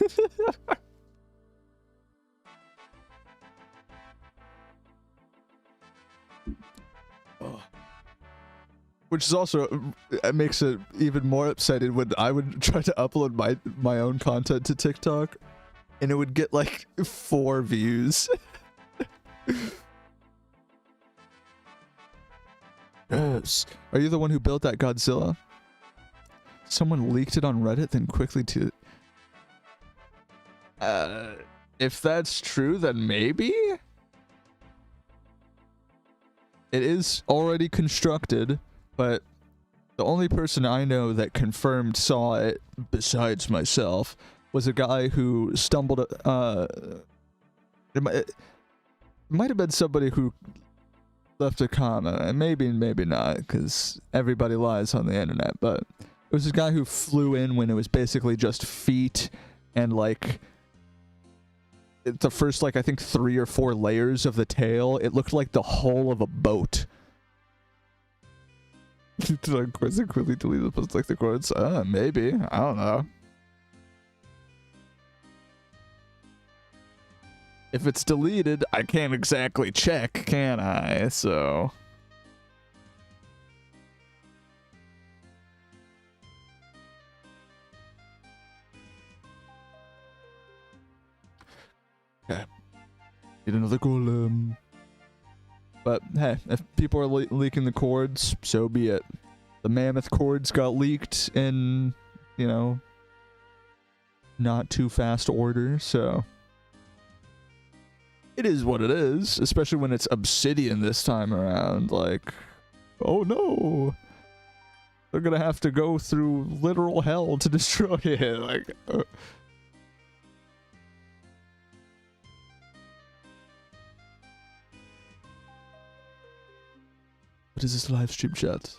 Which is also, it makes it even more upsetting when I would try to upload my own content to TikTok, and it would get like 4 views. Yes. Are you the one who built that Godzilla? Someone leaked it on Reddit, then quickly to... if that's true, then maybe? It is already constructed. But the only person I know that confirmed saw it, besides myself, was a guy who stumbled. It might have been somebody who left a comment, and maybe not, because everybody lies on the internet. But it was this guy who flew in when it was basically just feet and like the first I think 3 or 4 layers of the tail. It looked like the hull of a boat. Did I quickly delete the post like the quotes? Maybe. I don't know. if it's deleted, I can't exactly check, can I? So. Okay. Get another golem. But hey, if people are leaking the chords, so be it. The mammoth chords got leaked in, you know, not too fast order, so it is what it is, especially when it's obsidian this time around. Like, oh no, they're gonna have to go through literal hell to destroy it. Like, what is this live stream chat?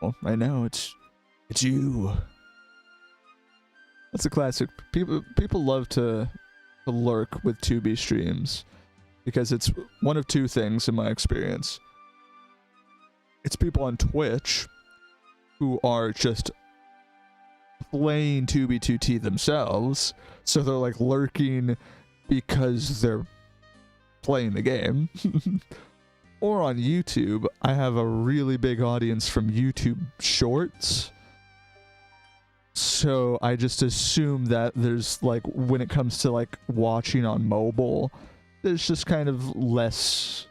Well, right now it's you. That's a classic. People love to lurk with 2B streams because it's one of two things in my experience. It's people on Twitch who are just playing 2B2T themselves, so they're like lurking because they're playing the game. Or on YouTube, I have a really big audience from YouTube Shorts. So I just assume that there's like, when it comes to like watching on mobile, there's just kind of less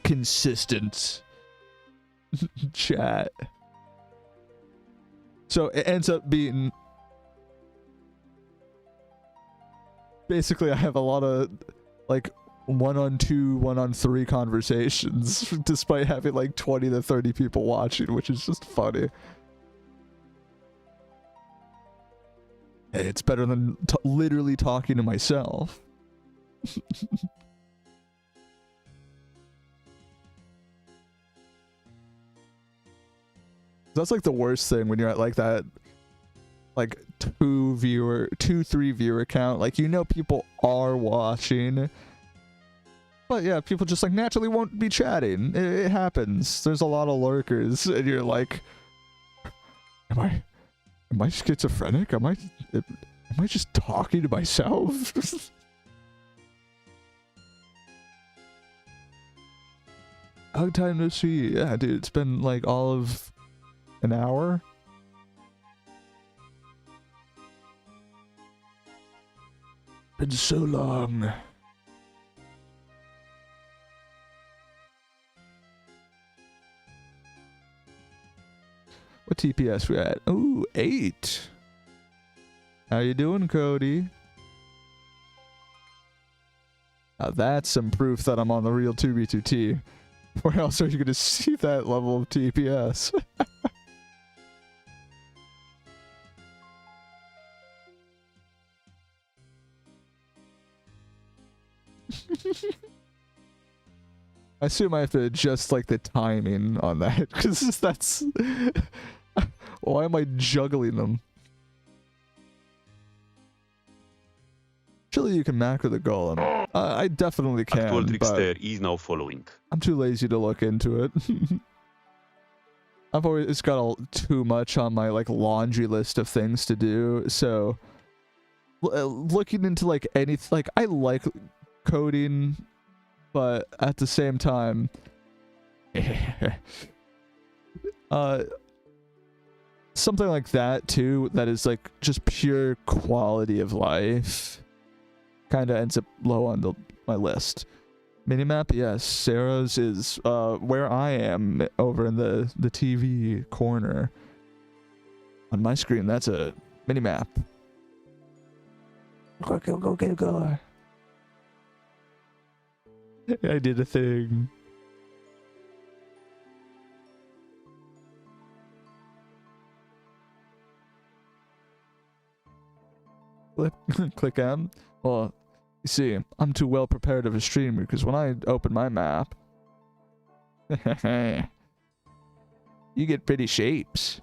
consistent chat. So it ends up being basically I have a lot of like 1-on-2, 1-on-3 conversations despite having like 20 to 30 people watching, which is just funny. Hey, it's better than literally talking to myself. That's like the worst thing when you're at like that, like 2-3 viewer count. Like, you know, people are watching, but yeah, people just like naturally won't be chatting. It happens. There's a lot of lurkers, and you're like, Am I schizophrenic? Am I just talking to myself? Long time no see. Yeah, dude, it's been like all of an hour. Been so long. What TPS we at? Ooh, 8. How you doing, Cody? Now that's some proof that I'm on the real 2B2T. Where else are you going to see that level of TPS? I assume I have to adjust like the timing on that, because that's... Why am I juggling them? Surely you can macro the golem. I definitely can, Actual but Trickster is now following. I'm too lazy to look into it. I've always got too much on my like laundry list of things to do, so looking into like anything, like I like coding, but at the same time, something like that too, that is like just pure quality of life, kind of ends up low on my list. Minimap, yes. Sarah's is where I am over in the TV corner. On my screen, that's a minimap. Go. I did a thing. Click M. Well, you see, I'm too well prepared of a streamer because when I open my map, you get pretty shapes.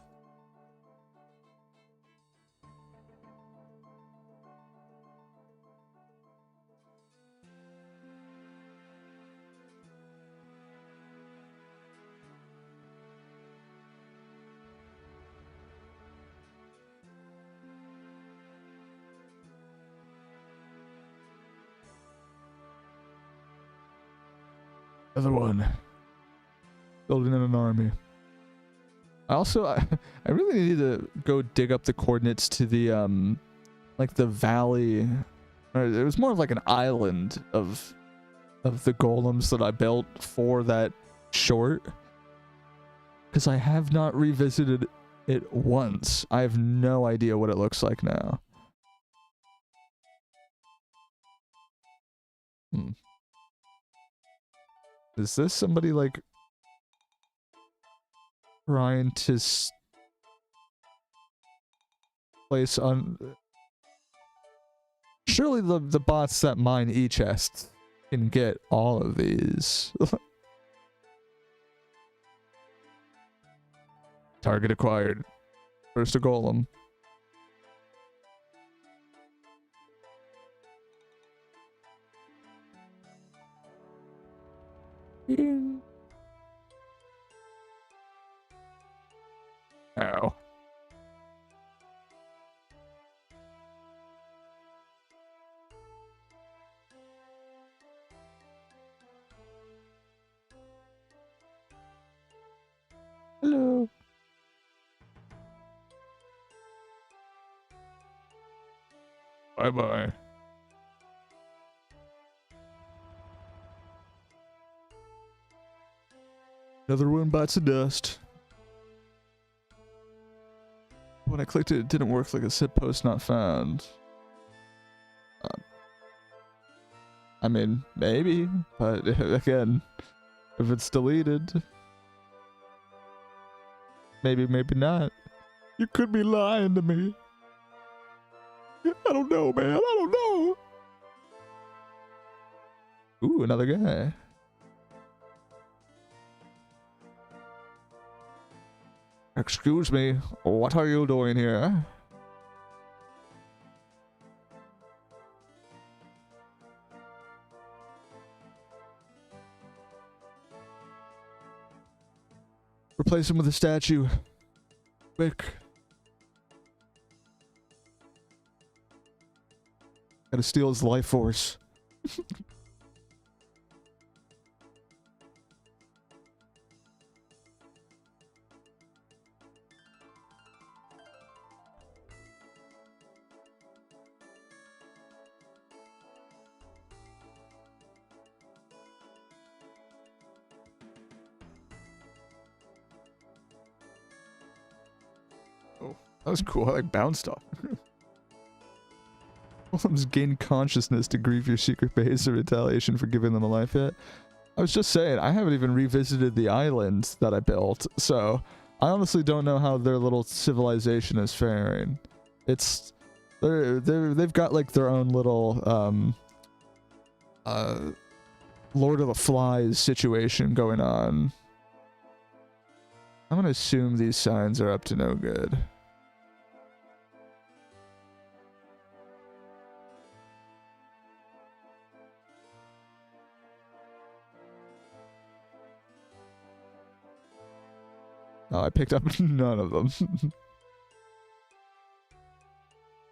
Another one. Building an army. I really need to go dig up the coordinates to the like the valley. Or it was more of like an island of the golems that I built for that short. Because I have not revisited it once. I have no idea what it looks like now. Is this somebody like trying to place on? Surely the bots that mine e-chests can get all of these. Target acquired. First a golem. Ow. Hello. Bye-bye. Another one bites the dust. When I clicked it, it didn't work, like it said post not found. I mean, maybe, but again, if it's deleted, maybe not. You could be lying to me. I don't know, man. I don't know. Ooh, another guy. Excuse me, what are you doing here? Replace him with a statue. Quick. Gotta steal his life force. Oh, that was cool. I like bounced off. Golems gain consciousness to grieve your secret base or retaliation for giving them a life hit. I was just saying, I haven't even revisited the island that I built, so I honestly don't know how their little civilization is faring. It's they've got like their own little Lord of the Flies situation going on. I'm gonna assume these signs are up to no good. Oh, I picked up none of them.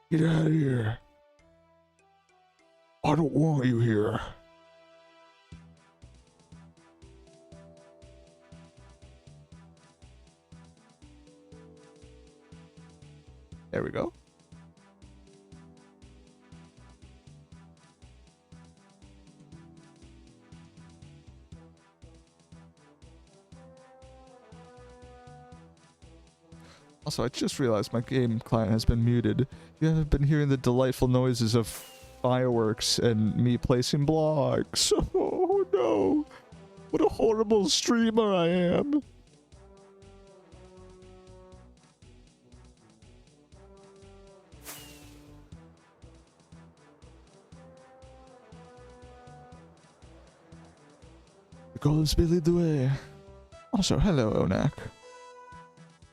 Get out of here. I don't want you here. There we go. Also, I just realized my game client has been muted. You haven't been hearing the delightful noises of fireworks and me placing blocks. Oh no! What a horrible streamer I am! The golems may lead the way. Also, hello, Onak.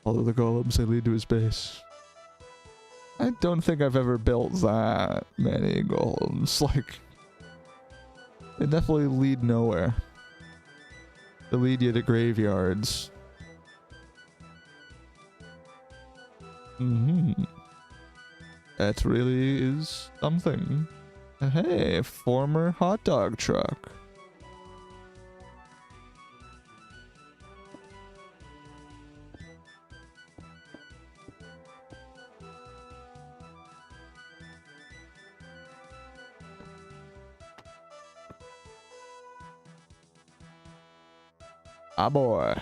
Follow the golems, they lead to his base. I don't think I've ever built that many golems. Like, they definitely lead nowhere. They lead you to graveyards. That really is something. Hey, former hot dog truck. Ah, boy.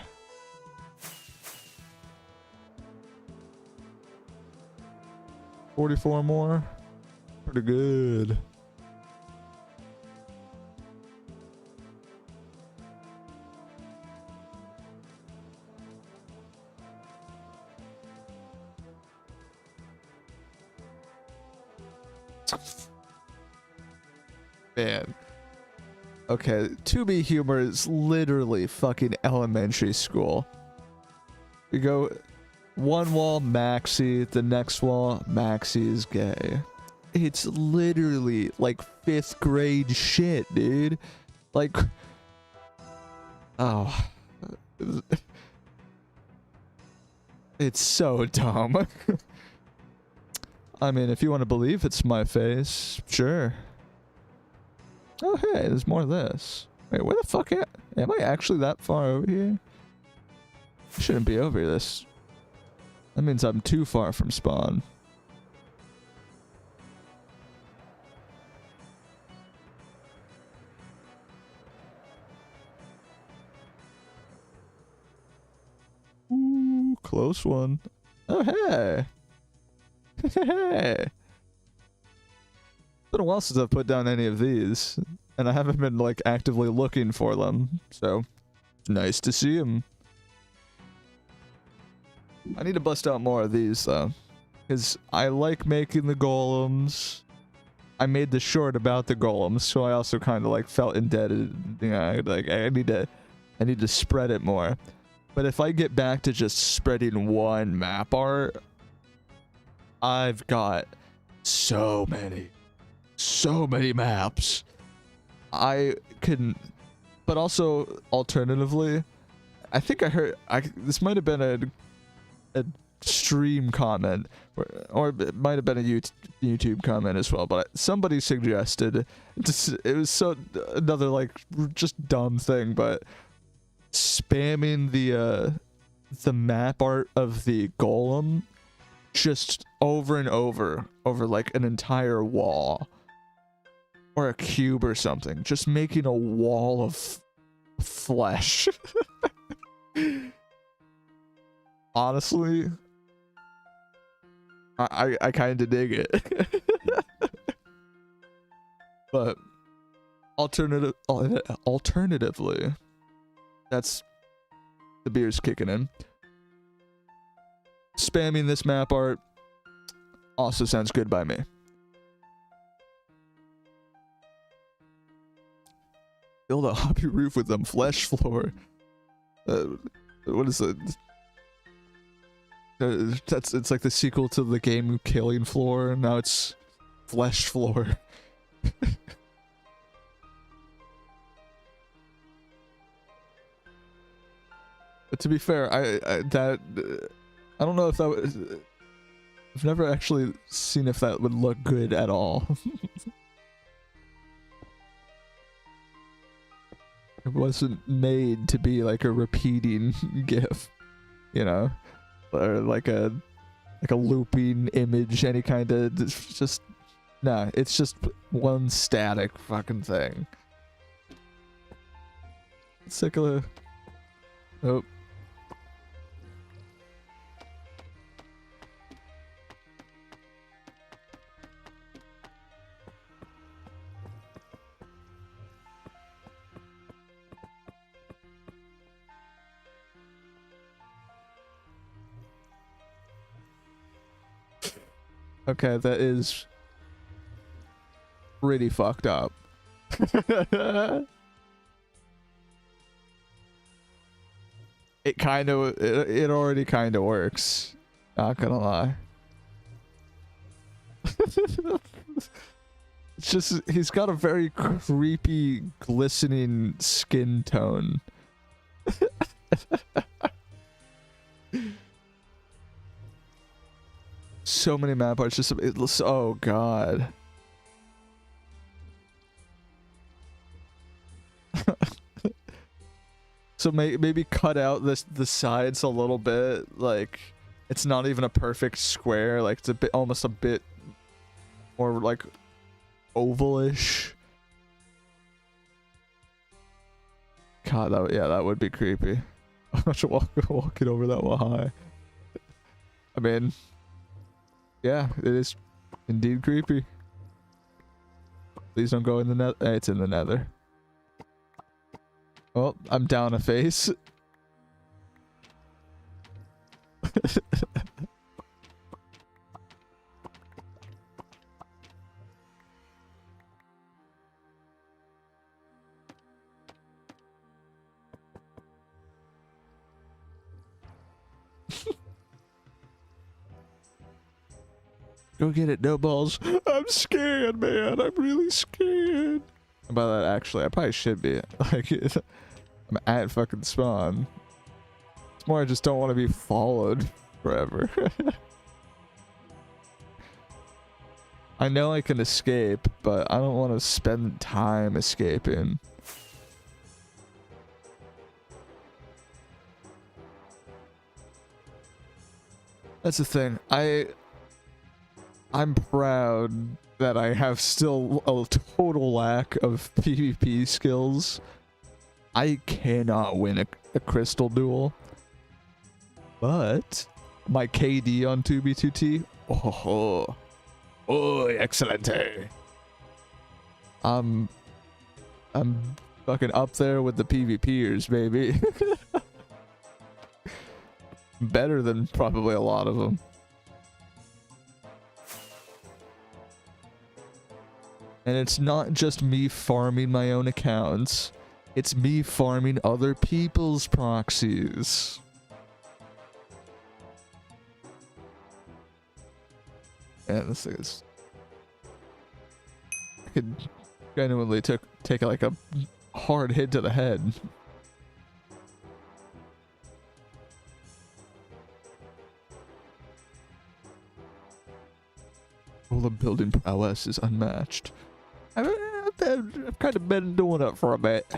$44 more. Pretty good. Man. Okay, 2B humor is literally fucking elementary school. You go one wall, Maxi, the next wall, Maxi is gay. It's literally like 5th grade shit, dude. Like, oh. It's so dumb. I mean, if you want to believe it's my face, sure. Oh, hey, there's more of this. Wait, where the fuck am I actually that far over here? I shouldn't be over this. That means I'm too far from spawn. Ooh, close one. Oh, hey. Hey. It's been a while since I've put down any of these, and I haven't been like actively looking for them, so it's nice to see them. I need to bust out more of these though, because I like making the golems. I made the short about the golems, so I also kind of like felt indebted. You know, like I need to spread it more. But if I get back to just spreading one map art, I've got so many maps. I can, but also alternatively, I think I heard this might have been a stream comment, or it might have been a YouTube comment as well, but somebody suggested, it was so another like just dumb thing, but spamming the map art of the golem just over and over like an entire wall or a cube or something, just making a wall of flesh. Honestly, I kind of dig it. But alternatively, that's the beer's kicking in. Spamming this map art also sounds good by me. Build a hobby roof with them flesh floor. What is it? It's like the sequel to the game Killing Floor. Now it's Flesh Floor. But to be fair, I don't know if that was, I've never actually seen if that would look good at all. It wasn't made to be like a repeating GIF, you know, or like a looping image, any kind of, just nah. It's just one static fucking thing. Let's take a look. Oh. Okay, that is pretty fucked up. It already kind of works. Not gonna lie. It's just, he's got a very creepy, glistening skin tone. So many map arts, just oh god. So maybe cut out the sides a little bit, like it's not even a perfect square, like it's a bit, almost a bit more like ovalish. God, that would be creepy. I'm not sure walking over that one high. I mean, yeah, it is indeed creepy. Please don't go in the nether. It's in the nether. Well, I'm down a face. Go get it, no balls. I'm scared, man. I'm really scared. By that, actually, I probably should be. Like, I'm at fucking spawn. It's more I just don't want to be followed forever. I know I can escape, but I don't want to spend time escaping. That's the thing. I'm proud that I have still a total lack of PvP skills. I cannot win a crystal duel. But my KD on 2B2T, excelente. I'm fucking up there with the PvPers, baby. Better than probably a lot of them. And it's not just me farming my own accounts. It's me farming other people's proxies. Yeah, this thing is... I could genuinely take like a hard hit to the head. All the building prowess is unmatched. I've kind of been doing it for a bit.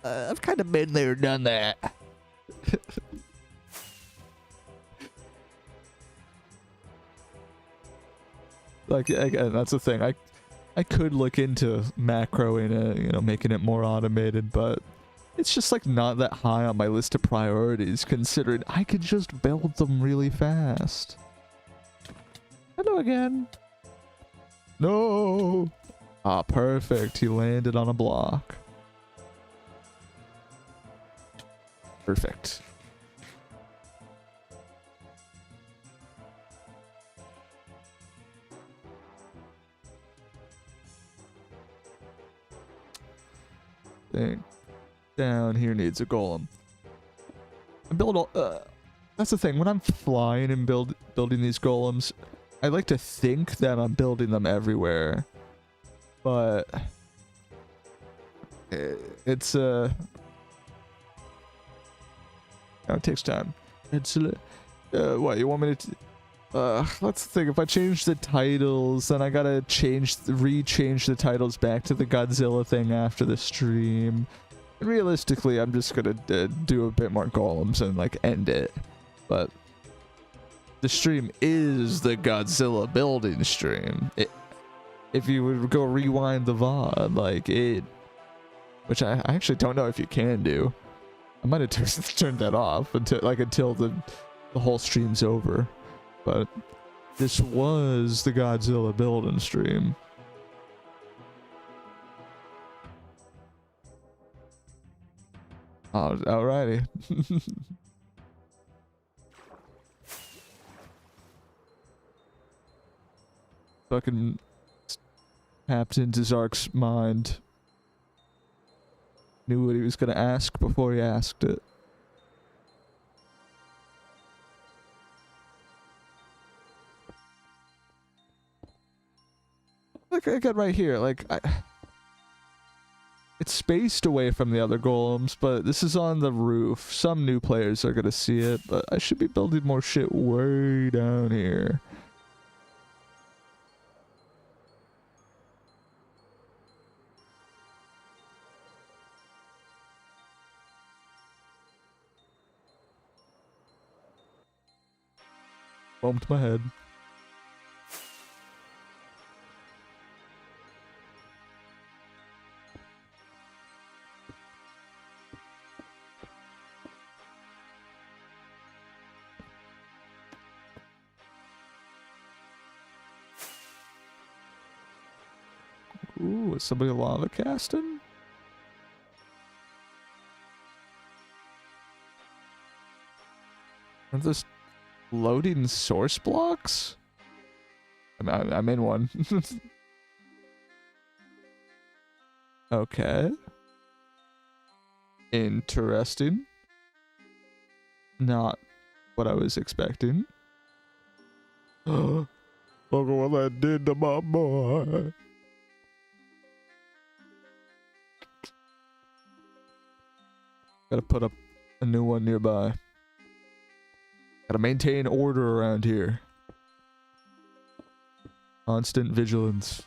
I've kind of been there, done that. Like, again, that's the thing. I could look into macroing it, you know, making it more automated, but it's just like not that high on my list of priorities, considering I could just build them really fast. Hello again. No. Ah, perfect. He landed on a block. Perfect. Thing down here needs a golem. I build all. That's the thing. When I'm flying and building these golems, I like to think that I'm building them everywhere, but it's it takes time. It's what you want me to? Let's think. If I change the titles, then I gotta rechange the titles back to the Godzilla thing after the stream. And realistically, I'm just gonna do a bit more golems and like end it, but. The stream is the Godzilla building stream. If you would go rewind the VOD, like it, which I actually don't know if you can do. I might have turned that off until the whole stream's over. But this was the Godzilla building stream. Oh, alrighty. Fucking tapped into Zark's mind. Knew what he was gonna ask before he asked it. Like I got right here, like it's spaced away from the other golems, but this is on the roof. Some new players are gonna see it, but I should be building more shit way down here. Bumped my head. Ooh, is somebody lava casting? Are this loading source blocks? I'm in one. Okay. Interesting. Not what I was expecting. Look at what that did to my boy. Gotta put up a new one nearby. Gotta maintain order around here. Constant vigilance.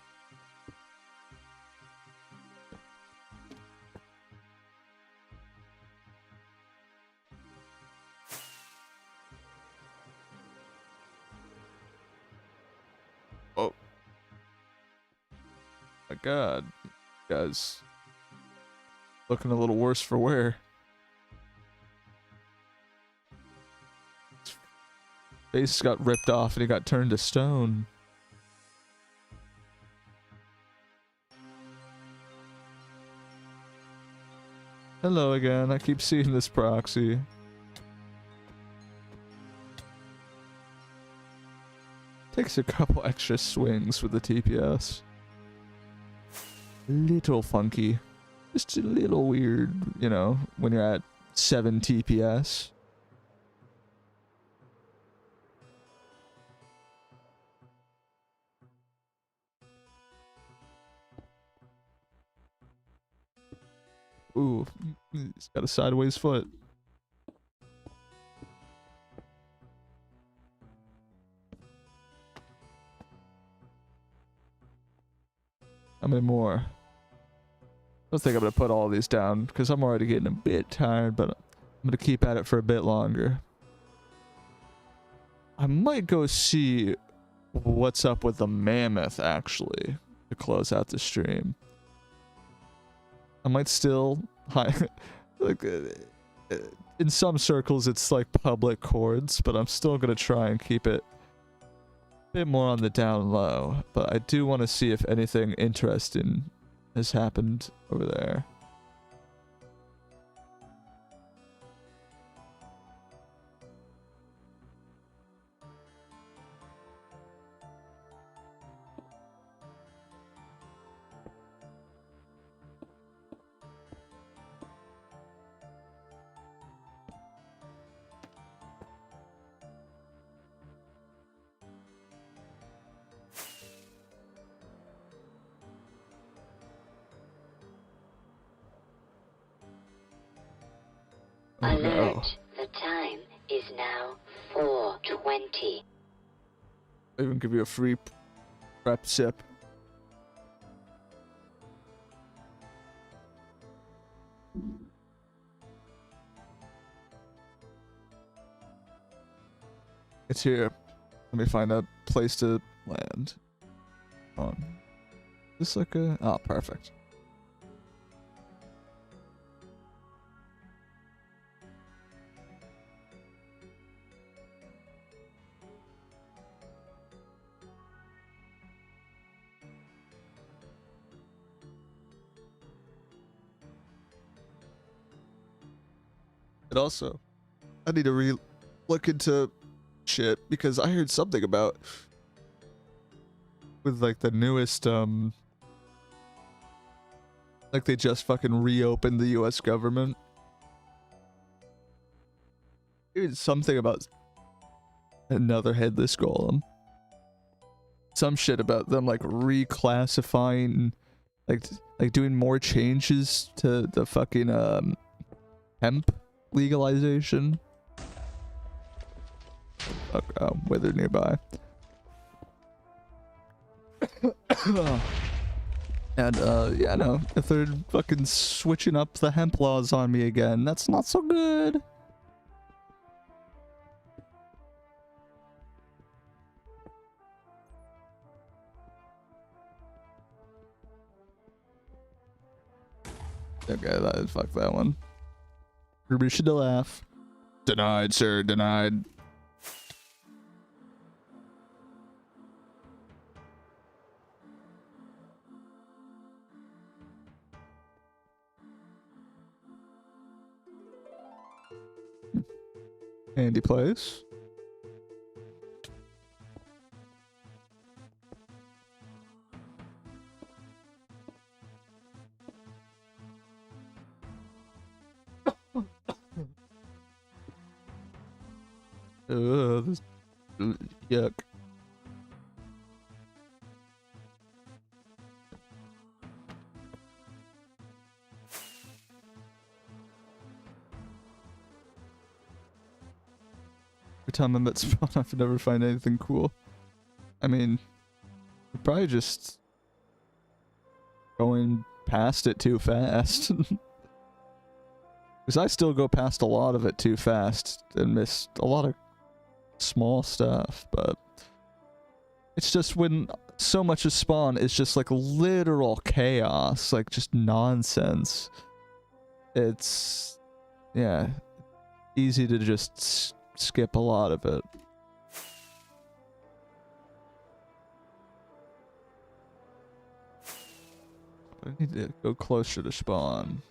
Oh. My god. Guys. Looking a little worse for wear. His face got ripped off and he got turned to stone. Hello again. I keep seeing this proxy. Takes a couple extra swings with the TPS. Little funky. Just a little weird, you know, when you're at 7 TPS. Ooh, he's got a sideways foot. How many more? I don't think I'm gonna put all these down because I'm already getting a bit tired, but I'm gonna keep at it for a bit longer. I might go see what's up with the mammoth actually to close out the stream. I might still like in some circles it's like public chords, but I'm still gonna try and keep it a bit more on the down low. But I do want to see if anything interesting has happened over there. Oh, Alert! no. The time is now 4:20. I even give you a free prep sip. It's here. Let me find a place to land. Hold on. Is this like a... Oh, perfect. And also, I need to look into shit because I heard something about with like the newest like they just fucking reopened the US government. I heard something about another headless golem. Some shit about them like reclassifying like doing more changes to the fucking hemp legalization. Wither nearby. And yeah, no, if they're fucking switching up the hemp laws on me again, that's not so good. Okay, fuck that one. Permission to laugh. Denied, sir, denied. Handy place. This, yuck. Every time I'm at spawn, I never find anything cool. I mean, probably just going past it too fast. Because I still go past a lot of it too fast and miss a lot of small stuff, but it's just when so much of spawn is just like literal chaos, like just nonsense. It's, yeah, easy to just skip a lot of it. I need to go closer to spawn.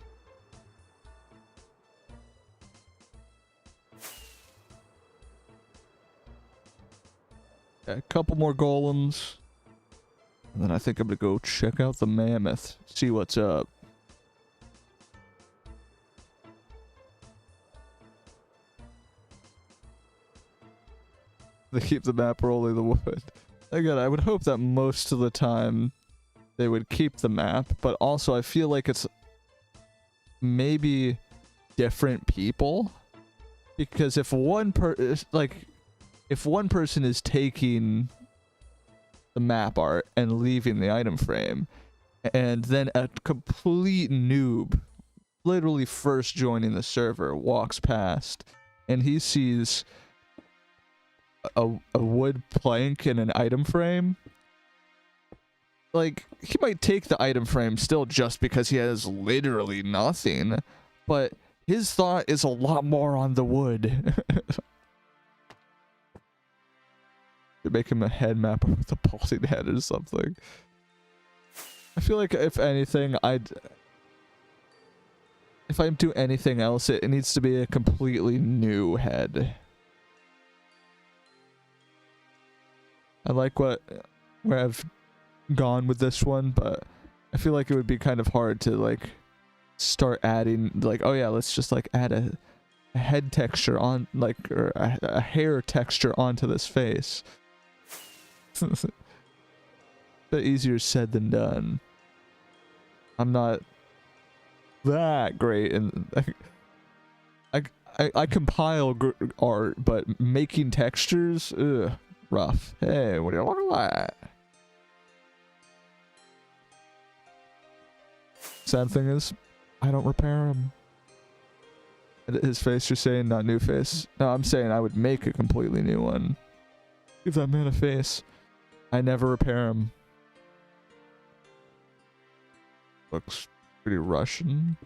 A couple more golems. And then I think I'm gonna go check out the mammoth, see what's up. They keep the map rolling the wood. Again, I would hope that most of the time they would keep the map, but also I feel like it's maybe different people. Because if one if one person is taking the map art and leaving the item frame, and then a complete noob, literally first joining the server, walks past, and he sees a wood plank and an item frame, like, he might take the item frame still just because he has literally nothing, but his thought is a lot more on the wood. To make him a head mapper with a balding head or something. I feel like if anything, if I do anything else, it needs to be a completely new head. I like where I've gone with this one, but I feel like it would be kind of hard to like start adding, like, oh yeah, let's just like add a head texture on, like, or a hair texture onto this face. Bit easier said than done. I'm not that great, and I compile art, but making textures, ugh, rough. Hey, what do you look like? Sad thing is, I don't repair him. His face, you're saying, not new face. No, I'm saying I would make a completely new one. Give that man a face. I never repair him. Looks pretty Russian.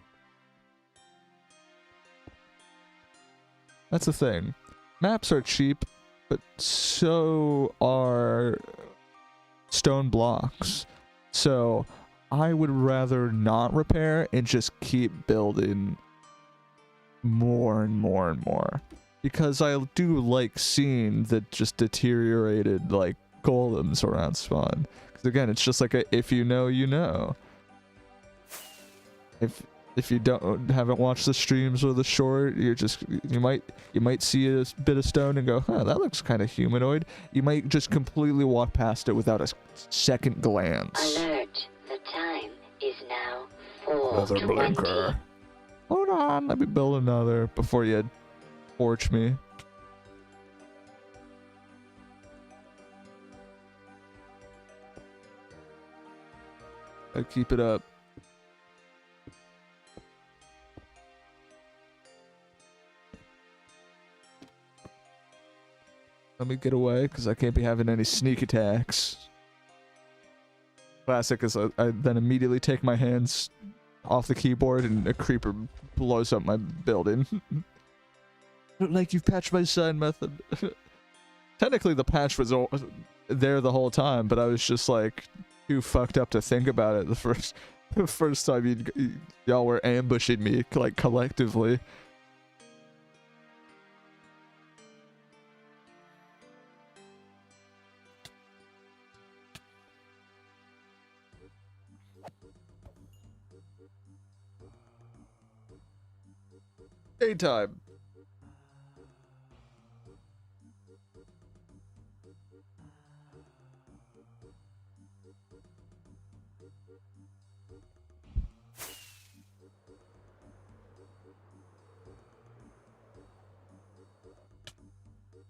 That's the thing. Maps are cheap, but so are stone blocks. So I would rather not repair and just keep building more and more and more. Because I do like seeing the just deteriorated, like, golems around spawn. Because again, it's just like a, if you know, you know. If you haven't watched the streams or the short, you're just, you might see a bit of stone and go, huh, that looks kind of humanoid. You might just completely walk past it without a second glance. Alert! The time is now Another 4:20. blinker. Hold on, let me build another before you torch me. I keep it up. Let me get away, because I can't be having any sneak attacks. Classic is I then immediately take my hands off the keyboard and a creeper blows up my building. Like, you've patched my sign method. Technically the patch was there the whole time, but I was just like too fucked up to think about it the first time y'all were ambushing me, like, collectively. Daytime.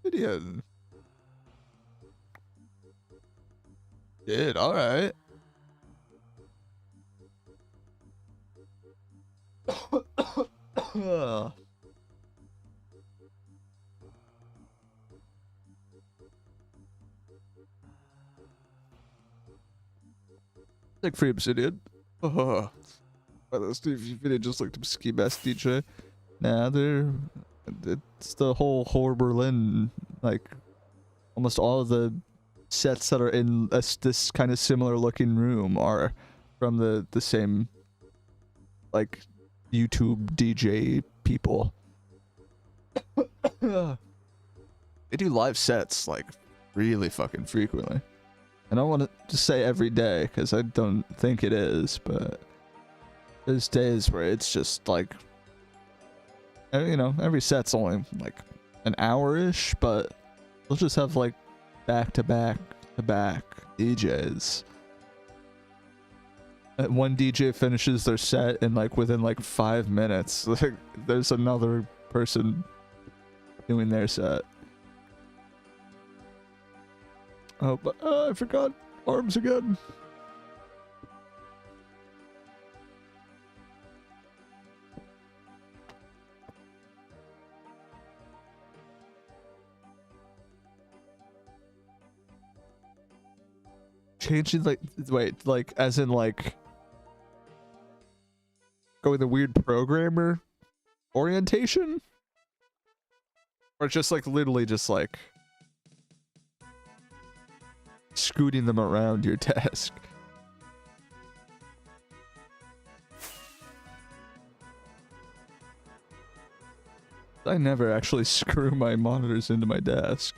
Gideon. Did alright. Like free obsidian. Oh, this video just looked up ski best DJ. Nah, it's the whole Hor Berlin, like almost all of the sets that are in this kind of similar looking room are from the same like YouTube DJ people. They do live sets like really fucking frequently. I don't want to say every day because I don't think it is, but there's days where it's just like, you know, every set's only like an hour-ish, but they'll just have like back-to-back DJs. One DJ finishes their set and like within like 5 minutes, like there's another person doing their set. Oh, but I forgot arms again. Changing like, wait, like as in like going the weird programmer orientation? Or just like literally just like scooting them around your desk? I never actually screw my monitors into my desk.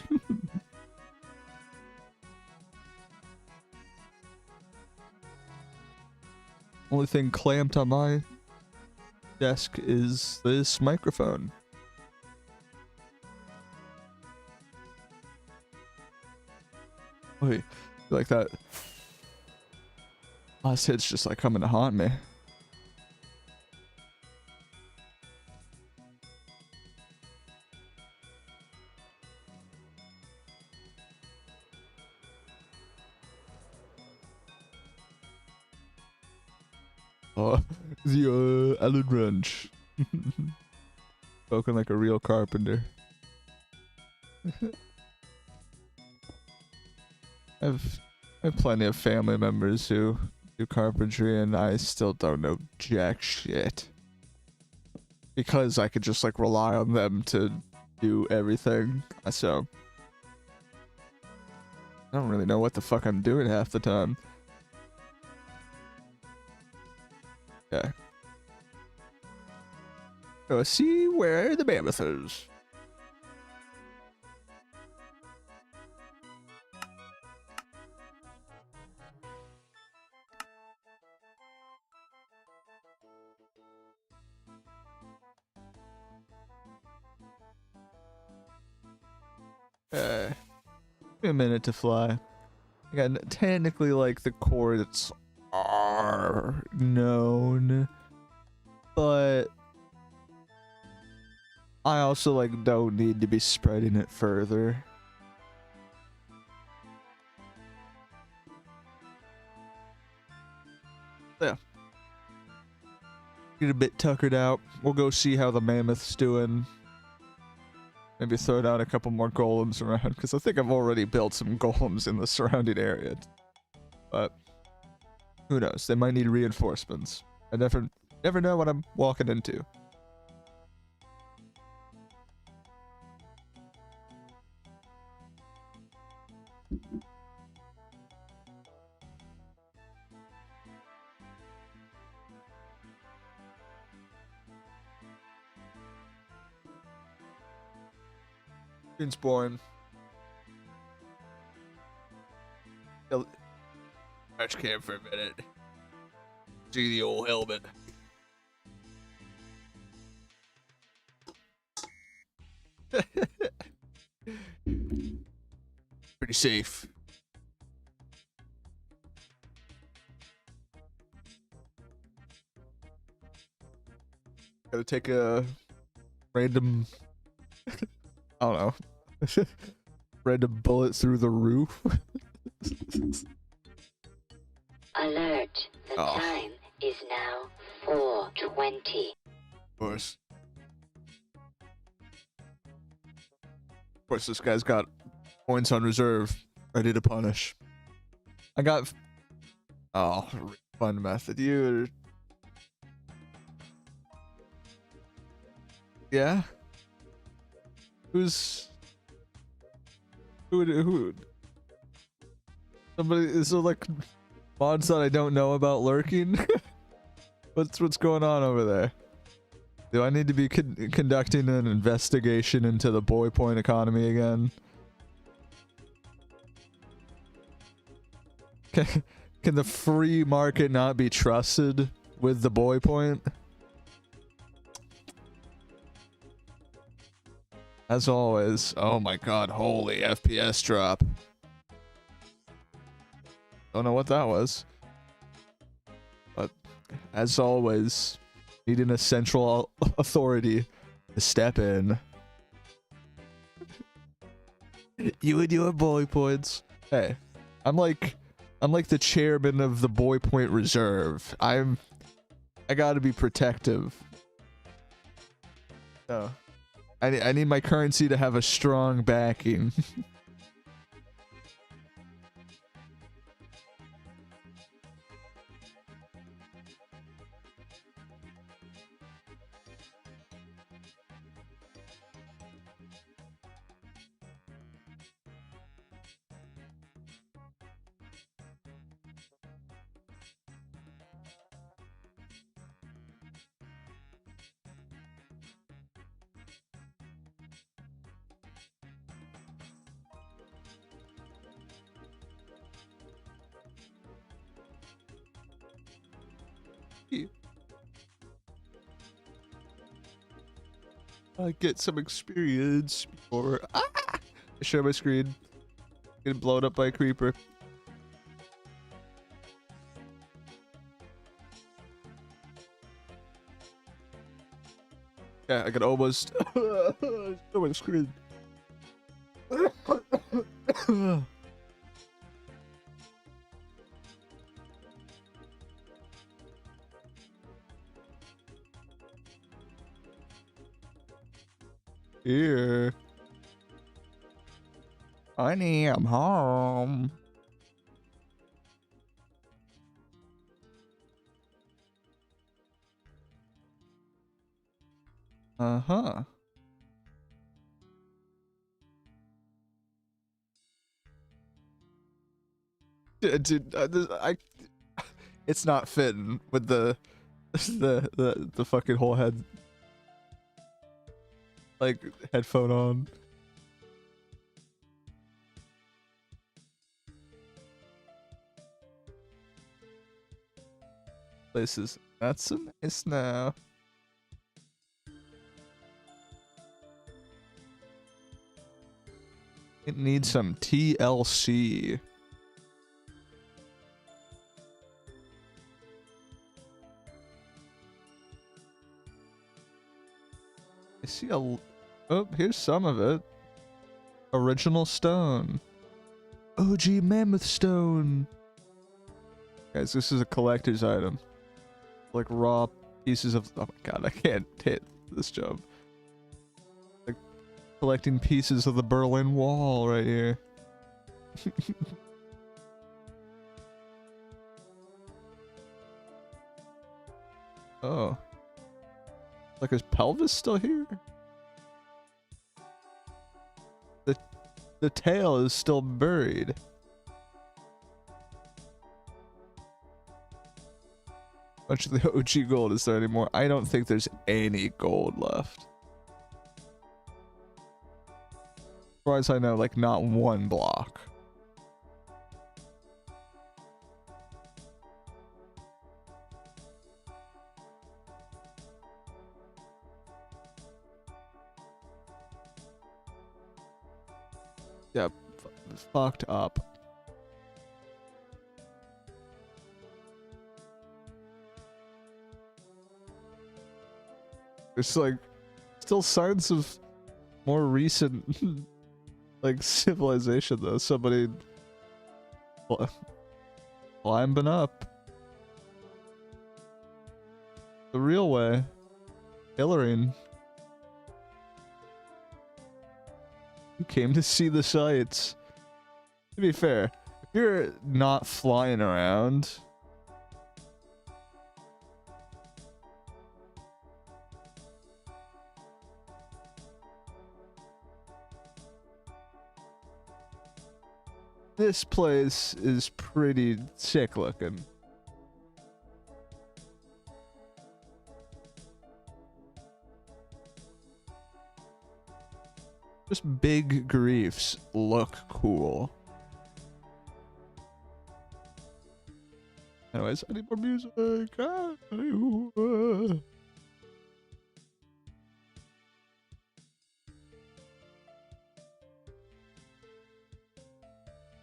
Only thing clamped on my desk is this microphone. Wait, like that last hit's just like coming to haunt me. Oh, the Allen wrench. Spoken like a real carpenter. I have plenty of family members who do carpentry, and I still don't know jack shit. Because I could just like rely on them to do everything. So I don't really know what the fuck I'm doing half the time. Okay. Go see where the mammoth is. Give me a minute to fly. Again, technically, like, the chords are known, but I also, like, don't need to be spreading it further. Yeah. Get a bit tuckered out. We'll go see how the mammoth's doing. Maybe throw down a couple more golems around, because I think I've already built some golems in the surrounding area. But who knows? They might need reinforcements. I never know what I'm walking into. It's born. Touch cam for a minute. See the old helmet. Pretty safe. Gotta take a random, I don't know, random bullet through the roof. Alert. The Oh. time is now 4:20. Of course. Of course, this guy's got points on reserve, ready to punish. I got... Oh, refund method. You... Yeah? Who's... Who... Somebody... Is there, like, mods that I don't know about lurking? What's going on over there? Do I need to be conducting an investigation into the boy point economy again? Can the free market not be trusted with the boy point? As always. Oh my god, holy FPS drop. Don't know what that was. But as always, needing a central authority to step in. You and your boy points. Hey, I'm like the chairman of the boy point reserve. I gotta be protective. No. I need my currency to have a strong backing. Get some experience before I share my screen. Get blown up by a creeper. Yeah, I can almost share my screen. Here. Honey, I'm home. Uh-huh. Dude, it's not fitting with the fucking whole head, like, headphone on. This is not so nice now. It needs some TLC. I see a... Oh, here's some of it. Original stone. OG mammoth stone. Guys, this is a collector's item. Like raw pieces of... Oh my god, I can't hit this job. Like collecting pieces of the Berlin Wall right here. Oh. Like, is pelvis still here? The tail is still buried. Much of the OG gold, is there anymore? I don't think there's any gold left. As far as I know, like, not one block. Yeah, fucked up. There's like still signs of more recent like civilization though. Somebody climbing up the real way. Hillary came to see the sights. To be fair, if you're not flying around, this place is pretty sick looking. Just big griefs look cool. Anyways, I need more music.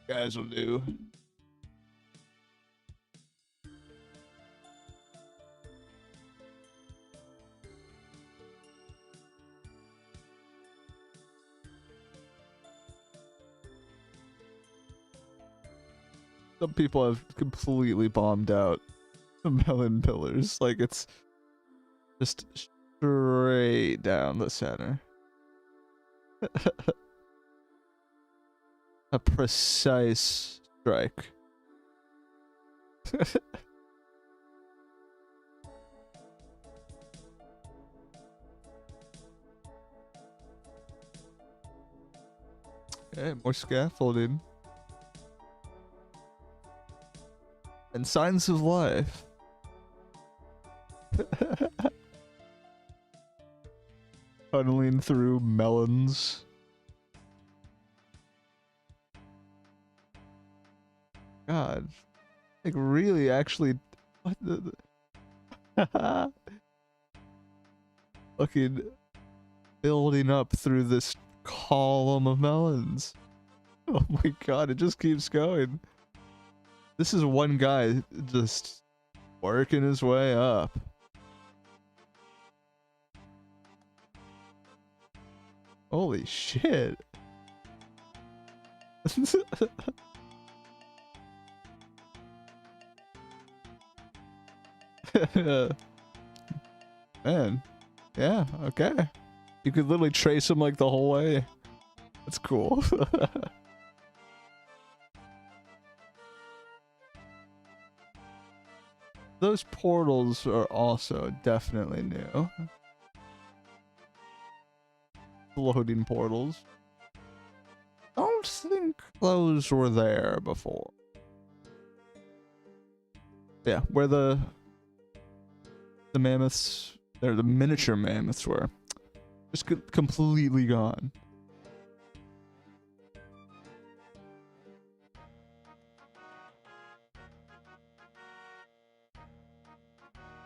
Guys will do. Some people have completely bombed out the melon pillars. Like, it's just straight down the center. A precise strike. Okay, more scaffolding. And signs of life. Tunneling through melons. God. Like, really, actually. What the fucking building up through this column of melons. Oh my god, it just keeps going. This is one guy just working his way up. Holy shit. Man. Yeah, okay. You could literally trace him like the whole way. That's cool. Those portals are also definitely new. Floating portals. Don't think those were there before. Yeah, where the mammoths, or the miniature mammoths were. Just completely gone.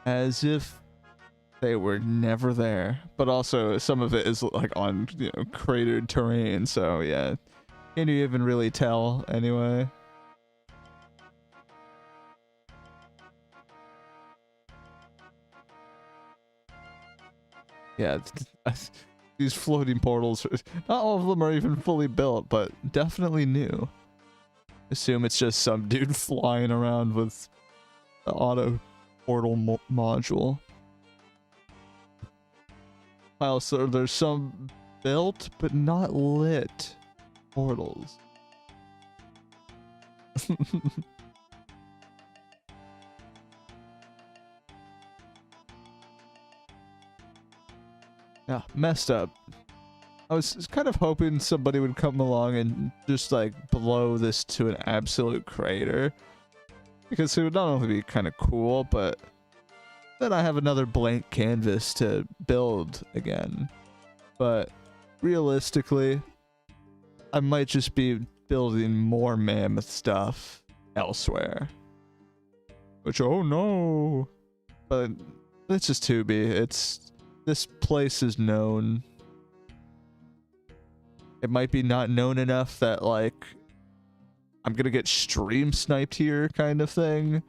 As if they were never there. But also, some of it is like on, you know, cratered terrain, so yeah. Can you even really tell anyway? Yeah, these floating portals, not all of them are even fully built, but definitely new. Assume it's just some dude flying around with the auto portal module. Also, there's some built but not lit portals. Yeah, messed up. I was kind of hoping somebody would come along and just like blow this to an absolute crater. Because it would not only be kind of cool, but then I have another blank canvas to build again. But realistically, I might just be building more mammoth stuff elsewhere. Which, oh no! But it's just to be. This place is known. it might be not known enough that like I'm gonna get stream sniped here kind of thing.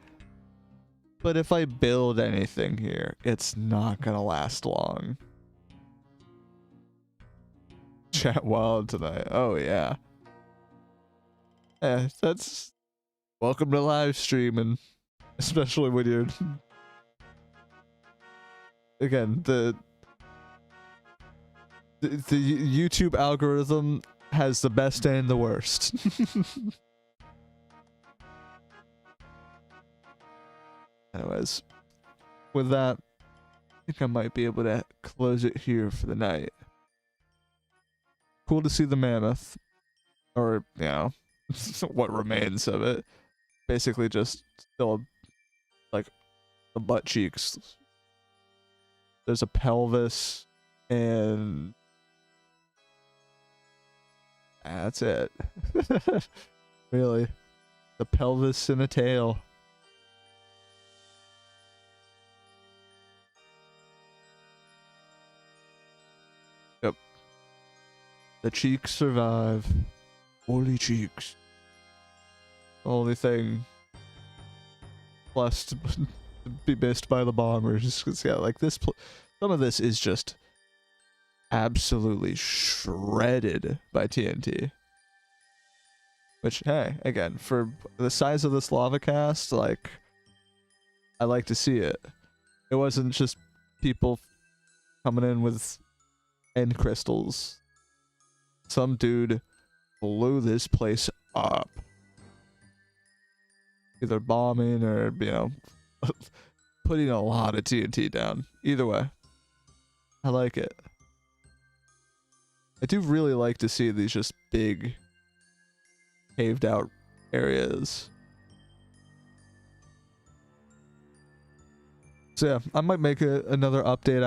But if I build anything here, it's not gonna last long. Chat wild tonight. Oh yeah. Yeah, that's welcome to live streaming. Especially when you're again the YouTube algorithm has the best and the worst. Anyways, with that, I think I might be able to close it here for the night. Cool to see the mammoth, or you know, what remains of it. Basically, just still like the butt cheeks. There's a pelvis, and that's it. Really, the pelvis and a tail. Yep. The cheeks survive. Only cheeks. Only thing blessed to be missed by the bombers. Cause yeah, like this, some of this is just absolutely shredded by TNT. Which, hey, again, for the size of this lava cast, like, I like to see it. It wasn't just people coming in with end crystals. Some dude blew this place up. Either bombing or, you know, putting a lot of TNT down. Either way, I like it. I do really like to see these just big, caved out areas. So yeah, I might make another update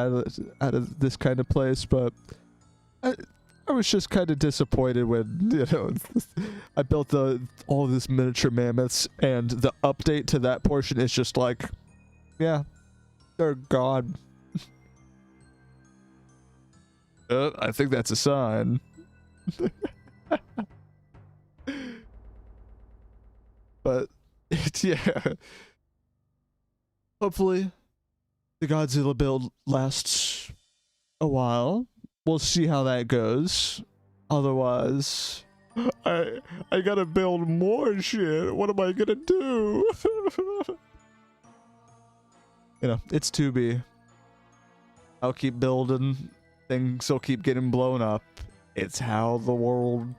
out of this kind of place, but I was just kind of disappointed when, you know, I built all of this miniature mammoths, and the update to that portion is just like, yeah, they're gone. I think that's a sign. But yeah, hopefully the Godzilla build lasts a while. We'll see how that goes. Otherwise, I gotta build more shit. What am I gonna do? You know, it's 2B. I'll keep building. Things will keep getting blown up. It's how the world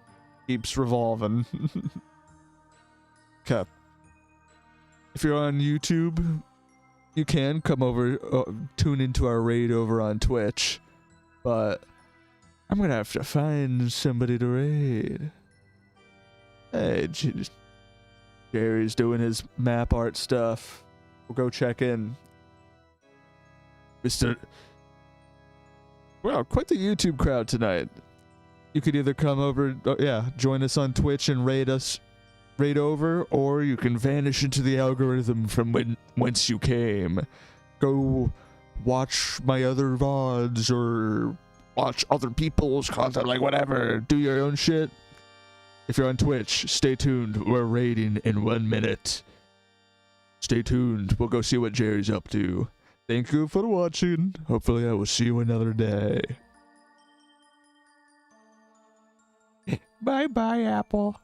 keeps revolving. Okay. If you're on YouTube, you can come over, tune into our raid over on Twitch. But I'm gonna have to find somebody to raid. Hey, Jerry's doing his map art stuff. We'll go check in. Wow, quite the YouTube crowd tonight. You could either come over, join us on Twitch and raid over, or you can vanish into the algorithm from whence you came. Go watch my other VODs or watch other people's content, like whatever. Do your own shit. If you're on Twitch, stay tuned. We're raiding in 1 minute. Stay tuned. We'll go see what Jerry's up to. Thank you for watching. Hopefully I will see you another day. Bye-bye, Apple.